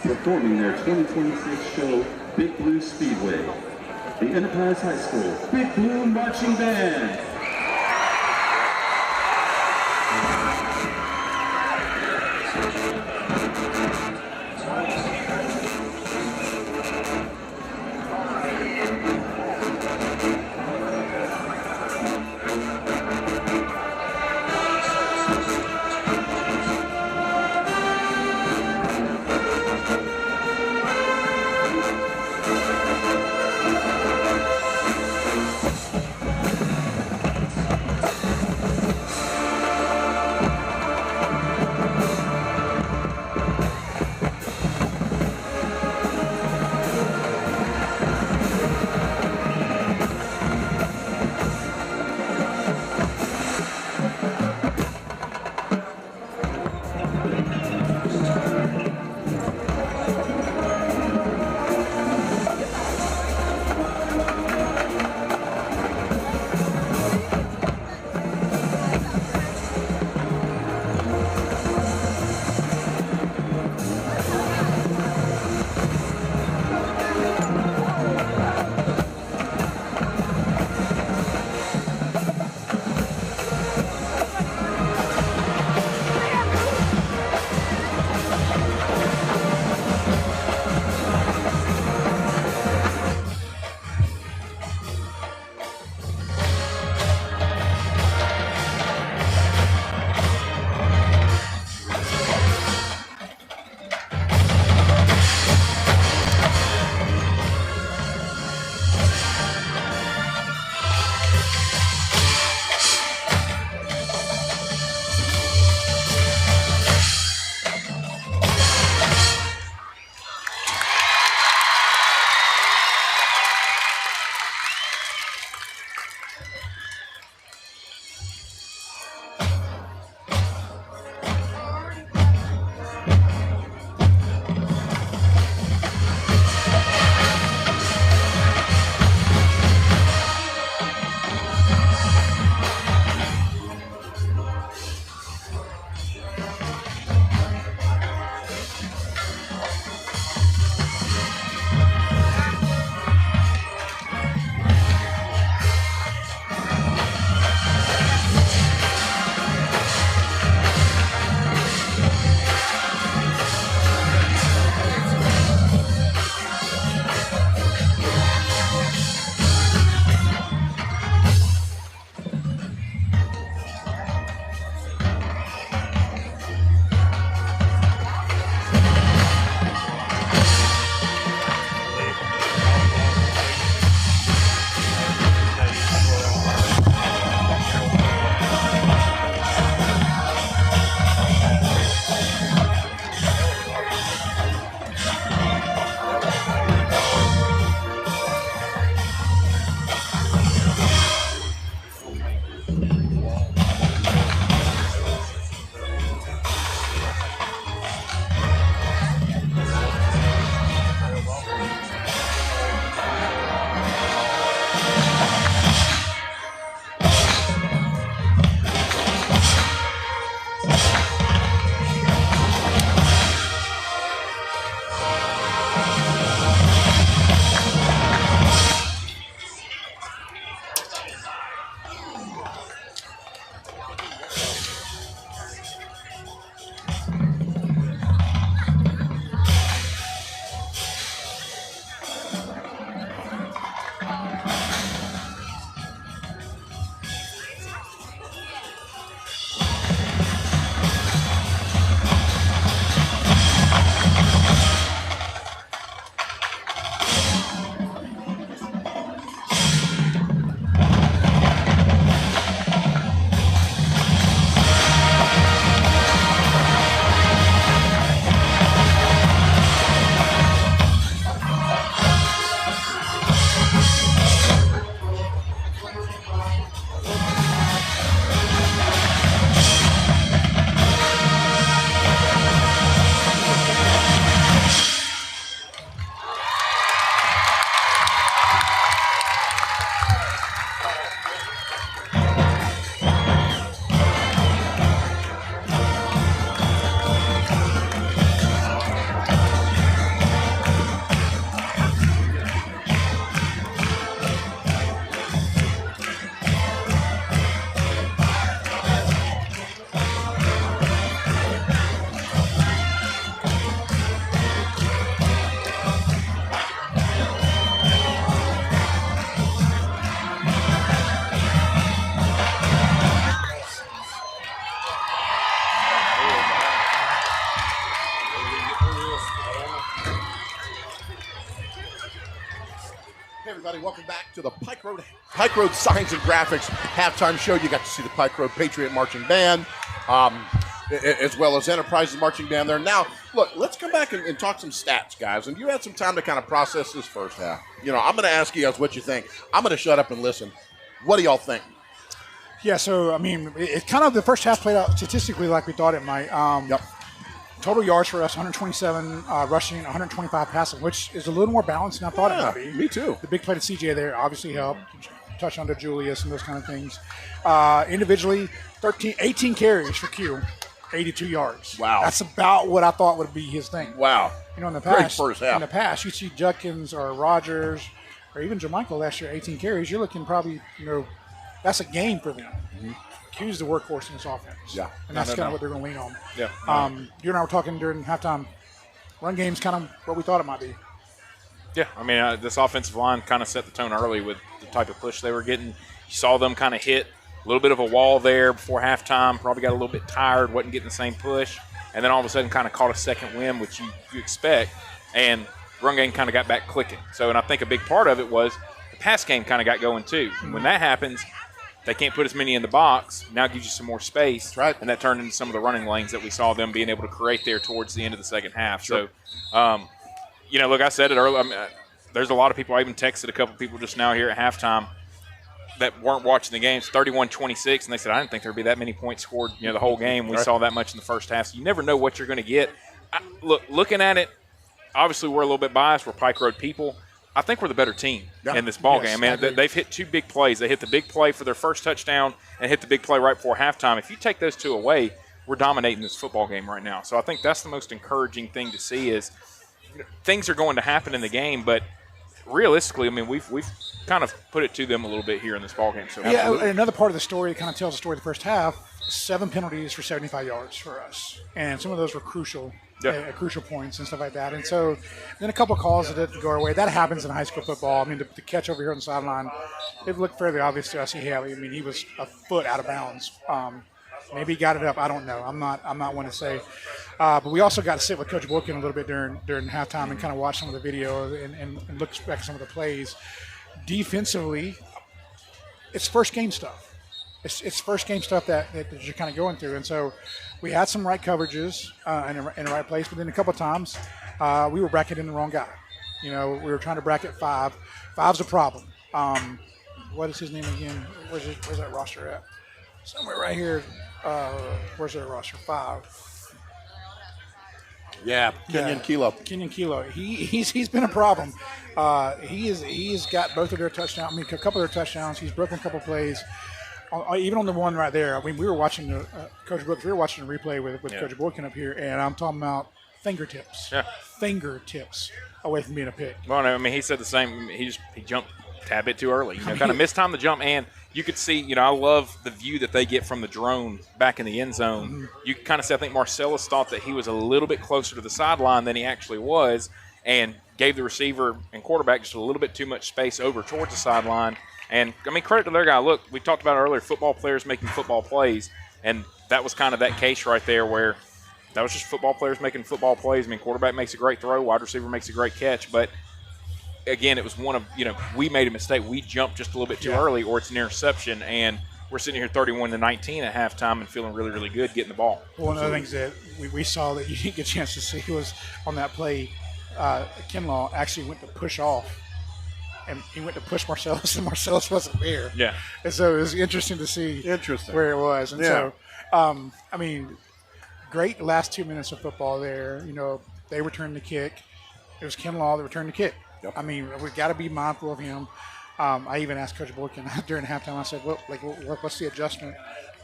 Performing their 2026 show, Big Blue Speedway, the Enterprise High School Big Blue Marching Band. Everybody, welcome back to the Pike Road Signs and Graphics halftime show. You got to see the Pike Road Patriot marching band, as well as Enterprise's marching band there. Now, look, let's come back and talk some stats, guys. And you had some time to kind of process this first half. You know, I'm going to ask you guys what you think. I'm going to shut up and listen. What do y'all think? Yeah, so, I mean, it kind of the first half played out statistically like we thought it might. Yep. Total yards for us, 127 rushing, 125 passing, which is a little more balanced than I thought it would be. Me too. The big play to CJ there obviously helped. Touchdown to Julius and those kind of things. Individually, 18 carries for Q, 82 yards. Wow. That's about what I thought would be his thing. Wow. You know, in the Great past, first half. in the past, you see Judkins or Rogers or even Jermichael last year, 18 carries. You're looking probably, you know, that's a game for them. Mm-hmm. Q's the workhorse in this offense. Yeah. And that's kind of what they're going to lean on. Yeah. You and I were talking during halftime. Run game's kind of what we thought it might be. Yeah, I mean, this offensive line kind of set the tone early with the type of push they were getting. You saw them kind of hit a little bit of a wall there before halftime, probably got a little bit tired, wasn't getting the same push, and then all of a sudden kind of caught a second wind, which you expect, and run game kind of got back clicking. So, and I think a big part of it was the pass game kind of got going too. Mm-hmm. When that happens, they can't put as many in the box. Now it gives you some more space. That's right. And that turned into some of the running lanes that we saw them being able to create there towards the end of the second half. Sure. So, you know, look, I said it earlier. I mean, there's a lot of people. I even texted a couple people just now here at halftime that weren't watching the games, 31-26, and they said, I didn't think there would be that many points scored, you know, the whole game. We saw that much in the first half. So you never know what you're going to get. Looking at it, obviously we're a little bit biased. We're Pike Road people. I think we're the better team in this ball game. I mean, they've hit two big plays. They hit the big play for their first touchdown and hit the big play right before halftime. If you take those two away, we're dominating this football game right now. So I think that's the most encouraging thing to see is things are going to happen in the game, but realistically, I mean, we've kind of put it to them a little bit here in this ball game. So yeah, another part of the story that kind of tells the story of the first half, 7 penalties for 75 yards for us. And some of those were crucial. At crucial points and stuff like that. And so then a couple of calls that didn't go our way. That happens in high school football. I mean, the catch over here on the sideline, it looked fairly obvious to us. I mean, he was a foot out of bounds. Maybe he got it up. I don't know. I'm not one to say. But we also got to sit with Coach Boykin a little bit during halftime and kind of watch some of the video and look back at some of the plays. Defensively, it's first game stuff. It's first game stuff that you're kind of going through. And so we had some right coverages in the right place, but then a couple of times we were bracketing the wrong guy. You know, we were trying to bracket 5. 5's a problem. What is his name again? Where's that roster at? Somewhere right here. Where's that roster? 5. Yeah, Kenyon Kilo. Kenyon Kilo. He's been a problem. He's got both of their touchdowns. I mean, a couple of their touchdowns. He's broken a couple of plays. Even on the one right there, I mean, we were watching Coach Brooks. We were watching the replay with Coach Boykin up here, and I'm talking about fingertips. Yeah, fingertips away from being a pick. Well, I mean, he said the same. He jumped a tad bit too early. You know, kind of mistimed the jump, and you could see. You know, I love the view that they get from the drone back in the end zone. Mm-hmm. You kind of see. I think Marcellus thought that he was a little bit closer to the sideline than he actually was, and gave the receiver and quarterback just a little bit too much space over towards the sideline. And, I mean, credit to their guy. Look, we talked about it earlier, football players making football plays, and that was kind of that case right there where that was just football players making football plays. I mean, quarterback makes a great throw, wide receiver makes a great catch, but again, it was one of, we made a mistake. We jumped just a little bit too early, or it's an interception, and we're sitting here 31-19 at halftime and feeling really, really good getting the ball. Well, one of the things that we saw that you didn't get a chance to see was on that play, Kinlaw actually went to push off, and he went to push Marcellus, and Marcellus wasn't there. Yeah. And so it was interesting to see where it was. And so, I mean, great last 2 minutes of football there. They returned the kick. It was Kinlaw that returned the kick. Yep. I mean, we've got to be mindful of him. I even asked Coach Boykin during halftime, I said, what's the adjustment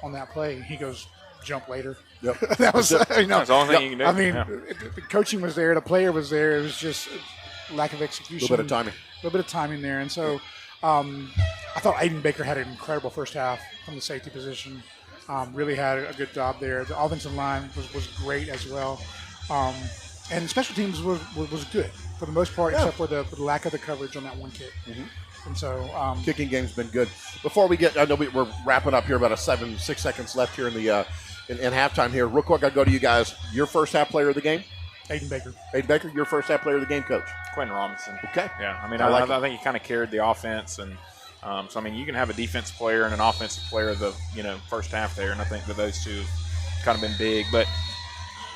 on that play? He goes, jump later. Yep. That was, That's the only thing you can do. I mean, the coaching was there, the player was there. It was just lack of execution. A little bit of timing. There. And so I thought Aiden Baker had an incredible first half from the safety position. Really had a good job there. The offensive line was great as well. And special teams was good for the most part, except for the lack of the coverage on that one kick. Mm-hmm. And so kicking game's been good. Before we get, I know we're wrapping up here, about 6 seconds left here in the in halftime here. Real quick, I'll go to you guys. Your first half player of the game? Aiden Baker. Aiden Baker, your first half player of the game, Coach? Quentin Robinson. Okay. Yeah, I mean, I think he kind of carried the offense, and so I mean, you can have a defensive player and an offensive player of the first half there, and I think that those two have kind of been big, but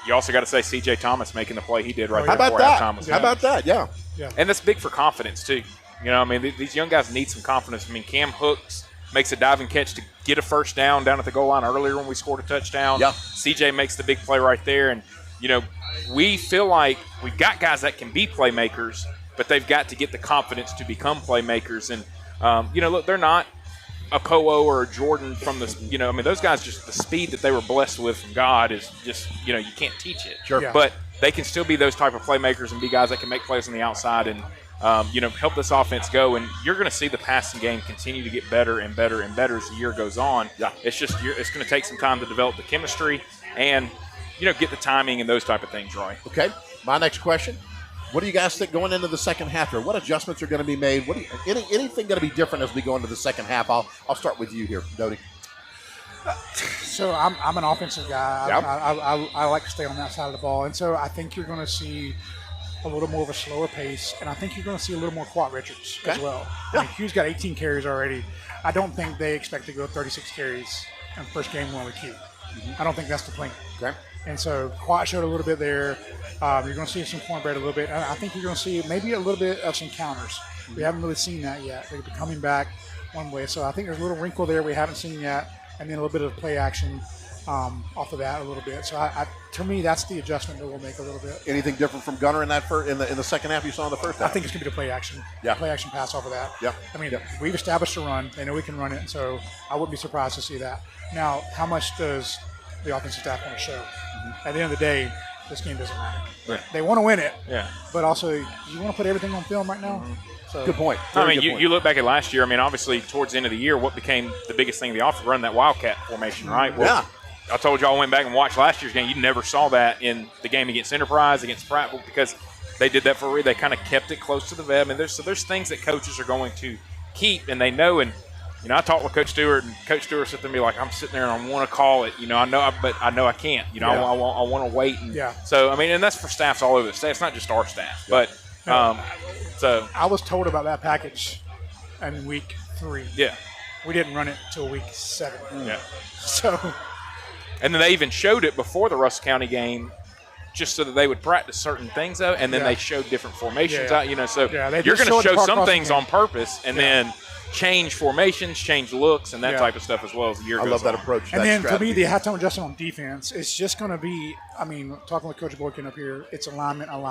you also got to say C.J. Thomas making the play he did right there before halftime was How about that? Yeah. And that's big for confidence too. I mean, these young guys need some confidence. I mean, Cam Hooks makes a diving catch to get a first down at the goal line earlier when we scored a touchdown. Yeah. CJ makes the big play right there. And, we feel like we've got guys that can be playmakers, but they've got to get the confidence to become playmakers. And, look, they're not a Koho or a Jordan from the, I mean, those guys, just the speed that they were blessed with from God is just, you can't teach it. Sure. Yeah. But they can still be those type of playmakers and be guys that can make plays on the outside and, help this offense go, and you're going to see the passing game continue to get better and better and better as the year goes on. Yeah. It's just it's going to take some time to develop the chemistry and, get the timing and those type of things right. Okay. My next question, what do you guys think going into the second half here? What adjustments are going to be made? Anything going to be different as we go into the second half? I'll start with you here, Doty. So I'm an offensive guy. Yep. I like to stay on that side of the ball, and so I think you're going to see a little more of a slower pace, and I think you're going to see a little more Quat Richards as well. Yeah. I mean, Q's got 18 carries already. I don't think they expect to go 36 carries in the first game one with Q. I don't think that's the plan. Okay. And so Quat showed a little bit there. You're going to see some cornbread a little bit. And I think you're going to see maybe a little bit of some counters. We haven't really seen that yet. They're coming back one way. So I think there's a little wrinkle there we haven't seen yet, and then a little bit of play action off of that a little bit. So to me, that's the adjustment that we'll make a little bit. Anything different from Gunner in that in the second half you saw in the first half? I think it's going to be the play action. Yeah. Play action pass off of that. Yeah. I mean, we've established a run. They know we can run it, and so I wouldn't be surprised to see that. Now, how much does the offensive staff want to show? At the end of the day, this game doesn't matter. Yeah. They want to win it. Yeah. But also, you want to put everything on film right now? So, Good point. I mean, Very good point. you look back at last year, I mean, obviously, towards the end of the year, what became the biggest thing in the offense? Run that Wildcat formation, right? Well, yeah. I told y'all, I went back and watched last year's game. You never saw that in the game against Enterprise, against Prattville, because they did that for they kind of kept it close to the web. And there's things that coaches are going to keep, and they know. And I talked with Coach Stewart, and Coach Stewart said to me, like, I'm sitting there and I want to call it. But I know I can't. I want to wait. And so, I mean, and that's for staffs all over the state. It's not just our staff. Yeah. But so I was told about that package in week 3. Yeah. We didn't run it till week 7. Yeah. So. And then they even showed it before the Russell County game, just so that they would practice certain things out, and then they showed different formations out. So you're going to show some things on purpose, and then change formations, change looks, and that type of stuff as well as the year goes on. I love that approach. And then for me, the halftime adjustment on defense is just going to be, I mean, talking with Coach Boykin up here, it's alignment. Getting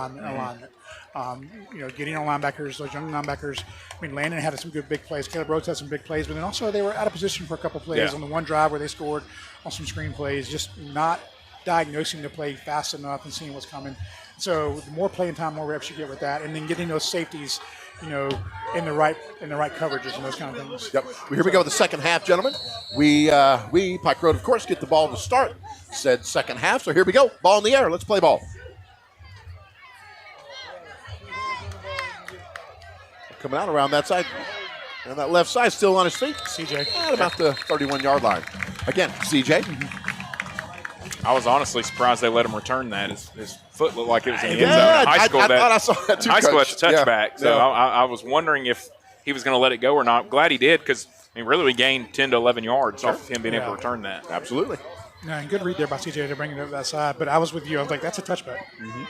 on linebackers, those young linebackers. I mean, Landon had some good big plays. Caleb Rhodes had some big plays, but then also they were out of position for a couple plays on the one drive where they scored on some screen plays, just not diagnosing the play fast enough and seeing what's coming. So the more playing time, more reps you get with that, and then getting those safeties, in the right coverages and those kind of things. Yep. Well, here we go with the second half, gentlemen. We Pike Road, of course, get the ball to start said second half. So here we go. Ball in the air. Let's play ball. coming out around that side. And that left side still on his feet. CJ. At about the 31-yard line. Again, CJ. I was honestly surprised they let him return that. His foot looked like it was in the end Yeah, zone. In high school, I thought I saw that too, high school, Coach. that's a touchback. Yeah, So yeah. I was wondering if he was going to let it go or not. Glad he did because, really we gained 10 to 11 yards off of him being able to return that. Absolutely. Yeah, and good read there by CJ to bring it up that side. But I was with you. I was like, that's a touchback. Mm-hmm.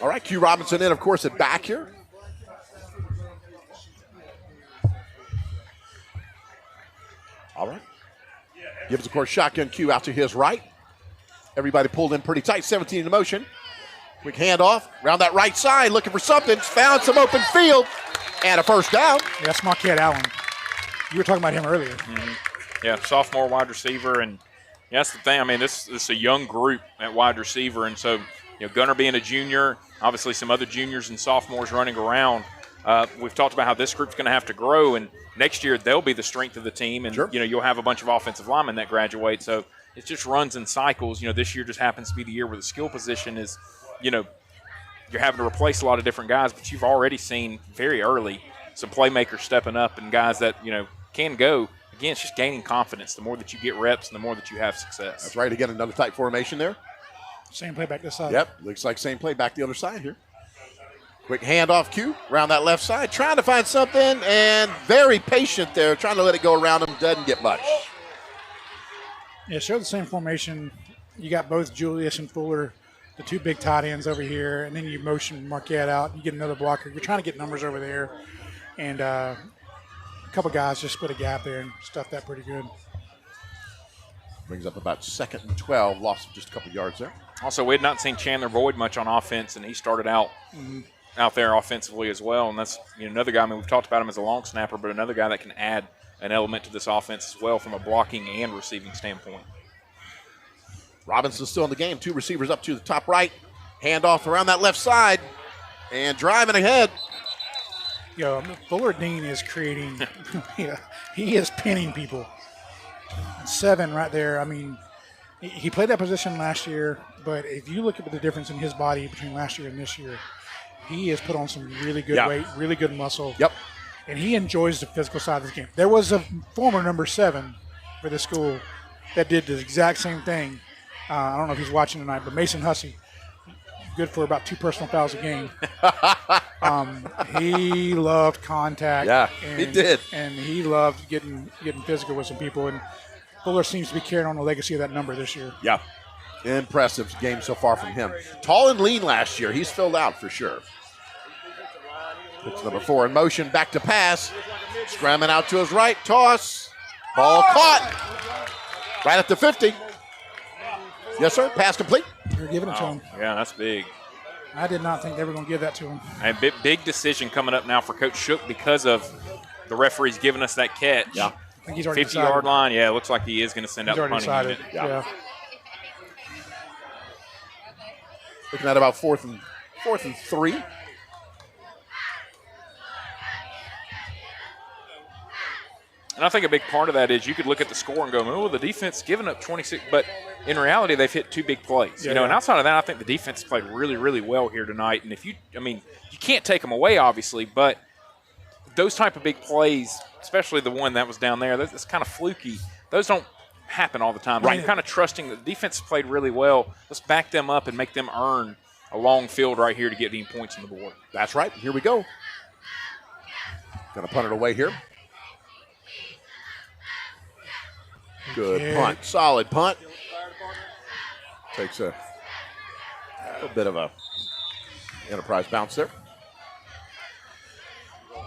All right, Q Robinson in, of course, at back here. All right. Gives, of course, shotgun Q out to his right. Everybody pulled in pretty tight. 17 in motion. Quick handoff around that right side, looking for something. Found some open field and a first down. Yeah, that's Marquette Allen. You were talking about him earlier. Yeah, sophomore wide receiver, and that's the thing. I mean, this is a young group at wide receiver, and so Gunner being a junior, obviously some other juniors and sophomores running around. We've talked about how this group's going to have to grow, and next year they'll be the strength of the team, and you'll have a bunch of offensive linemen that graduate. So it just runs in cycles. This year just happens to be the year where the skill position is, you're having to replace a lot of different guys, but you've already seen very early some playmakers stepping up and guys that can go. Again, it's just gaining confidence. The more that you get reps, and the more that you have success. That's right. Again, another tight formation there. Same play back this side. Yep, looks like same play back the other side here. Quick handoff Q around that left side, trying to find something, and very patient there, trying to let it go around him. Doesn't get much. Yeah, show the same formation. You got both Julius and Fuller, the two big tight ends over here, and then you motion Marquette out. You get another blocker. You're trying to get numbers over there, and a couple guys just split a gap there and stuffed that pretty good. Brings up about 2nd and 12, lost just a couple yards there. Also, we had not seen Chandler Boyd much on offense, and he started out there offensively as well. And that's another guy. I mean, we've talked about him as a long snapper, but another guy that can add an element to this offense as well from a blocking and receiving standpoint. Robinson still in the game. Two receivers up to the top right. Handoff around that left side, and driving ahead. Fuller Dean is creating. He is pinning people. 7 right there. I mean, he played that position last year, but if you look at the difference in his body between last year and this year, he has put on some really good weight, really good muscle. Yep. And he enjoys the physical side of the game. There was a former number 7 for the school that did the exact same thing. I don't know if he's watching tonight, but Mason Hussey, good for about 2 personal fouls a game. He loved contact. Yeah, he did. And he loved getting physical with some people. And Fuller seems to be carrying on the legacy of that number this year. Yeah. Impressive game so far from him. Tall and lean last year. He's filled out for sure. It's number 4 in motion. Back to pass. Scramming out to his right. Toss. Ball caught. Right at the 50. Yes, sir. Pass complete. You're giving it to him. Yeah, that's big. I did not think they were going to give that to him. A big decision coming up now for Coach Shook because of the referees giving us that catch. Yeah. I think he's already 50-yard line. Yeah, it looks like he is going to send out the punting unit. Yeah. Looking at about fourth and 3. And I think a big part of that is you could look at the score and go, oh, the defense is giving up 26. But in reality, they've hit 2 big plays. And outside of that, I think the defense played really, really well here tonight. And you can't take them away, obviously, but those type of big plays, especially the one that was down there, that's kind of fluky. Those don't happen all the time. Right. You're kind of trusting that the defense played really well. Let's back them up and make them earn a long field right here to get any points on the board. That's right. Here we go. Going to punt it away here. Good punt. Solid punt. Takes a bit of a Enterprise bounce there.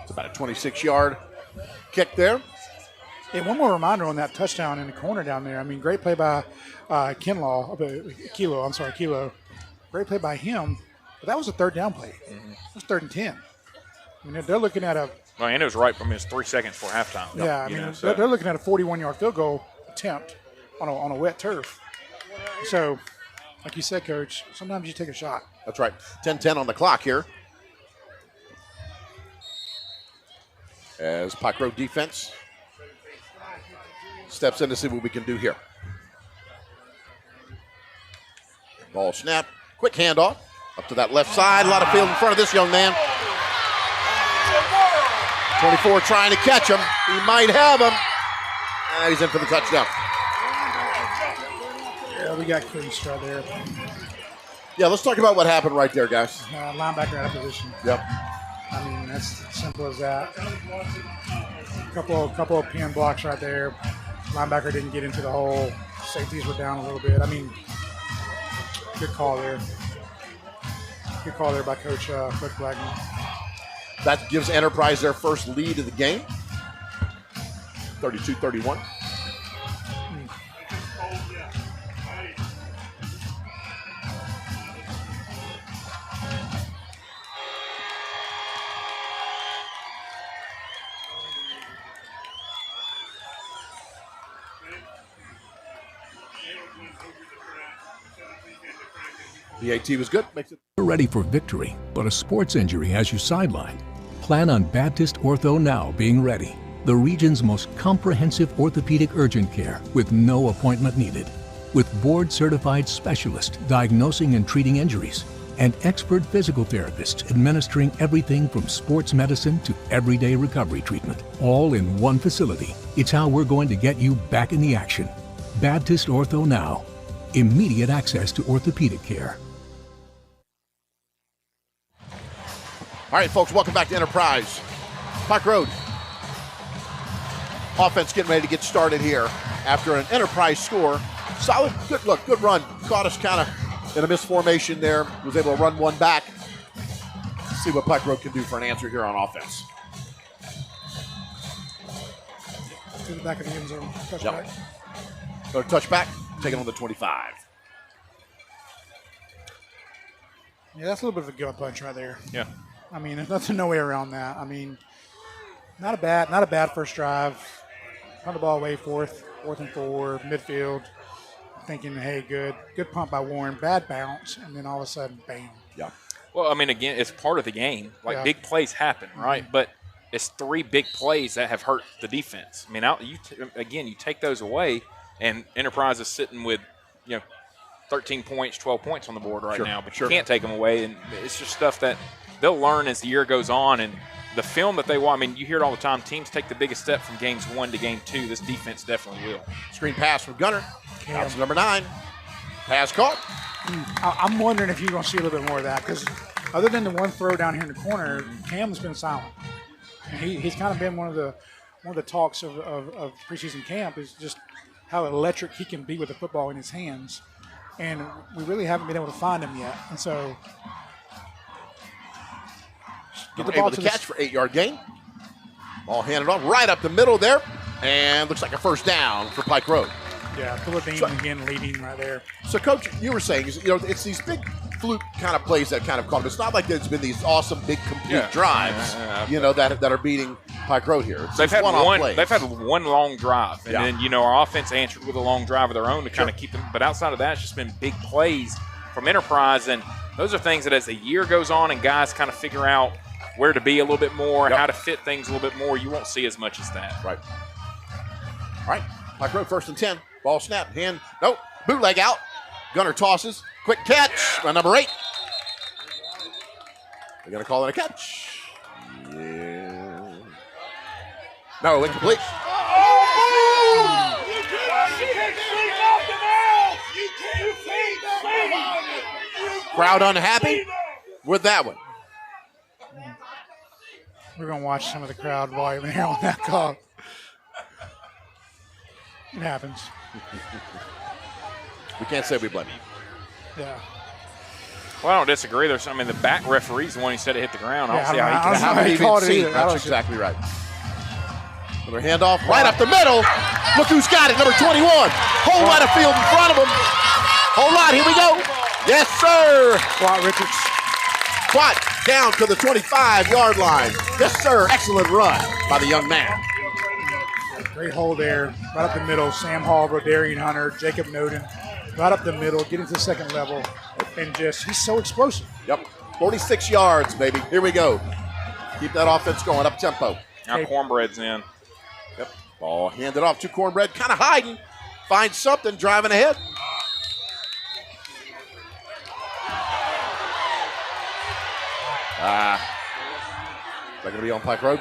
It's about a 26-yard kick there. Yeah, one more reminder on that touchdown in the corner down there. I mean, great play by Kilo. Great play by him, but that was a 3rd down play. It was 3rd and 10. I mean, they're looking at Well, and it was right from his 3 seconds before halftime. Yeah, I mean, they're looking at a 41-yard field goal attempt on a wet turf. So, like you said, Coach, sometimes you take a shot. That's right. 10-10 on the clock here. As Pike Road defense steps in to see what we can do here. Ball snap. Quick handoff. Up to that left side. A lot of field in front of this young man. 24 trying to catch him. He might have him. And he's in for the touchdown. Yeah, we got creased right there. Yeah, let's talk about what happened right there, guys. Linebacker out of position. Yep. I mean, that's as simple as that. Couple of pin blocks right there. Linebacker didn't get into the hole. Safeties were down a little bit. I mean, good call there. Good call there by Coach Blackman. That gives Enterprise their first lead of the game. 32-31. The AT was good. Makes it. You're ready for victory, but a sports injury has you sidelined. Plan on Baptist Ortho Now being ready. The region's most comprehensive orthopedic urgent care with no appointment needed. With board-certified specialists diagnosing and treating injuries and expert physical therapists administering everything from sports medicine to everyday recovery treatment, all in one facility. It's how we're going to get you back in the action. Baptist Ortho Now. Immediate access to orthopedic care. All right, folks, welcome back to Enterprise. Pike Road. Offense getting ready to get started here after an Enterprise score. Solid, good look, good run. Caught us kind of in a misformation there. Was able to run one back. See what Pike Road can do for an answer here on offense. To the back of the end zone. Yep. Go touchback, taking on the 25. Yeah, that's a little bit of a gut punch right there. Yeah. I mean, there's nothing, no way around that. I mean, not a bad first drive. Punt the ball away, fourth and 4, midfield. Thinking, hey, good pump by Warren, bad bounce, and then all of a sudden, bam. Yeah. Well, I mean, again, it's part of the game. Like, Yeah. big plays happen, right? But it's 3 big plays that have hurt the defense. I mean, you take those away, and Enterprise is sitting with, 13 points, 12 points on the board right now. But you can't take them away, and it's just stuff that they'll learn as the year goes on. And the film that they watch, I mean, you hear it all the time. Teams take the biggest step from games 1 to game 2. This defense definitely will. Screen pass from Gunner. Out to number 9. Pass caught. I'm wondering if you're going to see a little bit more of that because other than the one throw down here in the corner, Cam's been silent. And he's kind of been one of the talks of preseason camp is just how electric he can be with the football in his hands. And we really haven't been able to find him yet. And so Get the ball to catch for 8-yard gain. Ball handed off right up the middle there. And looks like a first down for Pike Road. Yeah, Philippine again leading right there. So, Coach, you were saying, it's these big fluke kind of plays that kind of caught him. It's not like there's been these awesome big complete drives, that are beating Pike Road here. They've had one long drive, and then our offense answered with a long drive of their own to kind of keep them. But outside of that, it's just been big plays from Enterprise, and those are things that as the year goes on and guys kind of figure out where to be a little bit more and how to fit things a little bit more, you won't see as much as that. Right. All right, Pike Road 1st and 10. Ball snap, bootleg out. Gunner tosses, quick catch by number 8. They're going to call it a catch. Yeah. No, incomplete. Crowd unhappy with that one. We're going to watch some of the crowd volume here on that call. It happens. We can't say we blame him. Yeah. Well, I don't disagree. The back referee's the one who said it hit the ground. I don't see how he called it either. That's exactly right. Another handoff right up the middle. Look who's got it, number 21. Whole lot of field in front of him. Whole lot, here we go. Yes, sir. Quat Richards. Quat down to the 25-yard line. Yes, sir. Excellent run by the young man. Great hole there, right up the middle. Sam Hall, Rodarian Hunter, Jacob Noden, right up the middle, getting to the second level, and he's so explosive. Yep, 46 yards, baby. Here we go. Keep that offense going, up tempo. Now Cornbread's in. Yep, ball handed off to Cornbread, kind of hiding. Finds something, driving ahead. that going to be on Pike Road?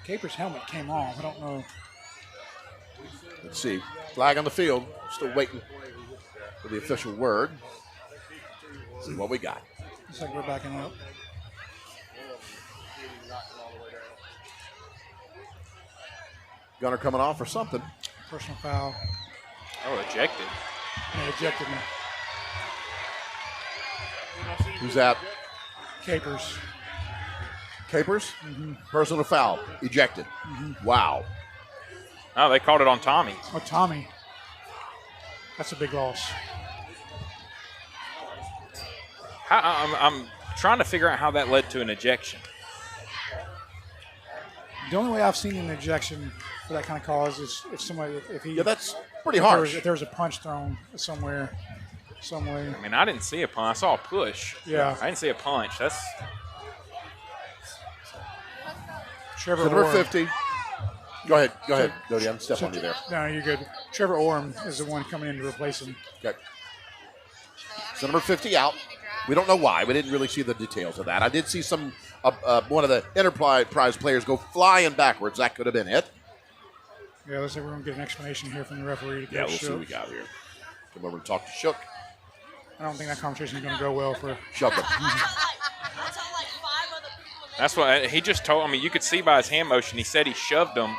Caper's helmet came off. I don't know. Let's see. Flag on the field. Still waiting for the official word. Let's see what we got. Looks like we're backing up. Gunner coming off or something. Personal foul. Oh, ejected. Yeah, ejected me. Who's that? Capers. Capers? Mm-hmm. Personal foul. Ejected. Mm-hmm. Wow. Oh, they called it on Tommy. Oh, Tommy. That's a big loss. I'm trying to figure out how that led to an ejection. The only way I've seen an ejection for that kind of cause is if somebody, if he. Yeah, that's pretty harsh. If there was a punch thrown somewhere, some way. I mean, I didn't see a punch. I saw a push. Yeah. I didn't see a punch. That's. Trevor Number Orm. 50. Go ahead, Dodie. I'm stepping on you there. No, you're good. Trevor Orm is the one coming in to replace him. Okay. So number 50 out. We don't know why. We didn't really see the details of that. I did see some one of the Enterprise players go flying backwards. That could have been it. Yeah, let's see if we're going to get an explanation here from the referee. Yeah, we'll see what we got here. Come over and talk to Shook. I don't think that conversation is going to go well for Shove them. That's what he just told. I mean, you could see by his hand motion. He said he shoved him,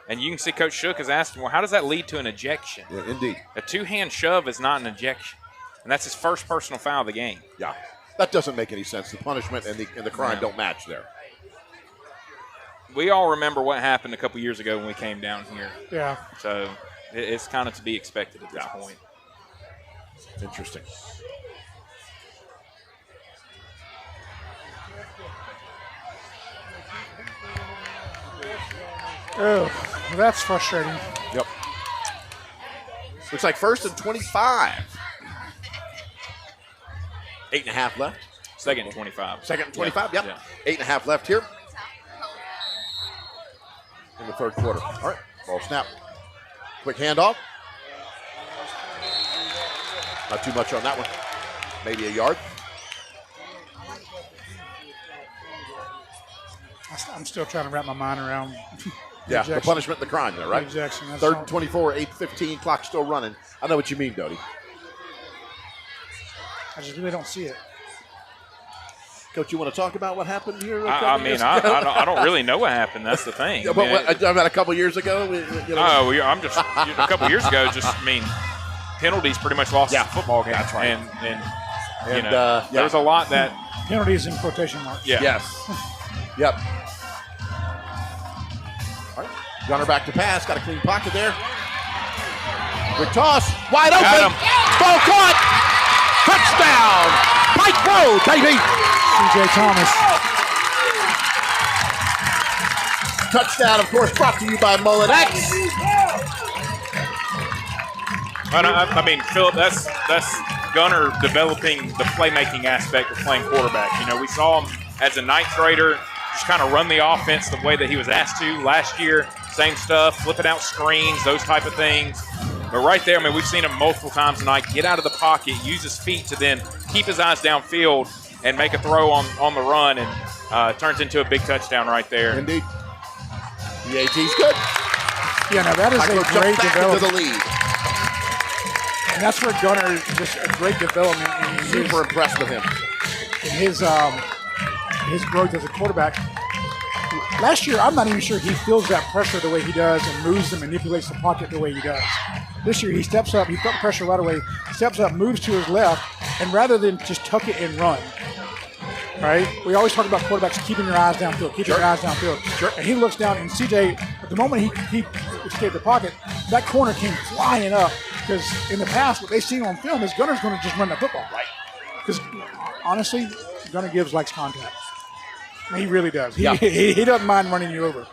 and you can see Coach Shook has asked him, "Well, how does that lead to an ejection?" Yeah, indeed. A two-hand shove is not an ejection, and that's his first personal foul of the game. Yeah, that doesn't make any sense. The punishment and the crime don't match there. We all remember what happened a couple years ago when we came down here. Yeah. So it's kind of to be expected at this point. Interesting. Oh, well, that's frustrating. Yep. Looks like 1st and 25. 8.5 left. Second and 25. Second and 25, yep. Yeah. 8.5 left here in the third quarter. All right, ball snap. Quick handoff. Not too much on that one. Maybe a yard. I'm still trying to wrap my mind around Yeah, the punishment, the crime there, right? Ejection. 3rd and 24, 8:15, clock still running. I know what you mean, Dodie. I just really don't see it. Coach, you want to talk about what happened here? I don't really know what happened. That's the thing. Yeah, but about a couple years ago? I'm just a couple years ago. Penalties pretty much lost the football game. That's right. And there was a lot that penalties in quotation marks. Yeah. Yes. Yep. All right. Gunner back to pass. Got a clean pocket there. Quick toss. Wide open. Ball caught. Touchdown. Pike Road, baby. C.J. Thomas. Touchdown, of course, brought to you by Mullen X. I mean, Philip, that's Gunner developing the playmaking aspect of playing quarterback. You know, we saw him as a ninth grader just kind of run the offense the way that he was asked to last year. Same stuff, flipping out screens, those type of things. But right there, I mean, we've seen him multiple times tonight get out of the pocket, use his feet to then keep his eyes downfield and make a throw on the run, and turns into a big touchdown right there. Indeed. The AT's good. Yeah, now that is a great development. To the lead. And that's where Gunner is just a great development. Super impressed with him. In his growth as a quarterback. Last year, I'm not even sure he feels that pressure the way he does and moves and manipulates the pocket the way he does. This year, he steps up, he felt the pressure right away, steps up, moves to his left, and rather than just tuck it and run, right? We always talk about quarterbacks keeping your eyes downfield, keeping your eyes downfield. Sure. And he looks down, and CJ, at the moment he escaped the pocket, that corner came flying up, because in the past, what they've seen on film is Gunner's going to just run the football. Right. Because honestly, Gunner likes contact. He really does. Yeah. He doesn't mind running you over.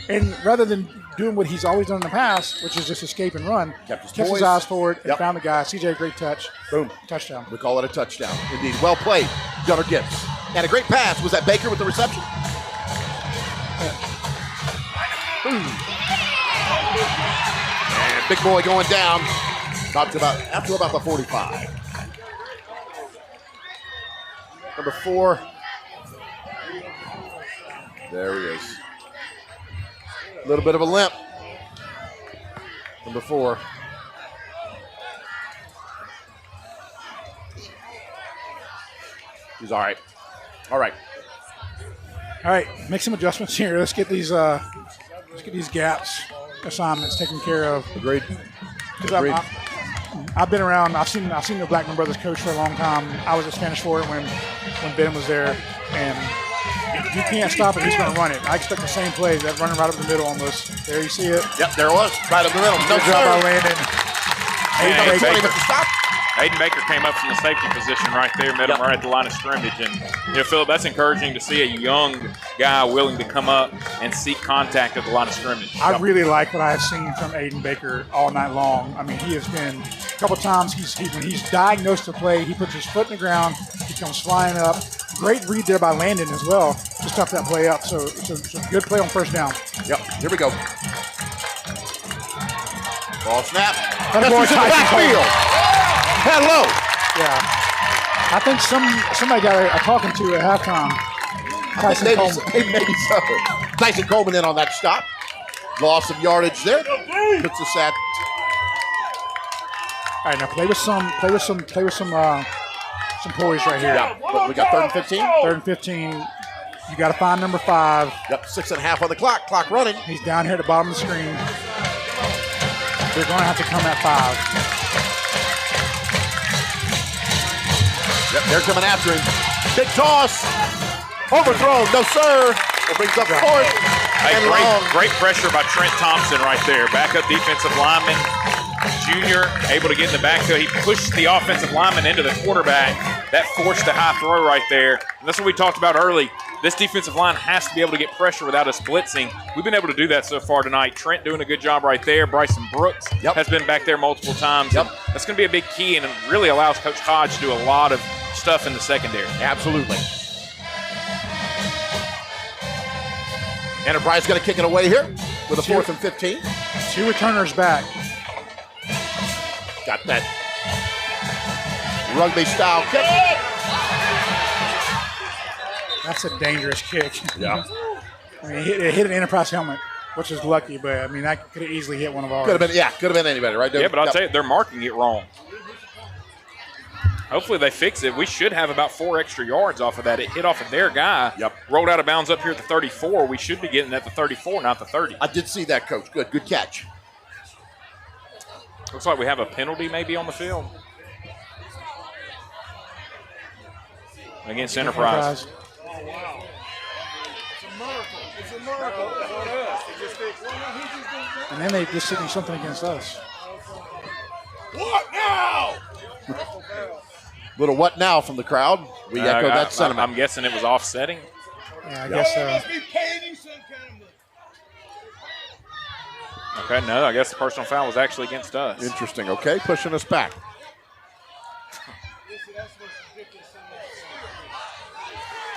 And rather than doing what he's always done in the past, which is just escape and run, kept his eyes forward and found the guy. CJ, great touch. Boom. Touchdown. We call it a touchdown. Indeed. Well played, Gunner Gibbs. And a great pass. Was that Baker with the reception? And big boy going down. Up to about the 45. Number 4. There he is. A little bit of a limp. Number 4. He's all right. All right. All right, make some adjustments here. Let's get these gaps assignments taken care of. Agreed. Because I've been around. I've seen the Blackman Brothers coach for a long time. I was at Spanish Fort when Ben was there, and if you can't stop it, he's going to run it. I expect the same play, that running right up the middle almost. There you see it. Yep, there it was, right up the middle. Good job by Landon. Aiden Baker came up from the safety position right there, met him right at the line of scrimmage. And, Philip, that's encouraging to see a young guy willing to come up and seek contact at the line of scrimmage. I really like what I've seen from Aiden Baker all night long. I mean, he has been a couple times, when he's diagnosed to play, he puts his foot in the ground, he comes flying up. Great read there by Landon as well to stuff that play up. So good play on first down. Yep, here we go. Ball snap. That boy backfield. Hello. Yeah. I think somebody got a talking to at halftime. Tyson Coleman. Maybe so. Tyson Coleman in on that stop. Loss of yardage there. Puts us at. All right, now play with some poise right here. Yeah. But we got 3rd and 15. 3rd and 15. You got to find number 5. Yep, 6.5 on the clock. Clock running. He's down here at the bottom of the screen. They're going to have to come at 5. Yep, they're coming after him. Big toss. Overthrown. No, sir. It brings up 4th. Hey, great pressure by Trent Thompson right there. Backup defensive lineman, junior, able to get in the backfield. He pushed the offensive lineman into the quarterback. That forced the high throw right there. And that's what we talked about early. This defensive line has to be able to get pressure without us blitzing. We've been able to do that so far tonight. Trent doing a good job right there. Bryson Brooks has been back there multiple times. Yep. That's going to be a big key, and it really allows Coach Hodge to do a lot of stuff in the secondary. Absolutely. Enterprise going to kick it away here with a 4th and 15. 2 returners back. Got that rugby-style kick. That's a dangerous kick. Yeah. I mean, it hit an Enterprise helmet, which is lucky, but I mean, that could have easily hit one of ours. Could have been anybody, right? Yeah, but I'll tell you, they're marking it wrong. Hopefully they fix it. We should have about 4 extra yards off of that. It hit off of their guy. Yep. Rolled out of bounds up here at the 34. We should be getting at the 34, not the 30. I did see that, Coach. Good catch. Looks like we have a penalty maybe on the field against Enterprise. It's a miracle. And then they just signaled something against us. What now? Little what now from the crowd. We echo that sentiment. I'm guessing it was offsetting. Yeah, I guess so. Okay, no, I guess the personal foul was actually against us. Interesting. Okay, pushing us back.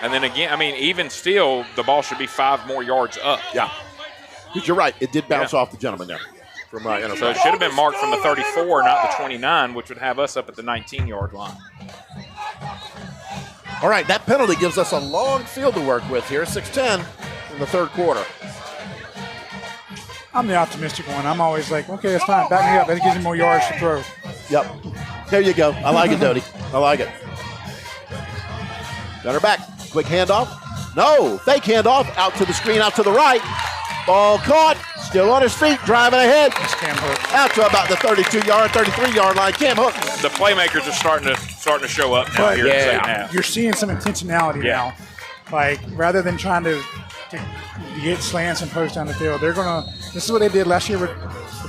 And then again, I mean, even still, the ball should be 5 more yards up. Yeah. Because you're right. It did bounce off the gentleman there. From Enterprise. So it should have been marked from the 34, not the 29, which would have us up at the 19-yard line. All right, that penalty gives us a long field to work with here. 6:10 in the 3rd quarter. I'm the optimistic one. I'm always like, okay, that's fine. Back me up. That gives me more yards to throw. Yep. There you go. I like it, Doty. I like it. Got her back. Quick handoff. No. Fake handoff. Out to the screen, out to the right. Ball caught. Still on his feet, driving ahead. Cam Hook. Out to about the 33-yard line. Cam Hook. The playmakers are starting to show up now here in the second half. You're seeing some intentionality now. Like, rather than trying to get slants and posts down the field, they're going to – this is what they did last year with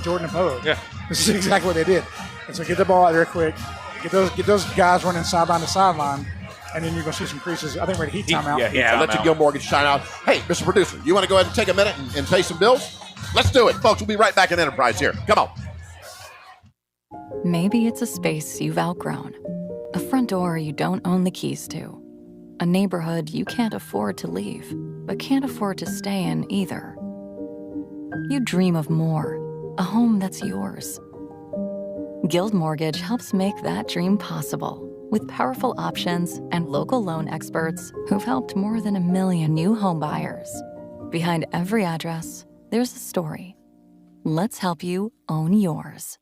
Jordan and Poe. Yeah. This is exactly what they did. And so get the ball out there quick. Get those guys running sideline to sideline. And then you're going to see some creases. I think we're at heat timeout. Yeah, let you go, Morgan, shine out. Hey, Mr. Producer, you want to go ahead and take a minute and pay some bills? Let's do it. Folks, we'll be right back in Enterprise here. Come on. Maybe it's a space you've outgrown. A front door you don't own the keys to. A neighborhood you can't afford to leave, but can't afford to stay in either. You dream of more. a home that's yours. Guild Mortgage helps make that dream possible with powerful options and local loan experts who've helped more than 1 million new home buyers. Behind every address, there's a story. Let's help you own yours.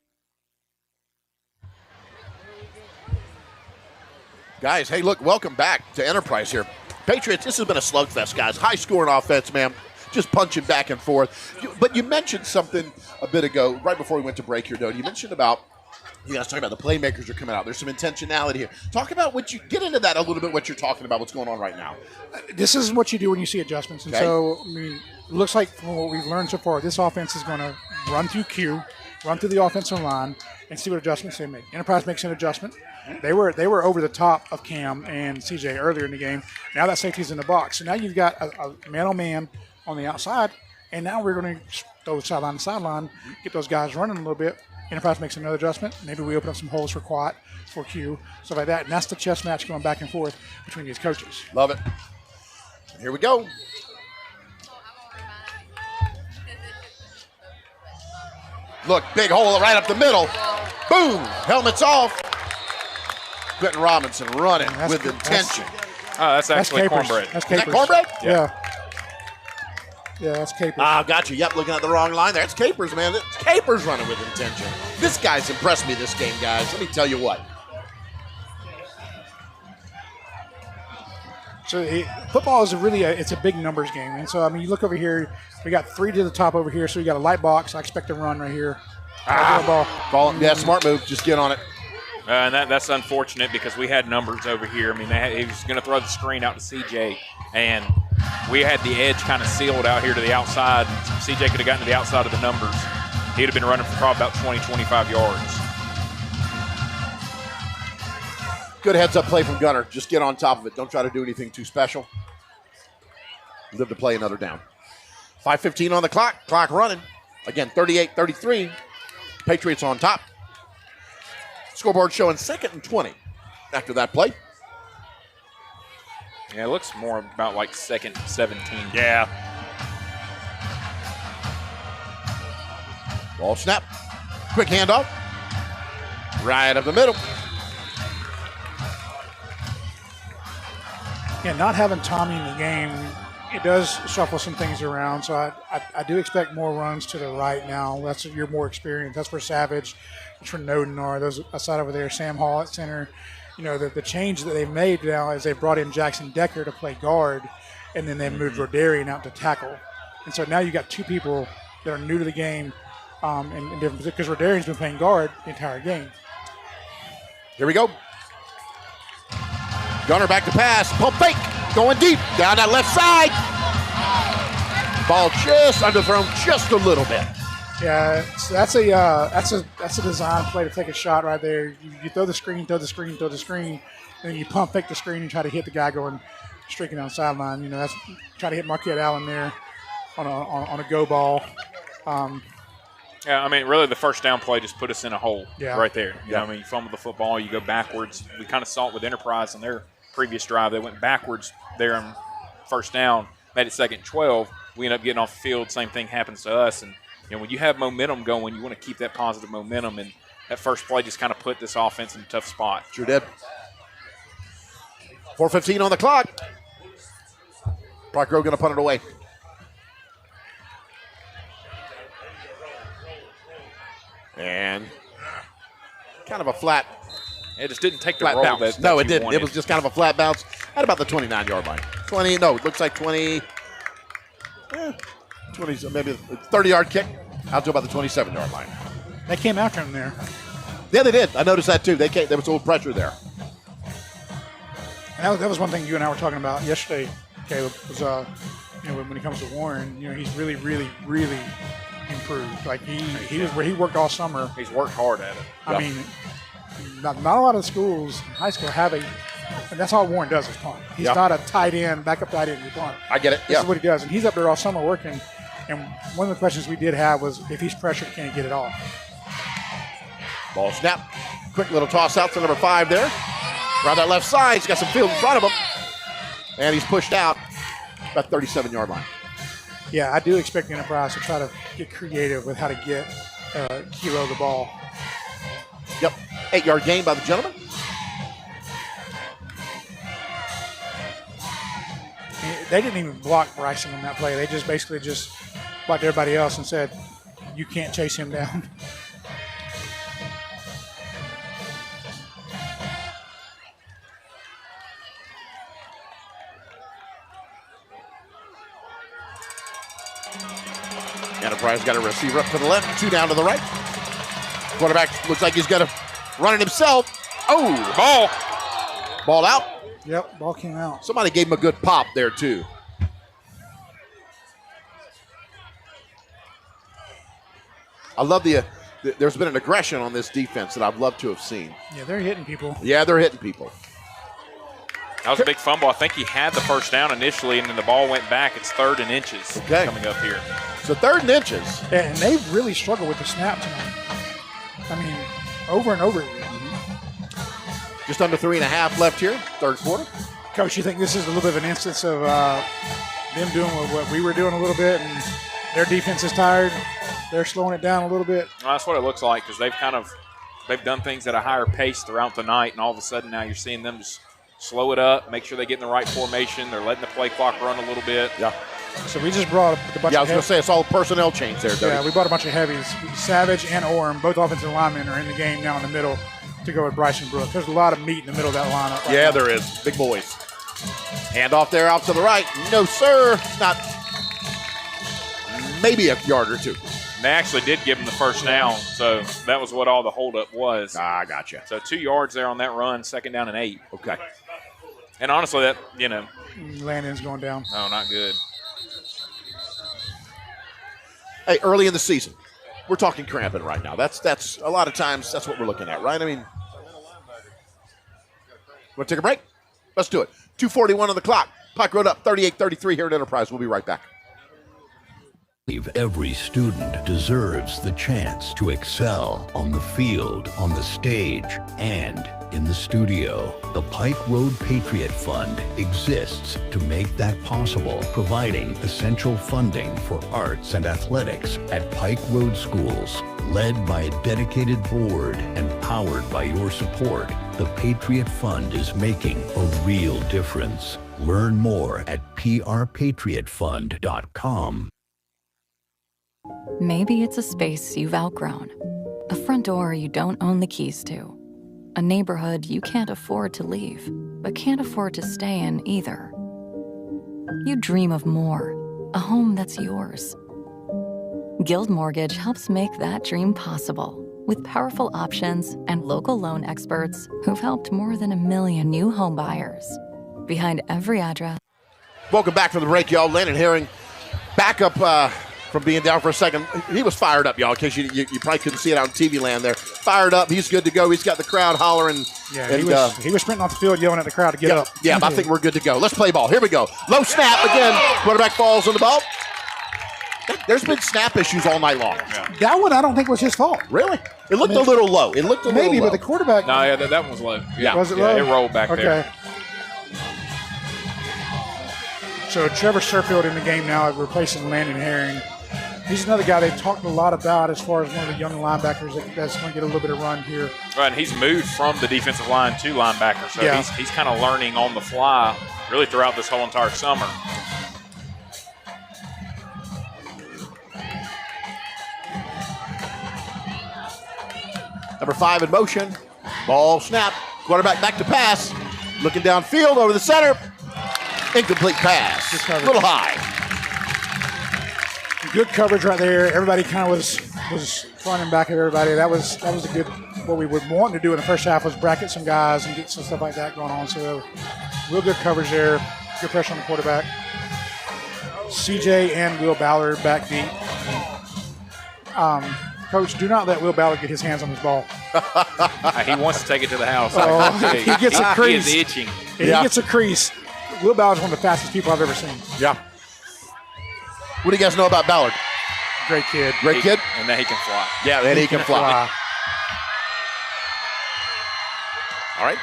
Guys, hey, look, welcome back to Enterprise here. Patriots, this has been a slugfest, guys. High-scoring offense, man. Just punching back and forth. But you mentioned something a bit ago, right before we went to break here, Doty. You mentioned about, you guys talking about the playmakers are coming out. There's some intentionality here. Talk about get into that a little bit, what you're talking about, what's going on right now. This is what you do when you see adjustments. And so, I mean, it looks like from what we've learned so far, this offense is going to run through Q, run through the offensive line, and see what adjustments they make. Enterprise makes an adjustment. They were over the top of Cam and CJ earlier in the game. Now that safety's in the box. So now you've got a man-on-man on the outside, and now we're going to throw sideline to sideline, get those guys running a little bit. Enterprise makes another adjustment. Maybe we open up some holes for Quat, for Q, stuff like that. And that's the chess match going back and forth between these coaches. Love it. Here we go. Look, big hole right up the middle. Boom, helmets off. Quentin Robinson running with intention. That's actually cornbread. That's Is that Capers. cornbread? Yeah. Yeah, that's Capers. Ah, got you. Yep, looking at the wrong line there. It's Capers, man. It's Capers running with intention. This guy's impressed me this game, guys. Let me tell you what. So football is it's a big numbers game. And so, I mean, you look over here, we got 3 to the top over here. So you got a light box. I expect a run right here. Ball. Yeah, smart move. Just get on it. And that's unfortunate because we had numbers over here. I mean, he was going to throw the screen out to CJ, and we had the edge kind of sealed out here to the outside. CJ could have gotten to the outside of the numbers. He'd have been running for probably about 20, 25 yards. Good heads-up play from Gunner. Just get on top of it. Don't try to do anything too special. Live to play another down. 5:15 on the clock. Clock running. Again, 38-33. Patriots on top. Scoreboard showing 2nd and 20 after that play. Yeah, it looks more about like 2nd 17. Yeah. Ball snap. Quick handoff. Right up the middle. Yeah, not having Tommy in the game, it does shuffle some things around. So I do expect more runs to the right now. That's you're more experienced. That's where Savage, that's where Noden are. Those aside over there, Sam Hall at center. You know, the change that they've made now is they brought in Jackson Decker to play guard, and then they moved Rodarian out to tackle. And so now you got 2 people that are new to the game, in different because Rodarian's been playing guard the entire game. Here we go. Gunner back to pass. Pump fake. Going deep. Down that left side. Ball just underthrown just a little bit. Yeah, so that's a design play to take a shot right there. You throw the screen, throw the screen, and then you pump fake the screen and try to hit the guy going streaking down the sideline. You know, that's try to hit Marquette Allen there on a go ball. Yeah, I mean, really the first down play just put us in a hole right there. You know, I mean, you fumble the football, you go backwards. We kind of saw it with Enterprise on their previous drive. They went backwards there on first down, made it 2nd and 12. We end up getting off the field. Same thing happens to us. And, you know, when you have momentum going, you want to keep that positive momentum. And that first play just kind of put this offense in a tough spot. Sure did. 4:15 on the clock. Pike Road going to punt it away. And kind of a flat. It just didn't take the flat roll bounce. that No, it you didn't. wanted. It was just kind of a flat bounce at about the 29-yard line. 20, no, it looks like 20, 20, maybe a 30-yard kick out to about the 27-yard line. They came after him there. Yeah, they did. I noticed that too. There was a little pressure there. And that was one thing you and I were talking about yesterday, Caleb, was you know, when it comes to Warren, you know, he's really, really, really improved. Like he was where he worked all summer. He's worked hard at it. I mean, not a lot of schools in high school have and that's all Warren does is punt. He's not a tight end, backup tight end. He punt. I get it. This is what he does, and he's up there all summer working. And one of the questions we did have was if he's pressured, can he get it off? Ball snap. Quick little toss out to number 5 there. Around that left side, he's got some field in front of him. And he's pushed out about 37-yard line. Yeah, I do expect the Enterprise to try to get creative with how to get kilo the ball. Yep. 8-yard gain by the gentleman. They didn't even block Bryson on that play. They just basically just blocked everybody else and said, you can't chase him down. Enterprise got a receiver up to the left, 2 down to the right. Quarterback looks like he's got to run it himself. Oh, ball out. Yep, ball came out. Somebody gave him a good pop there, too. I love there's been an aggression on this defense that I'd love to have seen. Yeah, they're hitting people. Yeah, they're hitting people. That was a big fumble. I think he had the first down initially, and then the ball went back. It's 3rd and inches coming up here. So 3rd and inches. And they've really struggled with the snap tonight. I mean, over and over again. Just under 3.5 left here, 3rd quarter. Coach, you think this is a little bit of an instance of them doing what we were doing a little bit, and their defense is tired? They're slowing it down a little bit? Well, that's what it looks like, because they've done things at a higher pace throughout the night, and all of a sudden now you're seeing them just slow it up, make sure they get in the right formation. They're letting the play clock run a little bit. Yeah. So we just brought a bunch of I was going to say, it's all personnel change there, Doug. Yeah, we brought a bunch of heavies. Savage and Orem, both offensive linemen, are in the game now in the middle to go with Bryson Brooks. There's a lot of meat in the middle of that lineup. Right now. There is. Big boys. Hand off there out to the right. No, sir. It's not. Maybe a yard or 2. They actually did give him the first down, so that was what all the holdup was. I gotcha. So 2 yards there on that run, 2nd down and 8. Okay. And honestly, that, Landon's going down. Oh, not good. Hey, early in the season, we're talking cramping right now. That's a lot of times that's what we're looking at, right? I mean, want to take a break? Let's do it. 2:41 on the clock. Pike Road up 38-33 here at Enterprise. We'll be right back. Every student deserves the chance to excel on the field, on the stage, and in the studio. The Pike Road Patriot Fund exists to make that possible, providing essential funding for arts and athletics at Pike Road schools. Led by a dedicated board and powered by your support, the Patriot Fund is making a real difference. Learn more at prpatriotfund.com. Maybe it's a space you've outgrown, a front door you don't own the keys to, a neighborhood you can't afford to leave, but can't afford to stay in either. You dream of more, a home that's yours. Guild Mortgage helps make that dream possible with powerful options and local loan experts who've helped more than 1 million new home buyers. Behind every address. Welcome back from the break, y'all. Landon Herring back up from being down for a second. He was fired up, y'all, in case you probably couldn't see it out in TV land there. Fired up. He's good to go. He's got the crowd hollering. Yeah, he was sprinting off the field yelling at the crowd to get up. Yeah, I think we're good to go. Let's play ball. Here we go. Low snap again. Quarterback falls on the ball. There's been snap issues all night long. Yeah. That one I don't think was his fault. Really? It looked a little low. It looked a little maybe, low. but the quarterback. No, yeah, that one was low. Yeah. Was it low? It rolled back there. Okay. So Trevor Surfield in the game now, replacing Landon Herring. He's another guy they've talked a lot about as far as one of the young linebackers that's going to get a little bit of run here. Right, and he's moved from the defensive line to linebacker, so Yeah. he's kind of learning on the fly really throughout this whole entire summer. Number 5 in motion. Ball snap. Quarterback back to pass. Looking downfield over the center. Incomplete pass. A little high. Good coverage right there. Everybody kind of was running back at everybody. That was a good. What we would want to do in the first half was bracket some guys and get some stuff like that going on. So real good coverage there. Good pressure on the quarterback. CJ and Will Ballard back deep. Coach, do not let Will Ballard get his hands on his ball. He wants to take it to the house. If he gets a crease. He is itching. If he gets a crease, Will Ballard's one of the fastest people I've ever seen. Yeah. What do you guys know about Ballard? Great kid. Great kid? And that he can fly. Yeah, and he can fly. All right.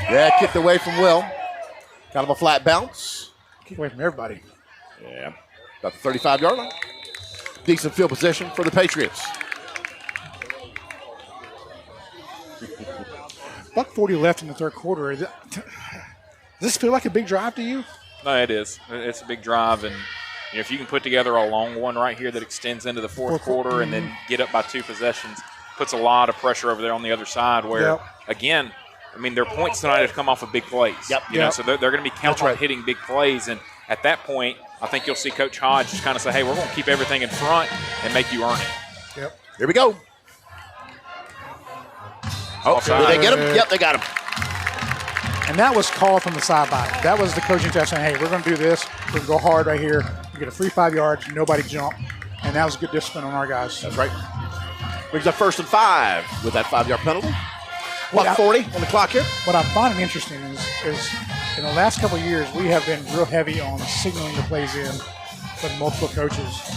Yeah, kicked away from Will. Kind of a flat bounce. Kick away from everybody. Yeah. About the 35-yard line. Decent field position for the Patriots. $1:40 left in the third quarter. Does this feel like a big drive to you? No, it is. It's a big drive, and if you can put together a long one right here that extends into the fourth quarter and then get up by 2 possessions, puts a lot of pressure over there on the other side where, again, I mean, their points tonight have come off of big plays. You know, so they're going to be counting on hitting big plays, and at that point, I think you'll see Coach Hodge just kind of say, hey, we're going to keep everything in front and make you earn it. Here we go. Oh, did they get him? Yep, they got him. And that was called from the sideline. That was the coaching staff saying, hey, we're going to do this. We're going to go hard right here. You get a free 5 yards, nobody jump. And that was good discipline on our guys. That's right. Brings up 1st and 5 with that 5-yard penalty. Clock 40 on the clock here. What I'm finding interesting is in the last couple of years, we have been real heavy on signaling the plays in with multiple coaches.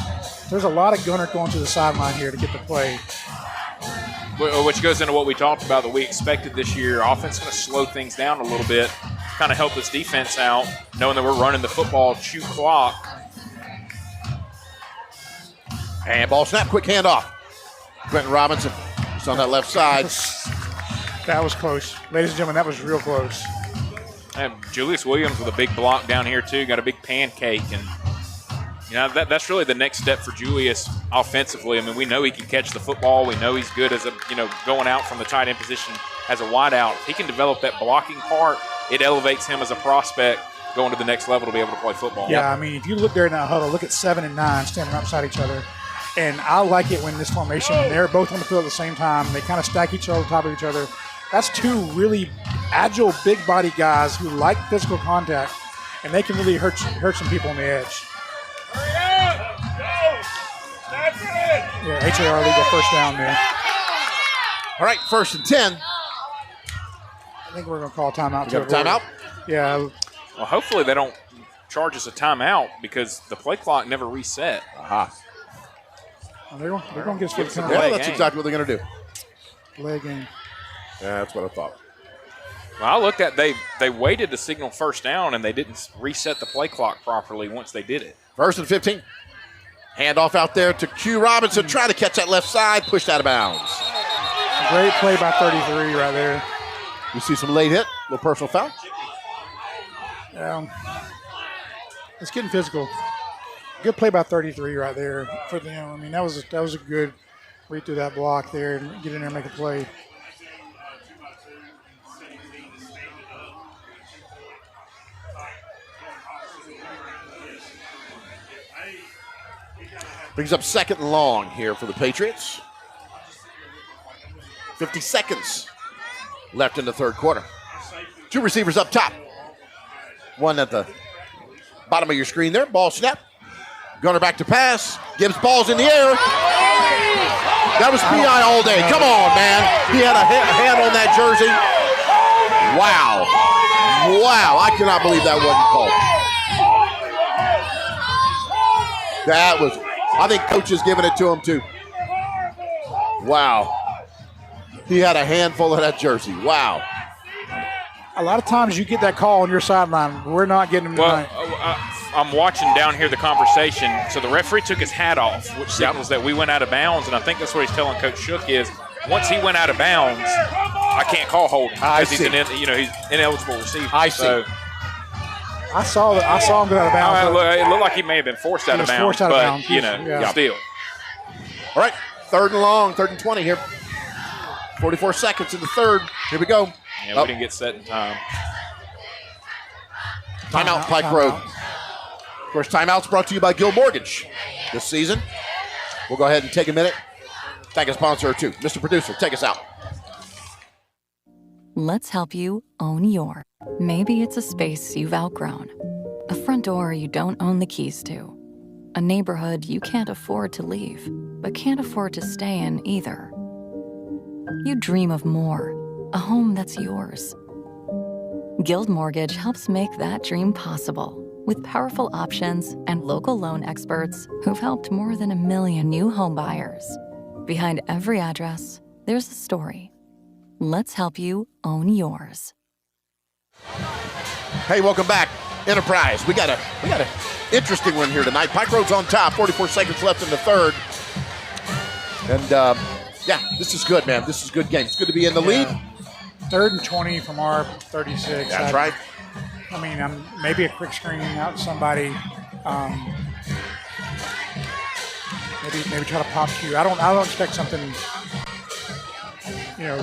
There's a lot of gunner going to the sideline here to get the play. Which goes into what we talked about that we expected this year. Offense is going to slow things down a little bit, kind of help this defense out, knowing that we're running the football, chew clock. And ball snap, quick handoff. Quentin Robinson is on that left side. That was close. Ladies and gentlemen, that was real close. And Julius Williams with a big block down here, too. Got a big pancake. And, you know, that's really the next step for Julius offensively. I mean, we know he can catch the football. We know he's good as going out from the tight end position as a wideout. If he can develop that blocking part, it elevates him as a prospect going to the next level to be able to play football. Yeah, I mean, if you look there in that huddle, look at 7 and 9 standing right beside each other. And I like it when this formation, they're both on the field at the same time. They kind of stack each other on top of each other. That's 2 really agile, big-body guys who like physical contact, and they can really hurt some people on the edge. Yeah, HAR legal first down there. All right, 1st and 10. I think we're going to call a timeout. You got a timeout? Yeah. Well, hopefully they don't charge us a timeout because the play clock never reset. Aha. Well, they're going to get us for the Yeah, that's exactly what they're going to do. Leg game. Yeah, that's what I thought. Well, I looked at they waited to signal first down and they didn't reset the play clock properly once they did it. 1st and 15. Handoff out there to Q Robinson, trying to catch that left side, pushed out of bounds. Great play by 33 right there. You see some late hit, little personal foul. Yeah, it's getting physical. Good play by 33 right there for them. I mean, that was a good read through that block there and get in there and make a play. Brings up 2nd and long here for the Patriots. 50 seconds left in the third quarter. 2 receivers up top. One at the bottom of your screen there. Ball snap. Gunner back to pass. Gibbs ball's in the air. That was PI all day. Come on, man. He had a hand on that jersey. Wow. Wow. I cannot believe that wasn't called. That was, I think coach is giving it to him too. Wow. He had a handful of that jersey. Wow. A lot of times you get that call on your sideline. We're not getting them tonight. I'm watching down here the conversation. So the referee took his hat off, which signals that we went out of bounds. And I think that's what he's telling Coach Shook is once he went out of bounds, I can't call holding because he's he's ineligible receiver. I see. So, I saw him go out of bounds. It looked like he may have been forced out of bounds, but still. All right, 3rd and long, 3rd and 20 here. 44 seconds in the third. Here we go. Yeah, we didn't get set in time. Timeout, Pike Road. Of course, timeout's brought to you by Guild Mortgage this season. We'll go ahead and take a minute. Thank a sponsor or two. Mr. Producer, take us out. Let's help you own your. Maybe it's a space you've outgrown. A front door you don't own the keys to. A neighborhood you can't afford to leave, but can't afford to stay in either. You dream of more, a home that's yours. Guild Mortgage helps make that dream possible with powerful options and local loan experts who've helped more than 1 million new home buyers. Behind every address, there's a story. Let's help you own yours. Hey, welcome back. Enterprise. We got a interesting one here tonight. Pike Road's on top. 44 seconds left in the third. And, this is good, man. This is a good game. It's good to be in the lead. 3rd and 20 from our 36. That's right. I mean, maybe a quick screen out to somebody. Maybe try to pop Q. I don't expect something,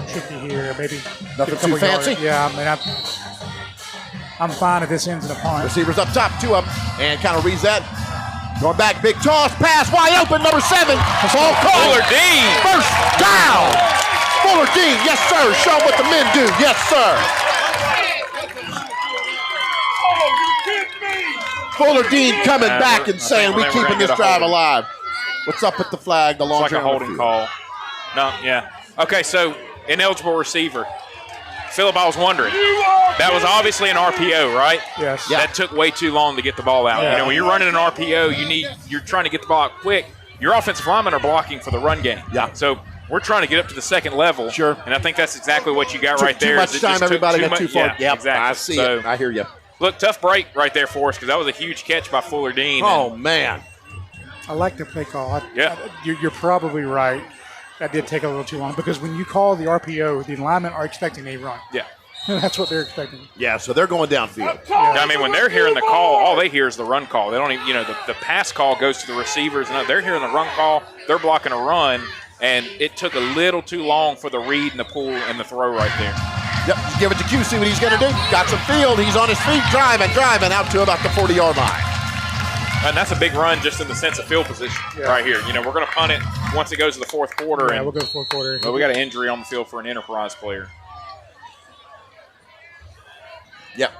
tricky here. Maybe nothing too fancy. Yeah, I mean, I'm fine if this ends in a punt. Receivers up top, 2 up, and kind of reads that. Going back, big toss, pass, wide open, number 7. Ball caught. Fuller Dean. First down. Fuller Dean, yes, sir. Show what the men do. Yes, sir. Fuller Dean coming back and saying, we're keeping this drive alive. What's up with the flag? The long it's like a holding call. No, yeah. Okay, so ineligible receiver. Philip, I was wondering. That was obviously an RPO, right? Yes. Yeah. That took way too long to get the ball out. Yeah. When you're running an RPO, you're trying to get the ball out quick. Your offensive linemen are blocking for the run game. Yeah. So we're trying to get up to the second level. Sure. And I think that's exactly what you got right there. Too much time, everybody got too far. Yeah, exactly. I see it. I hear you. Look, tough break right there for us because that was a huge catch by Fuller Dean. Oh, man. I like the play call. Yeah. You're probably right. That did take a little too long because when you call the RPO, the linemen are expecting a run. Yeah. That's what they're expecting. Yeah, so they're going downfield. Yeah. I mean, when they're hearing the call, all they hear is the run call. They don't even, the pass call goes to the receivers. And they're hearing the run call. They're blocking a run. And it took a little too long for the read and the pull and the throw right there. Yep, just give it to Q, see what he's going to do. Got some field. He's on his feet, driving out to about the 40-yard line. And that's a big run just in the sense of field position right here. We're going to punt it once it goes to the fourth quarter. Yeah, we'll go to the fourth quarter. Well, we got an injury on the field for an Enterprise player. Yep.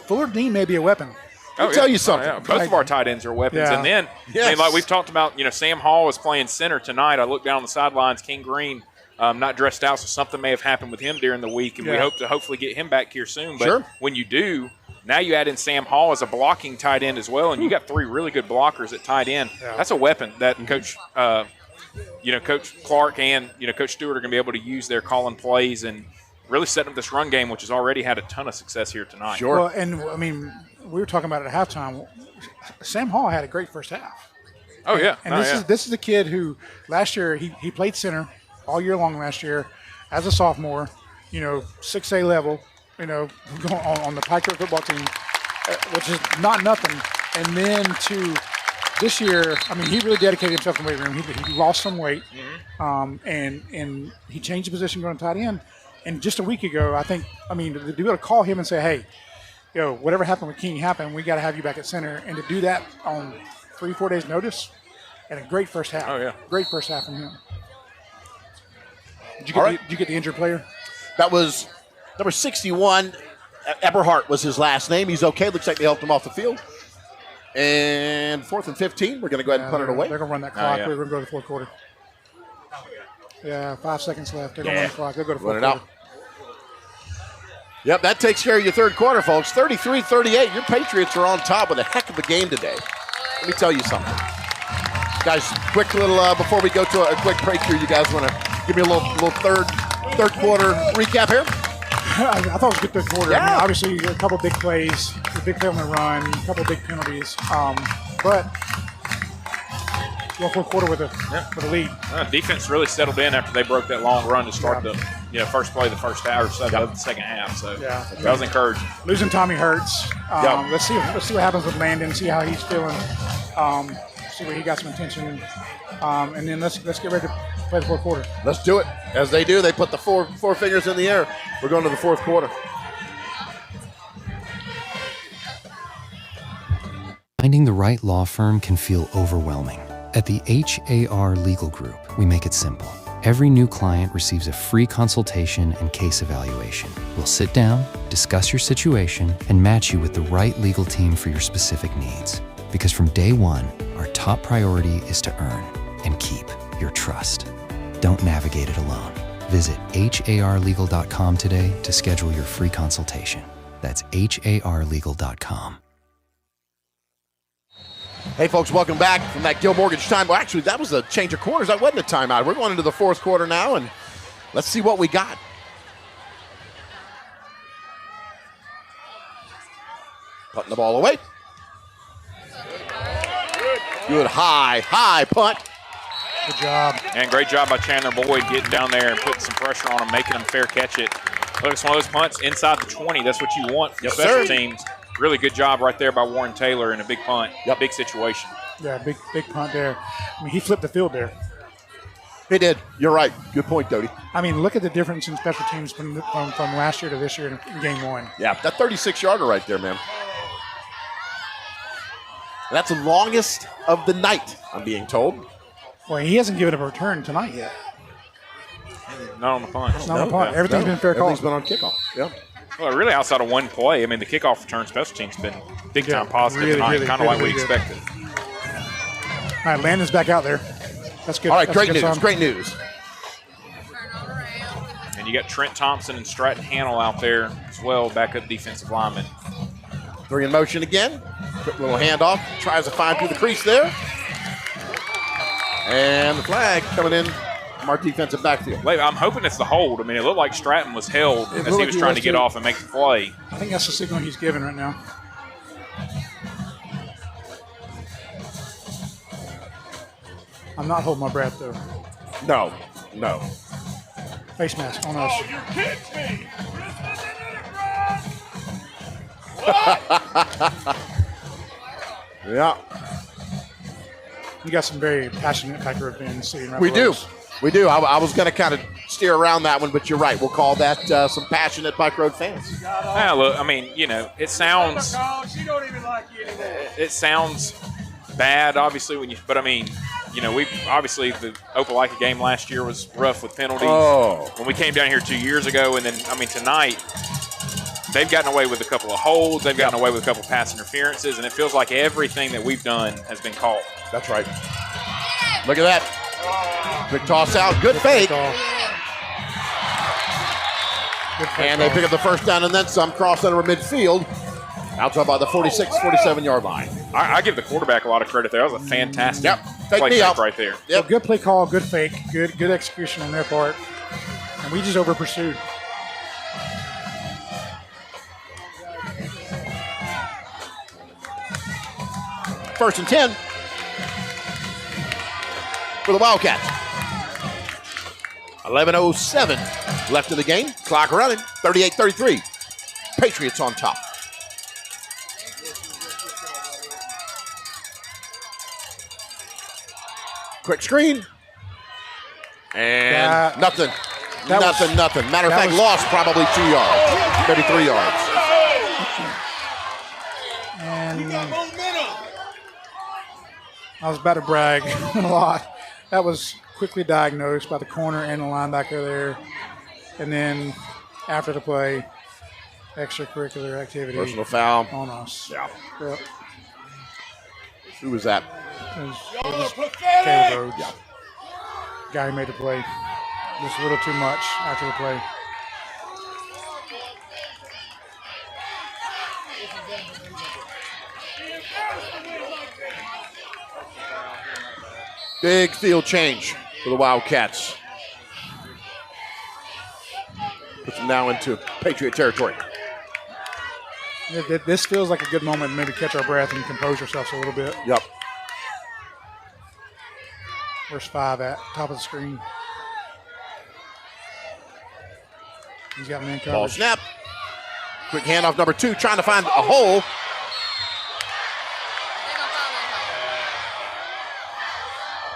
Fuller Dean may be a weapon. I'll tell you something. Both of our tight ends are weapons. Yeah. And then, like we've talked about, Sam Hall is playing center tonight. I looked down the sidelines. King Green not dressed out, so something may have happened with him during the week, and we hope to hopefully get him back here soon. But when you do, now you add in Sam Hall as a blocking tight end as well, and you got 3 really good blockers at tight end. Yeah. That's a weapon that Coach Coach Clark and Coach Stewart are going to be able to use their calling plays and really setting up this run game, which has already had a ton of success here tonight. Sure. Well, and I mean, we were talking about it at halftime. Sam Hall had a great first half. Oh yeah, and this is a kid who last year he played center all year long last year as a sophomore. 6A level. Going on the Pike Road football team, which is not nothing. And then to this year, I mean, he really dedicated himself in the weight room. He lost some weight, and he changed the position going to tight end. And just a week ago, to be able to call him and say, hey, whatever happened with King happened, we got to have you back at center. And to do that on 3-4 days' notice, and a great first half. Oh, yeah. Great first half from him. Did you get the injured player? That was number 61. Eberhardt was his last name. He's okay. Looks like they helped him off the field. And 4th and 15. We're going to go ahead and punt it away. They're going to run that clock. We're going to go to the fourth quarter. Yeah, 5 seconds left. They're going to run the clock. They'll go to fourth quarter. Yep, that takes care of your third quarter, folks. 33-38. Your Patriots are on top with a heck of a game today. Let me tell you something. Guys, quick little, before we go to a quick break here, you guys want to give me a little third quarter recap here? I thought it was a good third quarter. Yeah. I mean, obviously, a couple big plays, a big play on the run, a couple big penalties. But going fourth quarter with a lead. Defense really settled in after they broke that long run to start the first play of the first half or the second half. So that was encouraging. Losing Tommy hurts. Let's see what happens with Landon. See how he's feeling. See where he got some attention. And then let's get ready to play the fourth quarter. Let's do it. As they do, they put the four fingers in the air. We're going to the fourth quarter. Finding the right law firm can feel overwhelming. At the HAR Legal Group, we make it simple. Every new client receives a free consultation and case evaluation. We'll sit down, discuss your situation, and match you with the right legal team for your specific needs. Because from day one, our top priority is to earn and keep your trust. Don't navigate it alone. Visit harlegal.com today to schedule your free consultation. That's harlegal.com. Hey, folks, welcome back from that Gil Mortgage time. Well, actually, that was a change of quarters. That wasn't a timeout. We're going into the fourth quarter now, and let's see what we got. Putting the ball away. Good high punt. Good job. And great job by Chandler Boyd getting down there and putting some pressure on him, making him fair catch it. Look, it's one of those punts inside the 20. That's what you want from special teams. Really good job right there by Warren Taylor in a big punt, big situation. Yeah, big punt there. I mean, he flipped the field there. He did. You're right. Good point, Doty. I mean, look at the difference in special teams from last year to this year in game one. Yeah, that 36-yarder right there, man. That's the longest of the night, I'm being told. Well, he hasn't given up a return tonight yet. Not on the punt. Not on the punt. Everything's been fair call. Everything's been on kickoff. Yeah. Well, really outside of one play, I mean, the kickoff return special teams been big-time positive tonight, kind of like we expected. All right, Landon's back out there. That's good. All right, That's great news. sign. Great news. And you got Trent Thompson and Stratton Hannell out there as well, backup defensive lineman. 3 in motion again. Quick little handoff. Tries to find through the crease there. And the flag coming in from our defensive backfield. Wait, I'm hoping it's the hold. I mean, it looked like Stratton was held as he was trying to get off and make the play. I think that's the signal he's giving right now. I'm not holding my breath, though. No. No. Face mask on us. Yeah. You got some very passionate Pike Road fans sitting right We below do. us. We do. I was going to kind of steer around that one, but you're right. We'll call that some passionate Pike Road fans. Yeah, look, I mean, you know, it sounds bad, obviously, but I mean, you know, obviously the Opelika game last year was rough with penalties. Oh. When we came down here 2 years ago, and then, I mean, tonight, they've gotten away with a couple of holds. They've gotten away with a couple of pass interferences, and it feels like everything that we've done has been called. That's right. Look at that. Quick toss out. Good fake. And they pick up the first down and then some. Cross under midfield. Outside by the 46, 47-yard line. I give the quarterback a lot of credit there. That was a fantastic Take play me fake out right there. So good play call, good fake, good execution on their part. And we just over pursued. First and 10 for the Wildcats. 11:07 left in the game. Clock running. 38-33. Patriots on top. Quick screen. And nothing. Nothing. Matter of fact, lost probably 2 yards. 33 yards. And I was about to brag a lot. That was quickly diagnosed by the corner and the linebacker there. And then after the play, extracurricular activity. Personal foul. On us. Yeah. Yep. Who was that? It was Caleb Rhodes. Yeah. Guy who made the play. Just a little too much after the play. Big field change for the Wildcats. Puts them now into Patriot territory. This feels like a good moment to maybe catch our breath and compose ourselves a little bit. Yep. Where's 5 at? Top of the screen. He's got man coverage. Ball snap. Quick handoff number 2, trying to find a hole.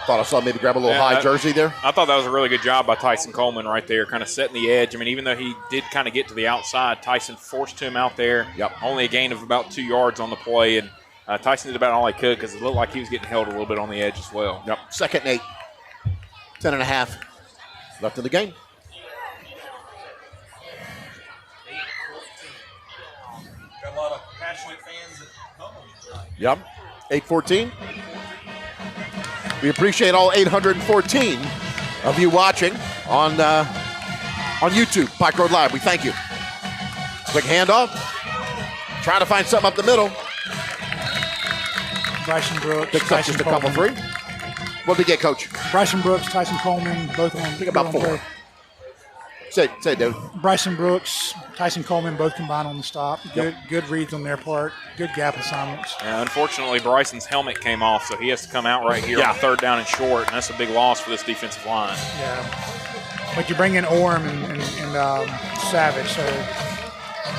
Thought I saw maybe grab a little high jersey there. I thought that was a really good job by Tyson Coleman right there, kind of setting the edge. I mean, even though he did kind of get to the outside, Tyson forced him out there. Yep. Only a gain of about 2 yards on the play, and Tyson did about all he could because it looked like he was getting held a little bit on the edge as well. Yep. 2nd and 8. 10.5 left in the game. Got a lot of passionate fans at home. Yep. 8-14. We appreciate all 814 of you watching on YouTube, Pike Road Live. We thank you. Quick handoff. Trying to find something up the middle. Bryson Brooks. Picks up just a couple free. What did we get, Coach? Bryson Brooks, Tyson Coleman, both of them. I think about 4. Say, dude. Bryson Brooks, Tyson Coleman both combined on the stop. Good reads on their part. Good gap assignments. Unfortunately, Bryson's helmet came off, so he has to come out right here on 3rd down and short, and that's a big loss for this defensive line. Yeah. But you bring in Orm and Savage, so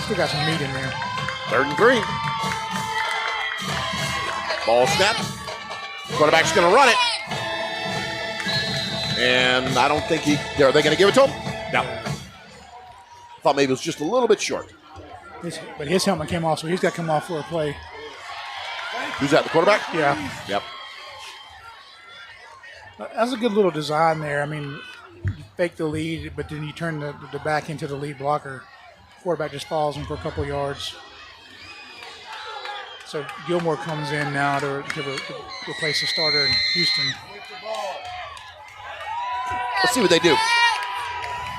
still got some meat in there. 3rd and 3. Ball snap. Quarterback's going to run it. And I don't think are they going to give it to him? No. Thought maybe it was just a little bit short. But his helmet came off, so he's got to come off for a play. Who's that, the quarterback? Yeah. Yep. That's a good little design there. I mean, you fake the lead, but then you turn the back into the lead blocker. Quarterback just follows him for a couple yards. So Gilmore comes in now to replace the starter in Houston. Let's see what they do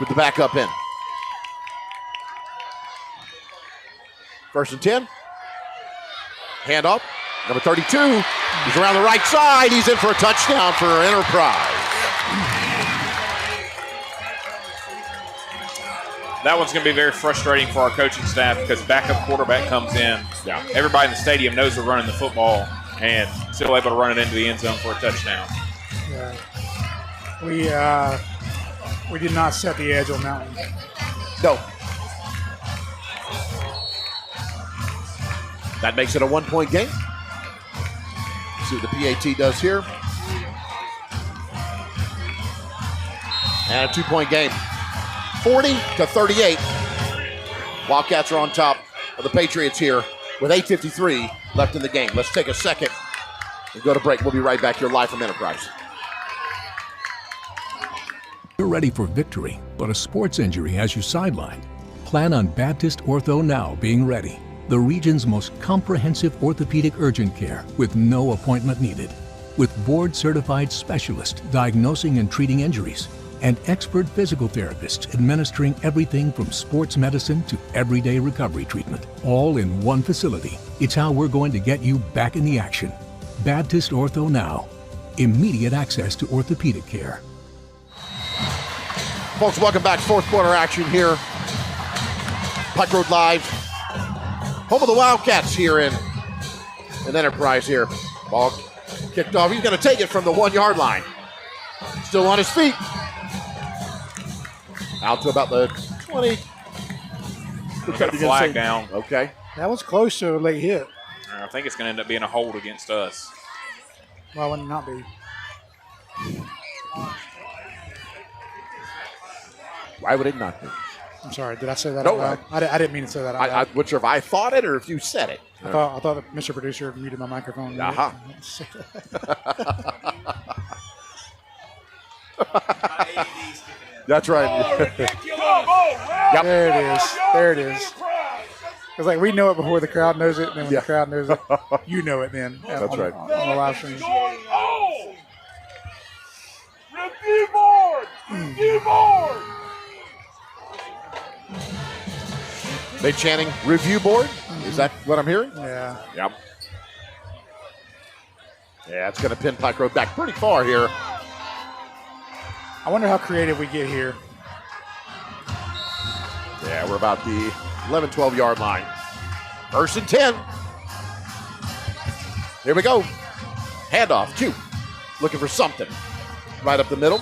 with the backup in. 1st and 10. Handoff. Number 32. He's around the right side. He's in for a touchdown for Enterprise. That one's going to be very frustrating for our coaching staff because backup quarterback comes in. Yeah. Everybody in the stadium knows they're running the football and still able to run it into the end zone for a touchdown. Yeah. We did not set the edge on that one. No. That makes it a 1-point game. See what the PAT does here. And a 2-point game. 40-38. Wildcats are on top of the Patriots here with 8:53 left in the game. Let's take a second and go to break. We'll be right back here live from Enterprise. You're ready for victory, but a sports injury has you sidelined. Plan on Baptist Ortho Now being ready. The region's most comprehensive orthopedic urgent care with no appointment needed. With board-certified specialists diagnosing and treating injuries and expert physical therapists administering everything from sports medicine to everyday recovery treatment, all in one facility. It's how we're going to get you back in the action. Baptist Ortho Now. Immediate access to orthopedic care. Folks, welcome back. 4th quarter action here. Pike Road Live. Home of the Wildcats here in Enterprise here. Ball kicked off. He's going to take it from the 1-yard line. Still on his feet. Out to about the 20. We've got a flag down. Okay. That was close to a late hit. I think it's going to end up being a hold against us. Why would it not be? Why would it not be? I'm sorry. Did I say that No, out loud? I didn't mean to say that out loud. I'm not sure if I thought it or if you said it. I thought that Mr. Producer muted my microphone. Aha. That's right. Yep. There it is. It's like we know it before the crowd knows it, and then when the crowd knows it, you know it then. That's right. On the live stream. Review board! Review board! They chanting review board? Is that what I'm hearing? Yeah. Yep. Yeah, it's going to pin Pike Road back pretty far here. I wonder how creative we get here. Yeah, we're about the 11, 12-yard line. 1st and 10. Here we go. Handoff. Q. Looking for something. Right up the middle.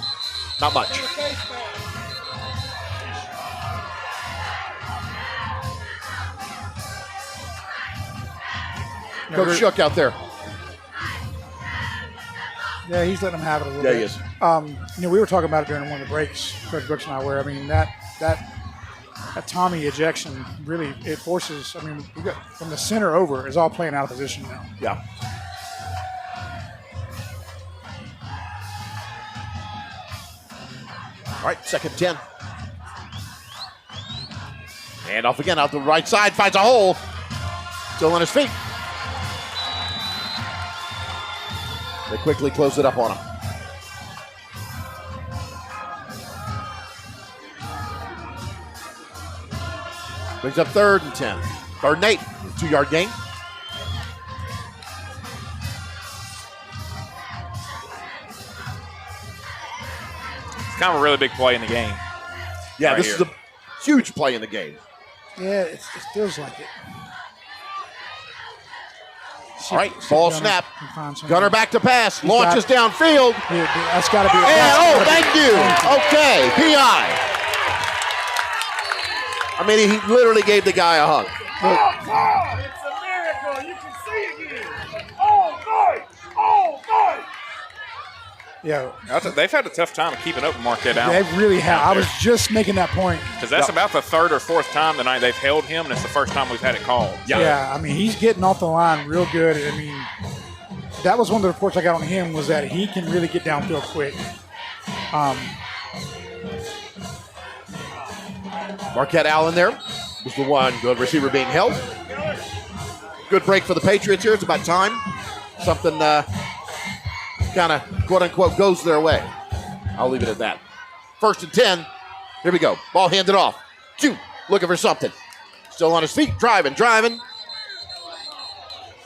Not much. Coach Shook out there. Yeah, he's letting them have it a little bit. Yeah, he is. We were talking about it during one of the breaks, Coach Brooks and I were. I mean, that Tommy ejection really, it forces, we got from the center over is all playing out of position now. Yeah. All right, 2nd and 10. And off again, out the right side, finds a hole. Still on his feet. They quickly close it up on him. Brings up 3rd and 10. 3rd and 8. 2-yard gain. It's kind of a really big play in the game. Yeah, right this here. is a huge play in the game. Yeah, it feels like it. All right, ball snap. Gunner back to pass. He's Launches downfield. That's got to be. And, thank you. Okay, PI. I mean, he literally gave the guy a hug. It's a miracle. You can see again. All night. All night. Yeah. They've had a tough time keeping up with Marquette Allen. They really have. I was just making that point. Because that's about the third or fourth time tonight they've held him, and it's the first time we've had it called. Yeah, I mean, he's getting off the line real good. I mean, that was one of the reports I got on him was that he can really get downfield quick. Marquette Allen there was the one good receiver being held. Good break for the Patriots here. It's about time. Something kind of, quote-unquote, goes their way. I'll leave it at that. 1st and 10. Here we go. Ball handed off. Q looking for something. Still on his feet. Driving.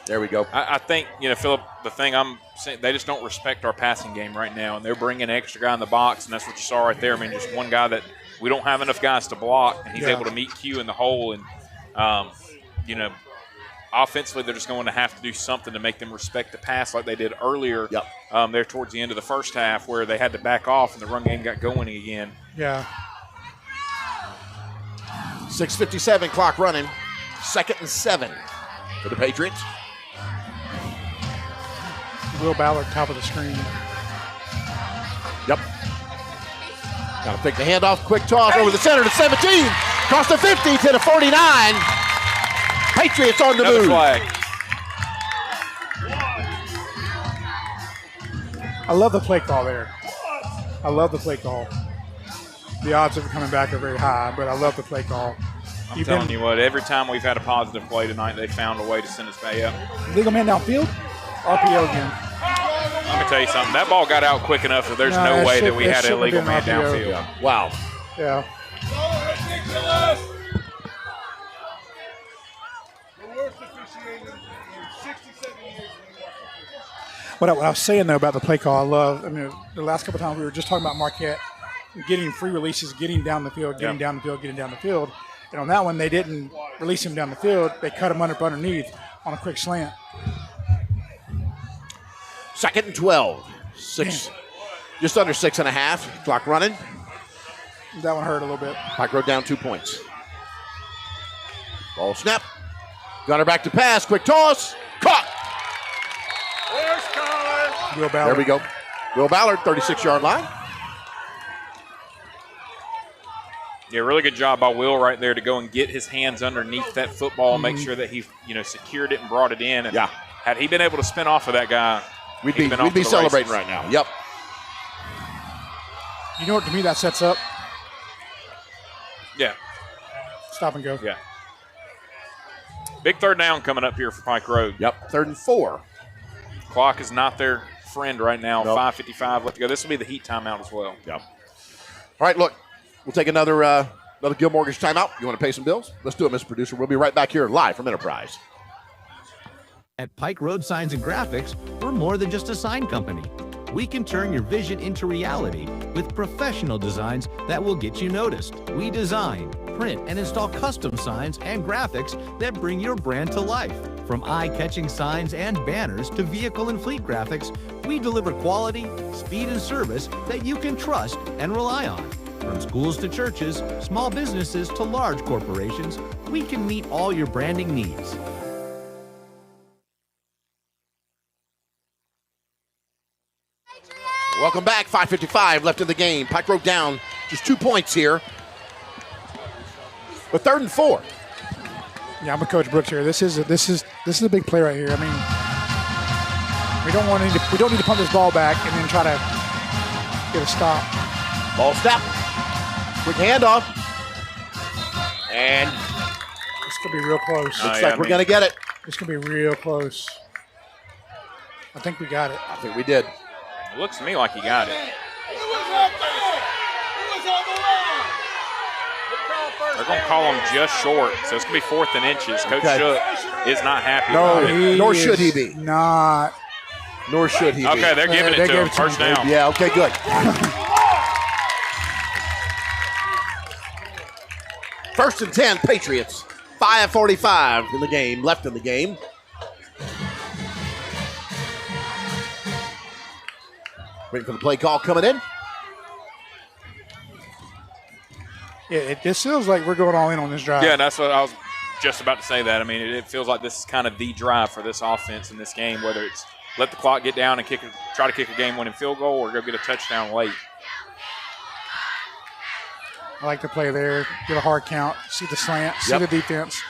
There we go. I think, Philip, the thing I'm saying, they just don't respect our passing game right now, and they're bringing an extra guy in the box, and that's what you saw right there. I mean, just one guy that we don't have enough guys to block, and he's able to meet Q in the hole. And, offensively, they're just going to have to do something to make them respect the pass like they did earlier there towards the end of the first half where they had to back off and the run game got going again. Yeah. 6:57 clock running. 2nd and 7 for the Patriots. Will Ballard, top of the screen. Yep. Got to pick the handoff. Quick toss over the center to 17. Across the 50 to the 49. Patriots on the Another move. Flag. I love the play call there. I love the play call. The odds of it coming back are very high, but I love the play call. I'm telling you what, every time we've had a positive play tonight, they found a way to send us back up. Legal man downfield. RPO again. Let me tell you something. That ball got out quick enough that there's no way that we had an illegal man downfield. Yeah. Wow. Yeah. Ridiculous. The worst officiating in 67 years. What I was saying, though, about the play call, the last couple of times we were just talking about Marquette getting free releases, getting down the field, getting down the field. And on that one, they didn't release him down the field. They cut him underneath on a quick slant. 2nd and 12. Just under 6.5. Clock running. That one hurt a little bit. Pike Road down 2 points. Ball snap. Gunner back to pass. Quick toss. Caught. Will Ballard. There we go. Will Ballard, 36-yard line. Yeah, really good job by Will right there to go and get his hands underneath that football, make sure that he, secured it and brought it in. And had he been able to spin off of that guy, we'd be celebrating right now. Yep. You know what, to me, that sets up? Yeah. Stop and go. Yeah. Big 3rd down coming up here for Pike Road. Yep, 3rd and 4. Clock is not their friend right now. 5:55 left to go. This will be the heat timeout as well. Yep. All right, look, we'll take another Gil Mortgage timeout. You want to pay some bills? Let's do it, Mr. Producer. We'll be right back here live from Enterprise. At Pike Road Signs and Graphics, we're more than just a sign company. We can turn your vision into reality with professional designs that will get you noticed. We design, print, and install custom signs and graphics that bring your brand to life. From eye-catching signs and banners to vehicle and fleet graphics, we deliver quality, speed, and service that you can trust and rely on. From schools to churches, small businesses to large corporations, we can meet all your branding needs. Welcome back. 5:55 left in the game. Pike Road down just 2 points here. But 3rd and 4. Yeah, I'm with Coach Brooks here. This is a big play right here. I mean, we don't need to pump this ball back and then try to get a stop. Ball snap. Quick handoff. And this could be real close. Looks like we're going to get it. This could be real close. I think we got it. I think we did. It looks to me like he got it. They're going to call him just short, so it's going to be 4th and inches. Coach Shook is not happy about it. Nor should he be. Not. Nor should he be. Okay, they're giving it to him. First down. Yeah, okay, good. First and 10, Patriots. 5:45 in the game, left in the game. Waiting for the play call coming in. Yeah, this feels like we're going all in on this drive. Yeah, that's what I was just about to say that. I mean, it feels like this is kind of the drive for this offense in this game, whether it's let the clock get down and try to kick a game-winning field goal or go get a touchdown late. I like to play there, get a hard count, see the slant, see the defense.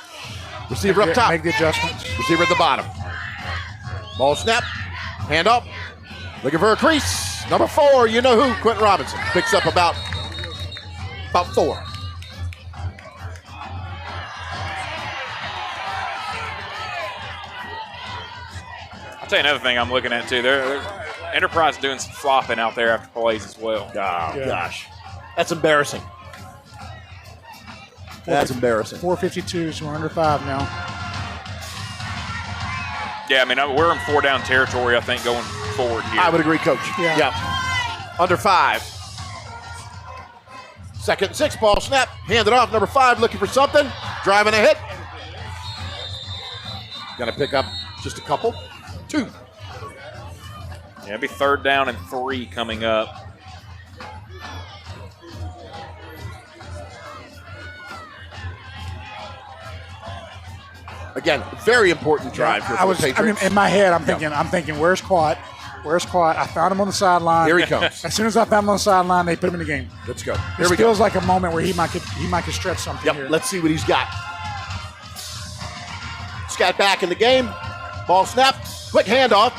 Receiver up top. Make the adjustments. Receiver at the bottom. Ball snap. Hand up. Looking for a crease. Number 4, you know who? Quentin Robinson. Picks up about 4. I'll tell you another thing I'm looking at, too. There's Enterprise doing some flopping out there after plays as well. Oh, gosh. That's embarrassing. That's embarrassing. 4:52, so we're under 5 now. Yeah, I mean, we're in 4-down territory, I think, going forward here. I would agree, Coach. Yeah. Under 5. Second and 6, ball snap. Hand it off. Number 5 looking for something. Driving a hit. Going to pick up just a couple. 2. Yeah, it'll be 3rd down and 3 coming up. Again, very important drive here for the Patriots. In my head, I'm thinking, where's Quat? Where's Quat? I found him on the sideline. Here he comes. As soon as I found him on the sideline, they put him in the game. Let's go. This feels like a moment where he might could stretch something here. Let's see what he's got. Scat back in the game. Ball snap. Quick handoff.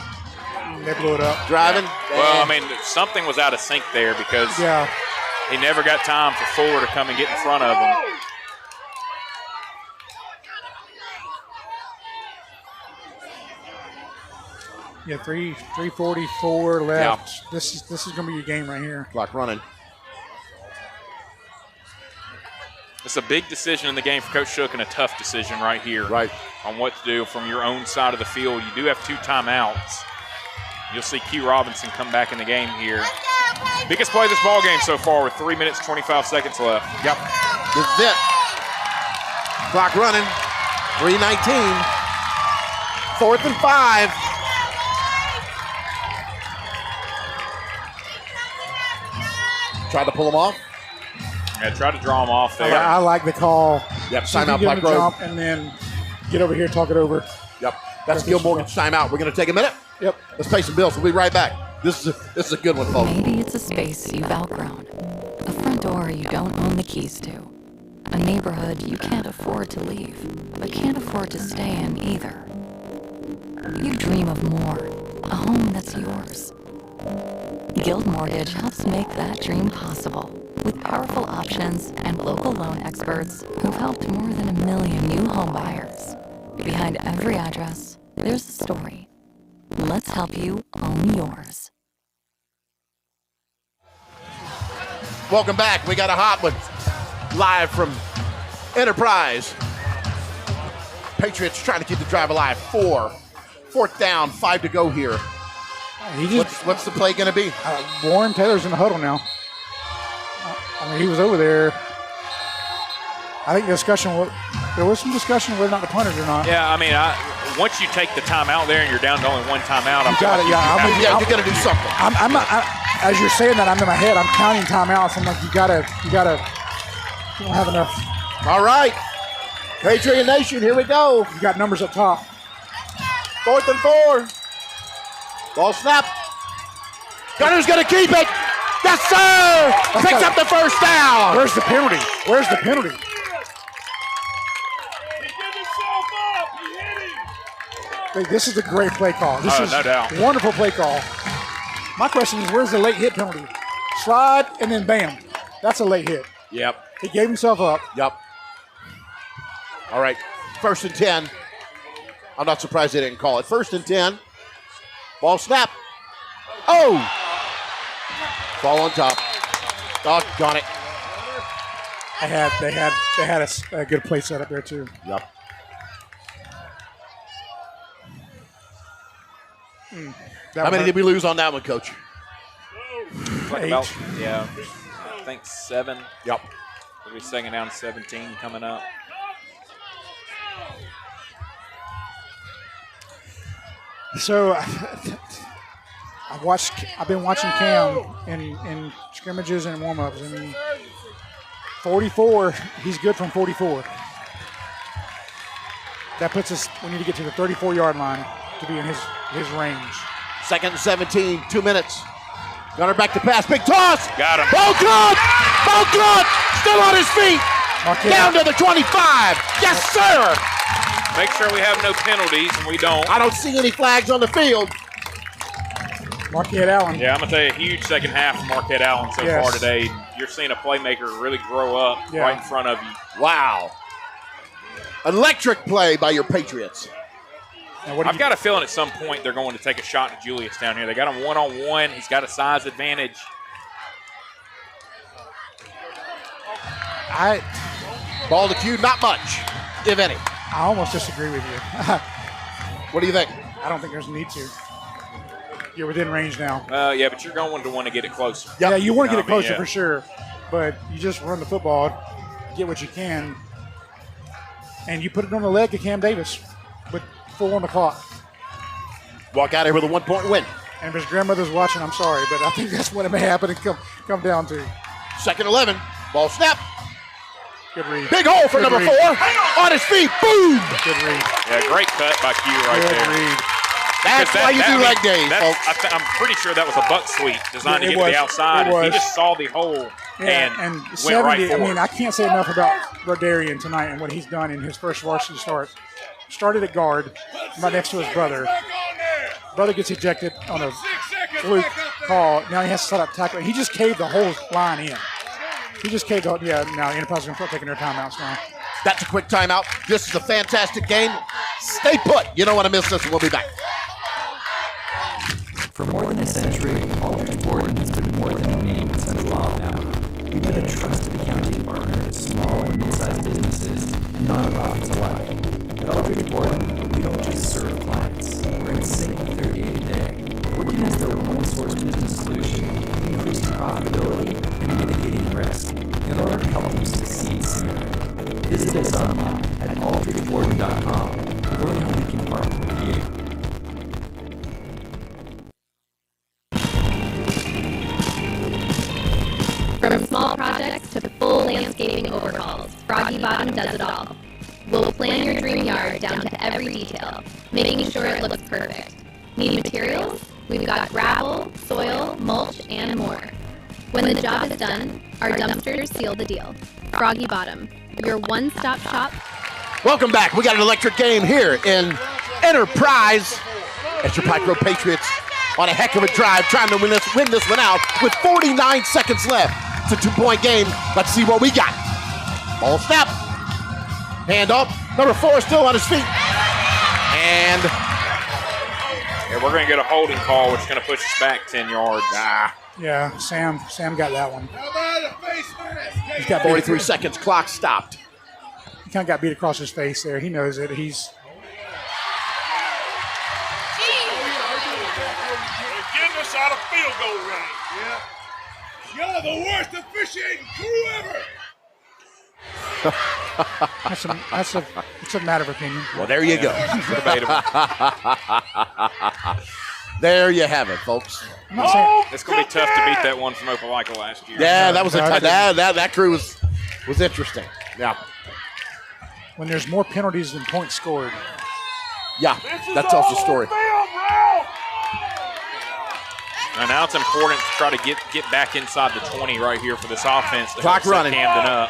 They blew it up. Driving. Well, I mean, something was out of sync there because he never got time for Fuller to come and get in front of him. Yeah, 3:44 left. Yeah. This is going to be your game right here. Clock running. It's a big decision in the game for Coach Shook and a tough decision right here. Right. On what to do from your own side of the field. You do have 2 timeouts. You'll see Q Robinson come back in the game here. Biggest play of this ball game so far with 3 minutes, 25 seconds left. Yep. This is it. Clock running. 3:19. 4th and 5. Try to pull him off. Yeah, try to draw him off there. I like the call. Yep, timeout, Pike Road. Jump and then get over here, talk it over. Yep, that's Gil Morgan's timeout. We're going to take a minute. Yep. Let's pay some bills. We'll be right back. This is a good one, folks. Maybe it's a space you've outgrown. A front door you don't own the keys to. A neighborhood you can't afford to leave, but can't afford to stay in either. You dream of more. A home that's yours. Guild Mortgage helps make that dream possible with powerful options and local loan experts who've helped more than 1 million new home buyers. Behind every address, there's a story. Let's help you own yours. Welcome back. We got a hot one live from Enterprise. Patriots trying to keep the drive alive. 4th down, 5 to go here. What's the play going to be? Warren Taylor's in the huddle now. I mean, he was over there. I think there was some discussion whether or not to punt it or not. Yeah, I mean, once you take the timeout there and you're down to only 1 timeout, you're going to do something. As you're saying that, I'm in my head. I'm counting timeouts. I'm like, you don't have enough. All right, Patriot Nation, here we go. You got numbers up top. 4th and 4. Ball snap. Gunner's going to keep it. Yes, sir. Picks up the 1st down. Where's the penalty? Where's the penalty? This is a great play call. This is no doubt. Wonderful play call. My question is, where's the late hit penalty? Slide and then bam. That's a late hit. Yep. He gave himself up. Yep. All right. 1st and 10. I'm not surprised they didn't call it. 1st and 10. Ball snap. Oh! Ball on top. Doggone it. They had a good play set up there too. Yep. How many did we lose on that one, Coach? I think 7. Yep. It'll be second down 17 coming up. So I've been watching Cam in scrimmages and warm-ups. I mean, 44, he's good from 44. That puts us, we need to get to the 34-yard line to be in his range. Second and 17, 2 minutes. Gunner back to pass, big toss. Got him. Ball caught, still on his feet. Down to the 25. Yes, sir. Make sure we have no penalties, and we don't. I don't see any flags on the field. Marquette Allen. Yeah, I'm going to tell you, a huge second half from Marquette Allen so far today. You're seeing a playmaker really grow up right in front of you. Wow. Electric play by your Patriots. I've got a feeling at some point they're going to take a shot at Julius down here. They got him one-on-one. He's got a size advantage. Ball to Q, not much, if any. I almost disagree with you. What do you think? I don't think there's a need to. You're within range now. Yeah, but you're going to want to get it closer. Yeah, you want to get it closer yeah. for sure. But you just run the football, get what you can, and you put it on the leg of Cam Davis with 4 on the clock. Walk out here with a 1-point win. And if his grandmother's watching, I'm sorry, but I think that's what it may happen and come down to. Second 11, ball snap. Good read. Big hole for number 4. On his feet, boom. Good read. Yeah, great cut by Q right Good there. read. That's why you do leg days, folks. I'm pretty sure that was a buck sweep designed to get to the outside. He just saw the hole and went 70, right for it. I mean, I can't say enough about Rodarian tonight and what he's done in his first varsity start. Started at guard, right next to his brother. Brother gets ejected on a fluke call. Now he has to set up tackle. He just caved the whole line in. He just caved the now Enterprise is going to start taking their timeouts now. That's a quick timeout. This is a fantastic game. Stay put. You don't want to miss this, and we'll be back. For more than a century, Aldridge Borden has been more than a name in Central Alabama. We've been a trusted accounting partner to small and mid-sized businesses and nonprofits alike. At Aldridge Borden, we don't just serve clients. We're in sync with their day-to-day, working as their one-source business solution, increasing profitability and mitigating risk in order to help them succeed sooner. Visit us online at aldridgeborden.com to learn how we can partner with you. From small projects to full landscaping overhauls, Froggy Bottom does it all. We'll plan your dream yard down to every detail, making sure it looks perfect. Need materials? We've got gravel, soil, mulch, and more. When the job is done, our dumpsters seal the deal. Froggy Bottom, your one-stop shop. Welcome back. We got an electric game here in Enterprise. That's your Pike Road Patriots on a heck of a drive, trying to win this one out with 49 seconds left. It's a 2-point game. Let's see what we got. Ball snap. Hand off. Number 4 still on his feet. And we're going to get a holding call, which is going to push us back 10 yards. Yeah, Sam got that one. He's got 43 seconds. Clock stopped. He kind of got beat across his face there. He knows it. He's getting us out of field goal range. Yeah. Y'all the worst officiating crew ever. It's a matter of opinion. Well, there you go. There you have it, folks. It's going to be tough to beat that one from Opelika last year. Yeah, that was that crew was interesting. Yeah. When there's more penalties than points scored. Yeah, that tells the story. And now it's important to try to get back inside the 20 right here for this offense. To Clock help set running. Camden up.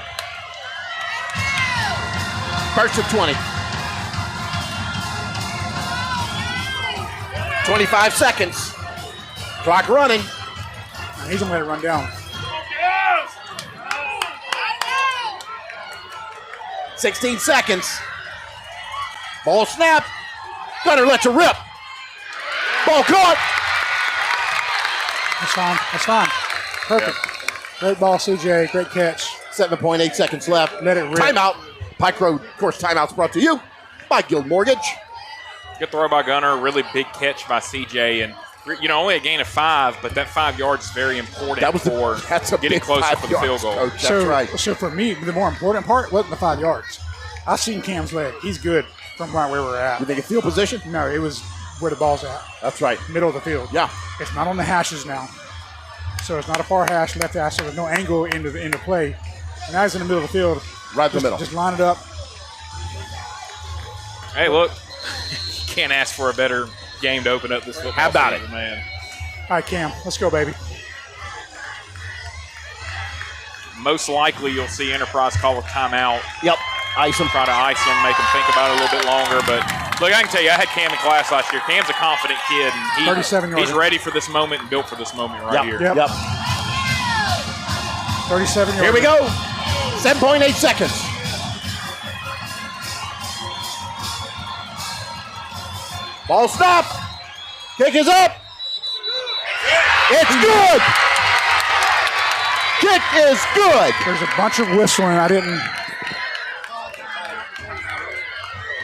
First and 20. 25 seconds. Clock running. He's going to let it run down. 16 seconds. Ball snap. Gunner lets it rip. Ball caught. That's fine. Perfect. Yep. Great ball, CJ. Great catch. 7.8 seconds left. Let it rip. Timeout. Pike Road, of course, timeout's brought to you by Guild Mortgage. Good throw by Gunner. Really big catch by CJ. And only a gain of 5, but that 5 yards is very important that's a getting big closer 5 for the yards, field goal. Coach. That's right. So for me, the more important part wasn't the 5 yards. I've seen Cam's leg. He's good from right where we're at. You think it's field position? No, it was where the ball's at. That's right. Middle of the field. Yeah. It's not on the hashes now. So it's not a far hash, left hash, so there's no angle into play. And now he's in the middle of the field. Right in the middle. Just line it up. Hey, look. You can't ask for a better game to open up this football How about season, man. All right, Cam, let's go, baby. Most likely you'll see Enterprise call a timeout. Yep. Ice him. Try to ice him, make him think about it a little bit longer. But, look, I can tell you, I had Cam in class last year. Cam's a confident kid. And 37 yards. He's ready for this moment and built for this moment right here. Yep. 37 yards. Here we go. 7.8 seconds. Ball stopped. Kick is up. It's good. Kick is good. There's a bunch of whistling. I didn't.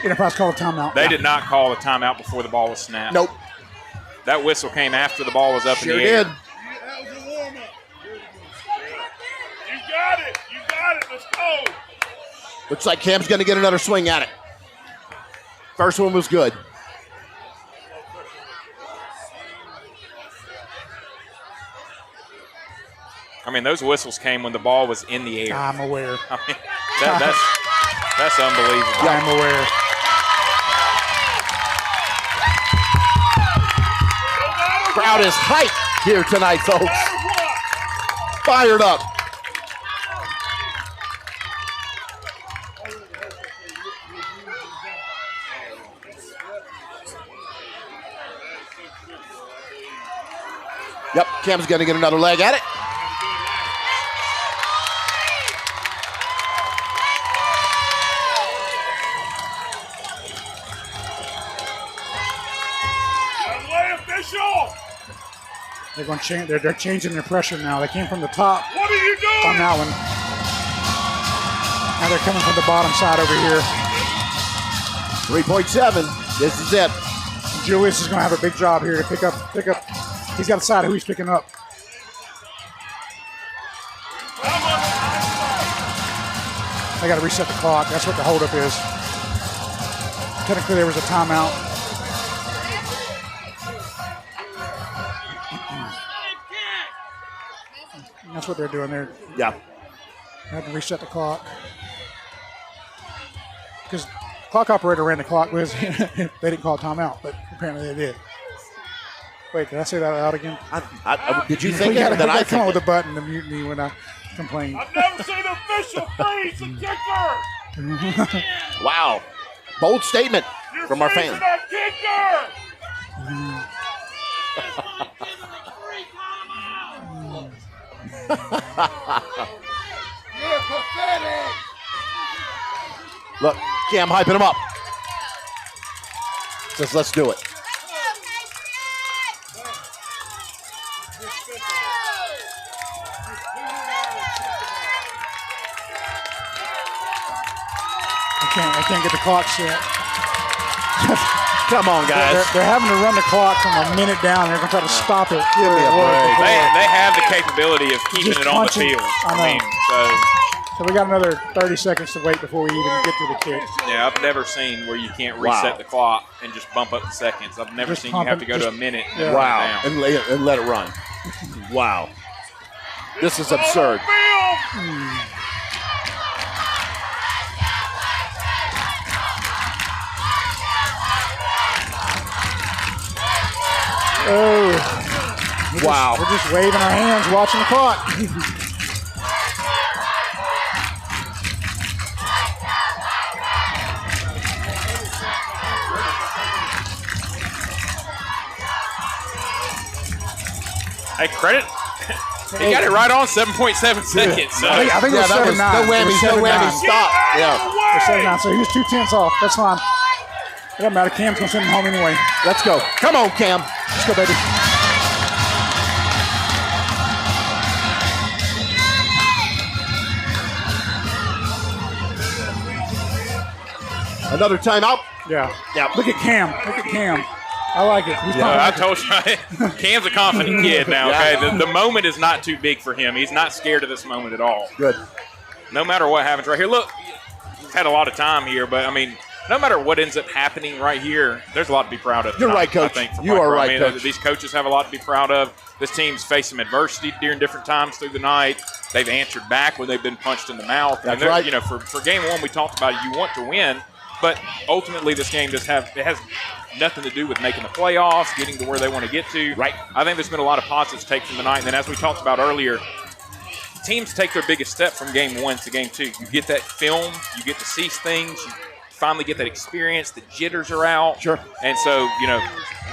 Enterprise called a timeout. They did not call a timeout before the ball was snapped. Nope. That whistle came after the ball was up in the air. Sure did. That was a warm-up. You got it. You got it. Let's go. Looks like Cam's going to get another swing at it. First one was good. I mean, those whistles came when the ball was in the air. I'm aware. I mean, that's unbelievable. Yeah, I'm aware. Crowd is hyped here tonight, folks. Fired up. Yep, Cam's going to get another leg at it. They're going to change. They're changing their pressure now. They came from the top. What are you doing? On that one. Now they're coming from the bottom side over here. 3.7. This is it. Julius is going to have a big job here to pick up. He's got to decide who he's picking up. They got to reset the clock. That's what the holdup is. Technically, there was a timeout. That's what they're doing. They had to reset the clock because clock operator ran the clock. They didn't call a timeout, but apparently they did. Wait, did I say that out again? Did you think that? I come up with a button to mute me when I complain. I've never seen an official freeze a kicker. Wow. Bold statement from our fans. That kicker. You're pathetic. Look, Cam hyping him up. Says, let's do it. I can't get the clock set. Come on, guys. They're having to run the clock from a minute down. They're going to try to stop it. Give me a break. They have the capability of keeping Just it on the punching. field. I know. So we got another 30 seconds to wait before we even get to the kick. Yeah, I've never seen where you can't reset the clock and just bump up the seconds. I've never seen you have to go to a minute and run it down. And let it run. Wow. This is absurd. Oh. Wow. We're just waving our hands, watching the clock. Hey, credit. He got it right on 7.7 seconds. So. I think it was 7-9. No whammy, stop. Yeah. It was 7-9, so he was 2 tenths off. That's fine. It doesn't matter. Cam's going to send him home anyway. Let's go. Come on, Cam. Let's go, baby. Another timeout. Yeah. Yeah. Look at Cam. Look at Cam. I like it. I told you, Cam's a confident kid now, okay? The moment is not too big for him. He's not scared of this moment at all. Good. No matter what happens right here. Look, he's had a lot of time here, but, I mean, no matter what ends up happening right here, there's a lot to be proud of. You're right, Coach. I think, for You Pike are Road. right, Coach. These coaches have a lot to be proud of. This team's faced some adversity during different times through the night. They've answered back when they've been punched in the mouth. That's right. You know, for game one, we talked about it. You want to win, but ultimately this game has nothing to do with making the playoffs, getting to where they want to get to. Right. I think there's been a lot of positives to take from the night. And then as we talked about earlier, teams take their biggest step from game one to game two. You get that film, you get to see things, you finally get that experience, the jitters are out. Sure. And so, you know,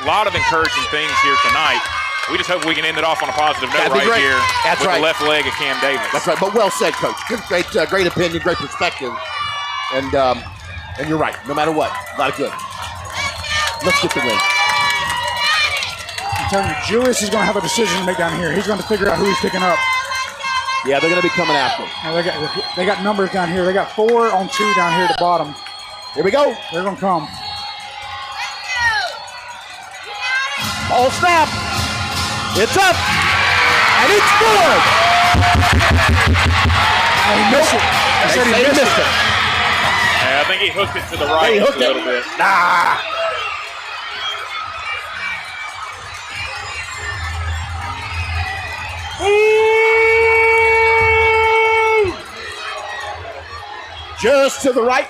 a lot of encouraging things here tonight. We just hope we can end it off on a positive note right here with the left leg of Cam Davis. That's right, but well said, Coach. Great opinion, great perspective. And you're right, no matter what, a lot of good. Let's get the win. I'm telling you, Julius is going to have a decision to make down here. He's going to figure out who he's picking up. Yeah, they're going to be coming after him. Now they got numbers down here. They got 4 on 2 down here at the bottom. Here we go. They're going to come. Ball snap. It's up. And it's good. He missed it. They said he missed it. Yeah, I think he hooked it to the right a little bit. Nah. Just to the right.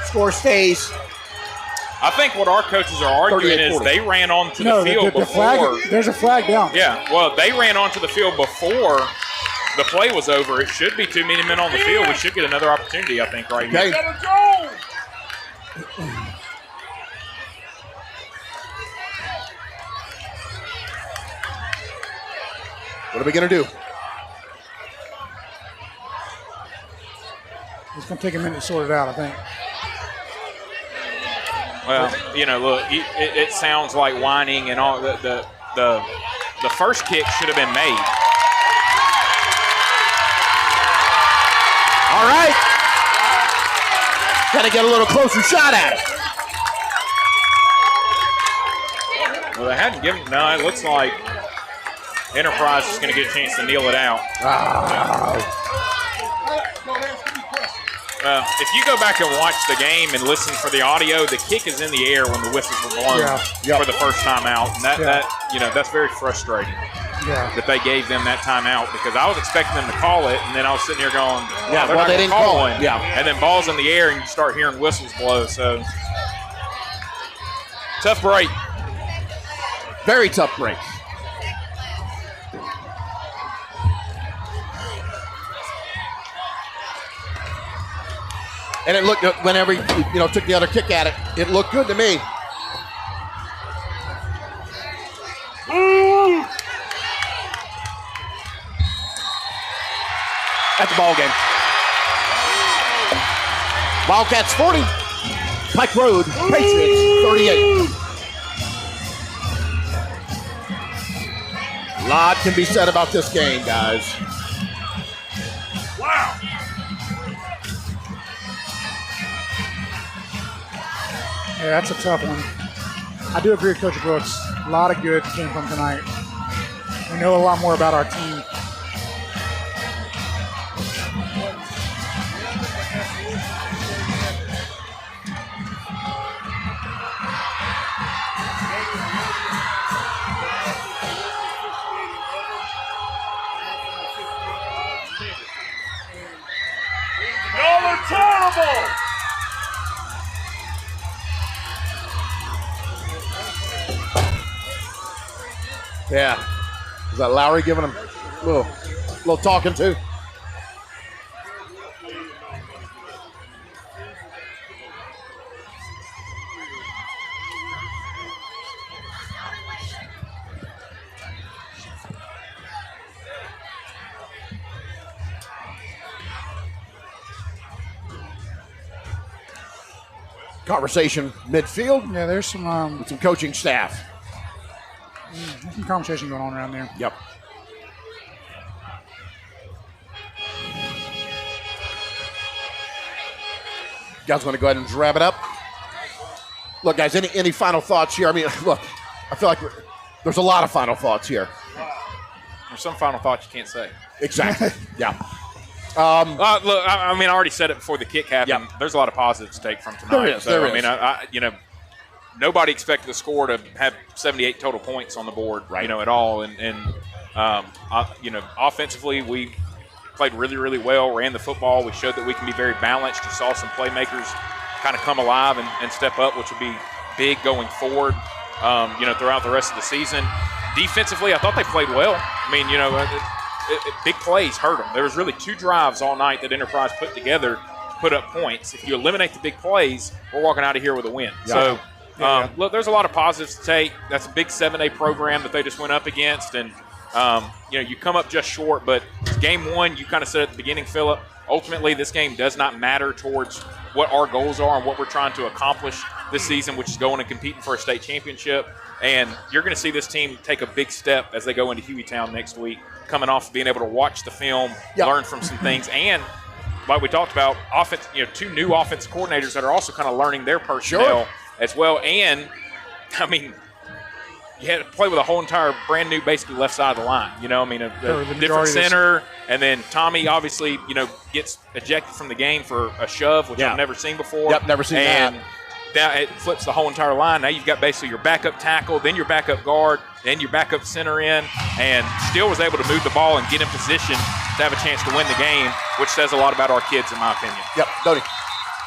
Score stays. I think what our coaches are arguing is they ran onto the field before. There's a flag down. Yeah, well, they ran onto the field before the play was over. It should be too many men on the field. We should get another opportunity, I think, right here. What are we going to do? It's going to take a minute to sort it out, I think. Well, you know, look, it sounds like whining and all. The first kick should have been made. All right. Got to get a little closer shot at it. Well, they hadn't given. No, it looks like Enterprise is going to get a chance to kneel it out. If you go back and watch the game and listen for the audio, the kick is in the air when the whistles were blown for the first time out. And that's very frustrating that they gave them that timeout, because I was expecting them to call it, and then I was sitting here going, they didn't call one. Yeah. And then ball's in the air, and you start hearing whistles blow. So, tough break. Very tough break. And it looked, whenever he took the other kick at it, it looked good to me. That's the ball game. Wildcats 40, Pike Road Patriots 38. A lot can be said about this game, guys. Wow. Yeah, that's a tough one. I do agree with Coach Brooks. A lot of good came from tonight. We know a lot more about our team. Y'all are terrible. Yeah. Is that Lowry giving him a little talking to? Conversation midfield. Yeah, there's some with some coaching staff. There's some conversation going on around there. Yep. Guys want to go ahead and wrap it up? Look, guys, any final thoughts here? I mean, look, I feel like there's a lot of final thoughts here. There's some final thoughts you can't say. Exactly. Yeah. Look, I mean, I already said it before the kick happened. Yeah. There's a lot of positives to take from tonight. There is. I mean, you know, nobody expected the score to have 78 total points on the board, right. You know, at all. You know, offensively, we played really, really well, ran the football. We showed that we can be very balanced. You saw some playmakers kind of come alive and step up, which will be big going forward, you know, throughout the rest of the season. Defensively, I thought they played well. I mean, you know, big plays hurt them. There was really 2 drives all night that Enterprise put together to put up points. If you eliminate the big plays, we're walking out of here with a win. Yeah. So, look, there's a lot of positives to take. That's a big 7A program that they just went up against. And, you know, you come up just short. But game 1, you kind of said at the beginning, Phillip, ultimately this game does not matter towards what our goals are and what we're trying to accomplish this season, which is going and competing for a state championship. And you're going to see this team take a big step as they go into Hueytown next week, coming off being able to watch the film, learn from some things, and like we talked about, offense. You know, 2 new offensive coordinators that are also kind of learning their personnel as well. And I mean, you had to play with a whole entire brand new, basically left side of the line. You know, I mean, a different center, and then Tommy obviously, you know, gets ejected from the game for a shove, which I've never seen before. Yep, never seen that. Now it flips the whole entire line. Now you've got basically your backup tackle, then your backup guard, then your backup center in, and still was able to move the ball and get in position to have a chance to win the game, which says a lot about our kids, in my opinion. Yep, Dodie.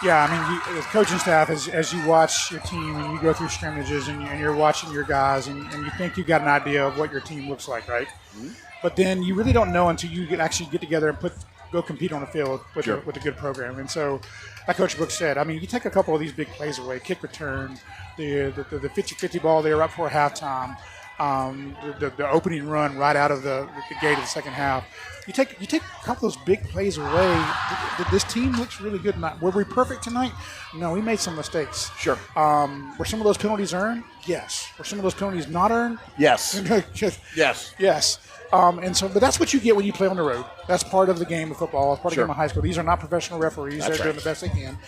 Yeah, I mean, the coaching staff, as you watch your team and you go through scrimmages and you're watching your guys and you think you got an idea of what your team looks like, right? Mm-hmm. But then you really don't know until you actually get together and go compete on the field with a good program. And so, like Coach Brooks said, I mean, you take a couple of these big plays away, kick return, the 50-50 ball there right before halftime, the opening run right out of the gate of the second half. You take a couple of those big plays away. This team looks really good tonight. Were we perfect tonight? No, we made some mistakes. Sure. Were some of those penalties earned? Yes. Were some of those penalties not earned? Yes. Yes. Yes. But that's what you get when you play on the road. That's part of the game of football. It's part of the game of high school. These are not professional referees. They're doing the best they can.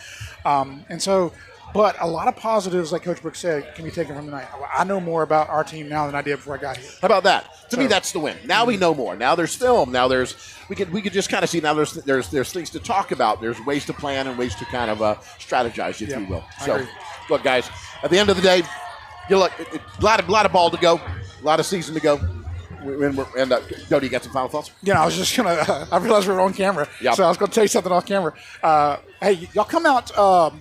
But a lot of positives, like Coach Brooks said, can be taken from tonight. I know more about our team now than I did before I got here. How about that? To me, that's the win. Now we know more. Now there's film. Now we could just kind of see. Now there's things to talk about. There's ways to plan and ways to kind of strategize, if you will. So, look, guys, at the end of the day, a lot of ball to go, a lot of season to go. And Dodie, you got some final thoughts? Yeah, I was just going to – I realized we were on camera, so I was going to tell you something off camera. Hey, y'all come out.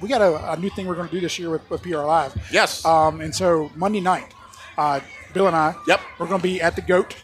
We got a new thing we're going to do this year with PR Live. Yes. And so Monday night, Bill and I, we're going to be at the GOAT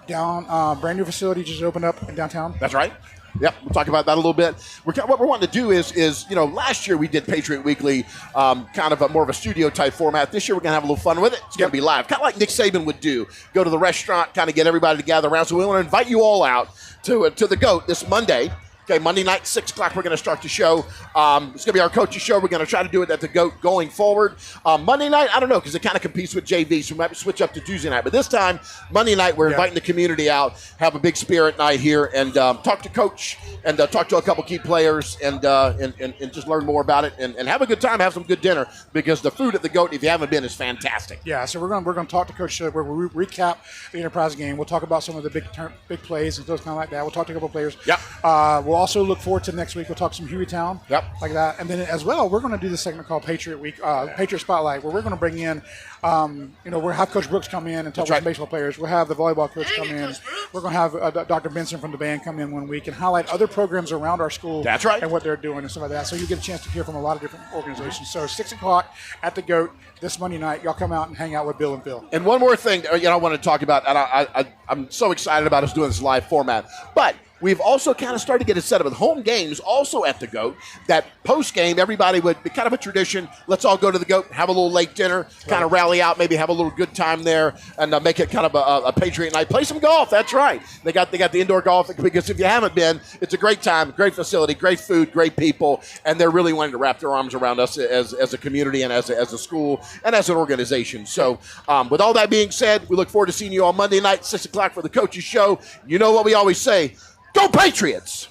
down, brand new facility just opened up in downtown. That's right. Yep, we'll talk about that a little bit. What we're wanting to do is last year we did Patriot Weekly, kind of more of a studio type format. This year we're going to have a little fun with it. It's going to be live, kind of like Nick Saban would do. Go to the restaurant, kind of get everybody to gather around. So we want to invite you all out to the GOAT this Monday. Okay, Monday night, 6 o'clock, we're going to start the show. It's going to be our coach's show. We're going to try to do it at the GOAT going forward. Monday night, I don't know, because it kind of competes with JV, so we might switch up to Tuesday night. But this time, Monday night, we're inviting the community out, have a big spirit night here, and talk to Coach and talk to a couple key players and just learn more about it and have a good time, have some good dinner, because the food at the GOAT, if you haven't been, is fantastic. Yeah, so we're going to talk to Coach where we recap the Enterprise game. We'll talk about some of the big plays and those kind of like that. We'll talk to a couple players. Yep. We'll also look forward to next week. We'll talk some Hueytown. Yep. Like that. And then as well, we're going to do this segment called Patriot Week, Patriot Spotlight, where we're going to bring in, we'll have Coach Brooks come in and talk with some baseball players. We'll have the volleyball coach come in. We're going to have Dr. Benson from the band come in one week and highlight other programs around our school. That's right. And what they're doing and stuff like that. So you get a chance to hear from a lot of different organizations. So 6 o'clock at the GOAT this Monday night. Y'all come out and hang out with Bill and Phil. And one more thing, I want to talk about, and I'm so excited about us doing this live format, but we've also kind of started to get it set up with home games also at the GOAT. That post-game, everybody would be kind of a tradition. Let's all go to the GOAT, have a little late dinner, kind of rally out, maybe have a little good time there, and make it kind of a Patriot night. Play some golf, that's right. They got the indoor golf, because if you haven't been, it's a great time, great facility, great food, great people, and they're really wanting to wrap their arms around us as a community and as a school and as an organization. So with all that being said, we look forward to seeing you on Monday night, 6 o'clock for the Coaches Show. You know what we always say, go Patriots!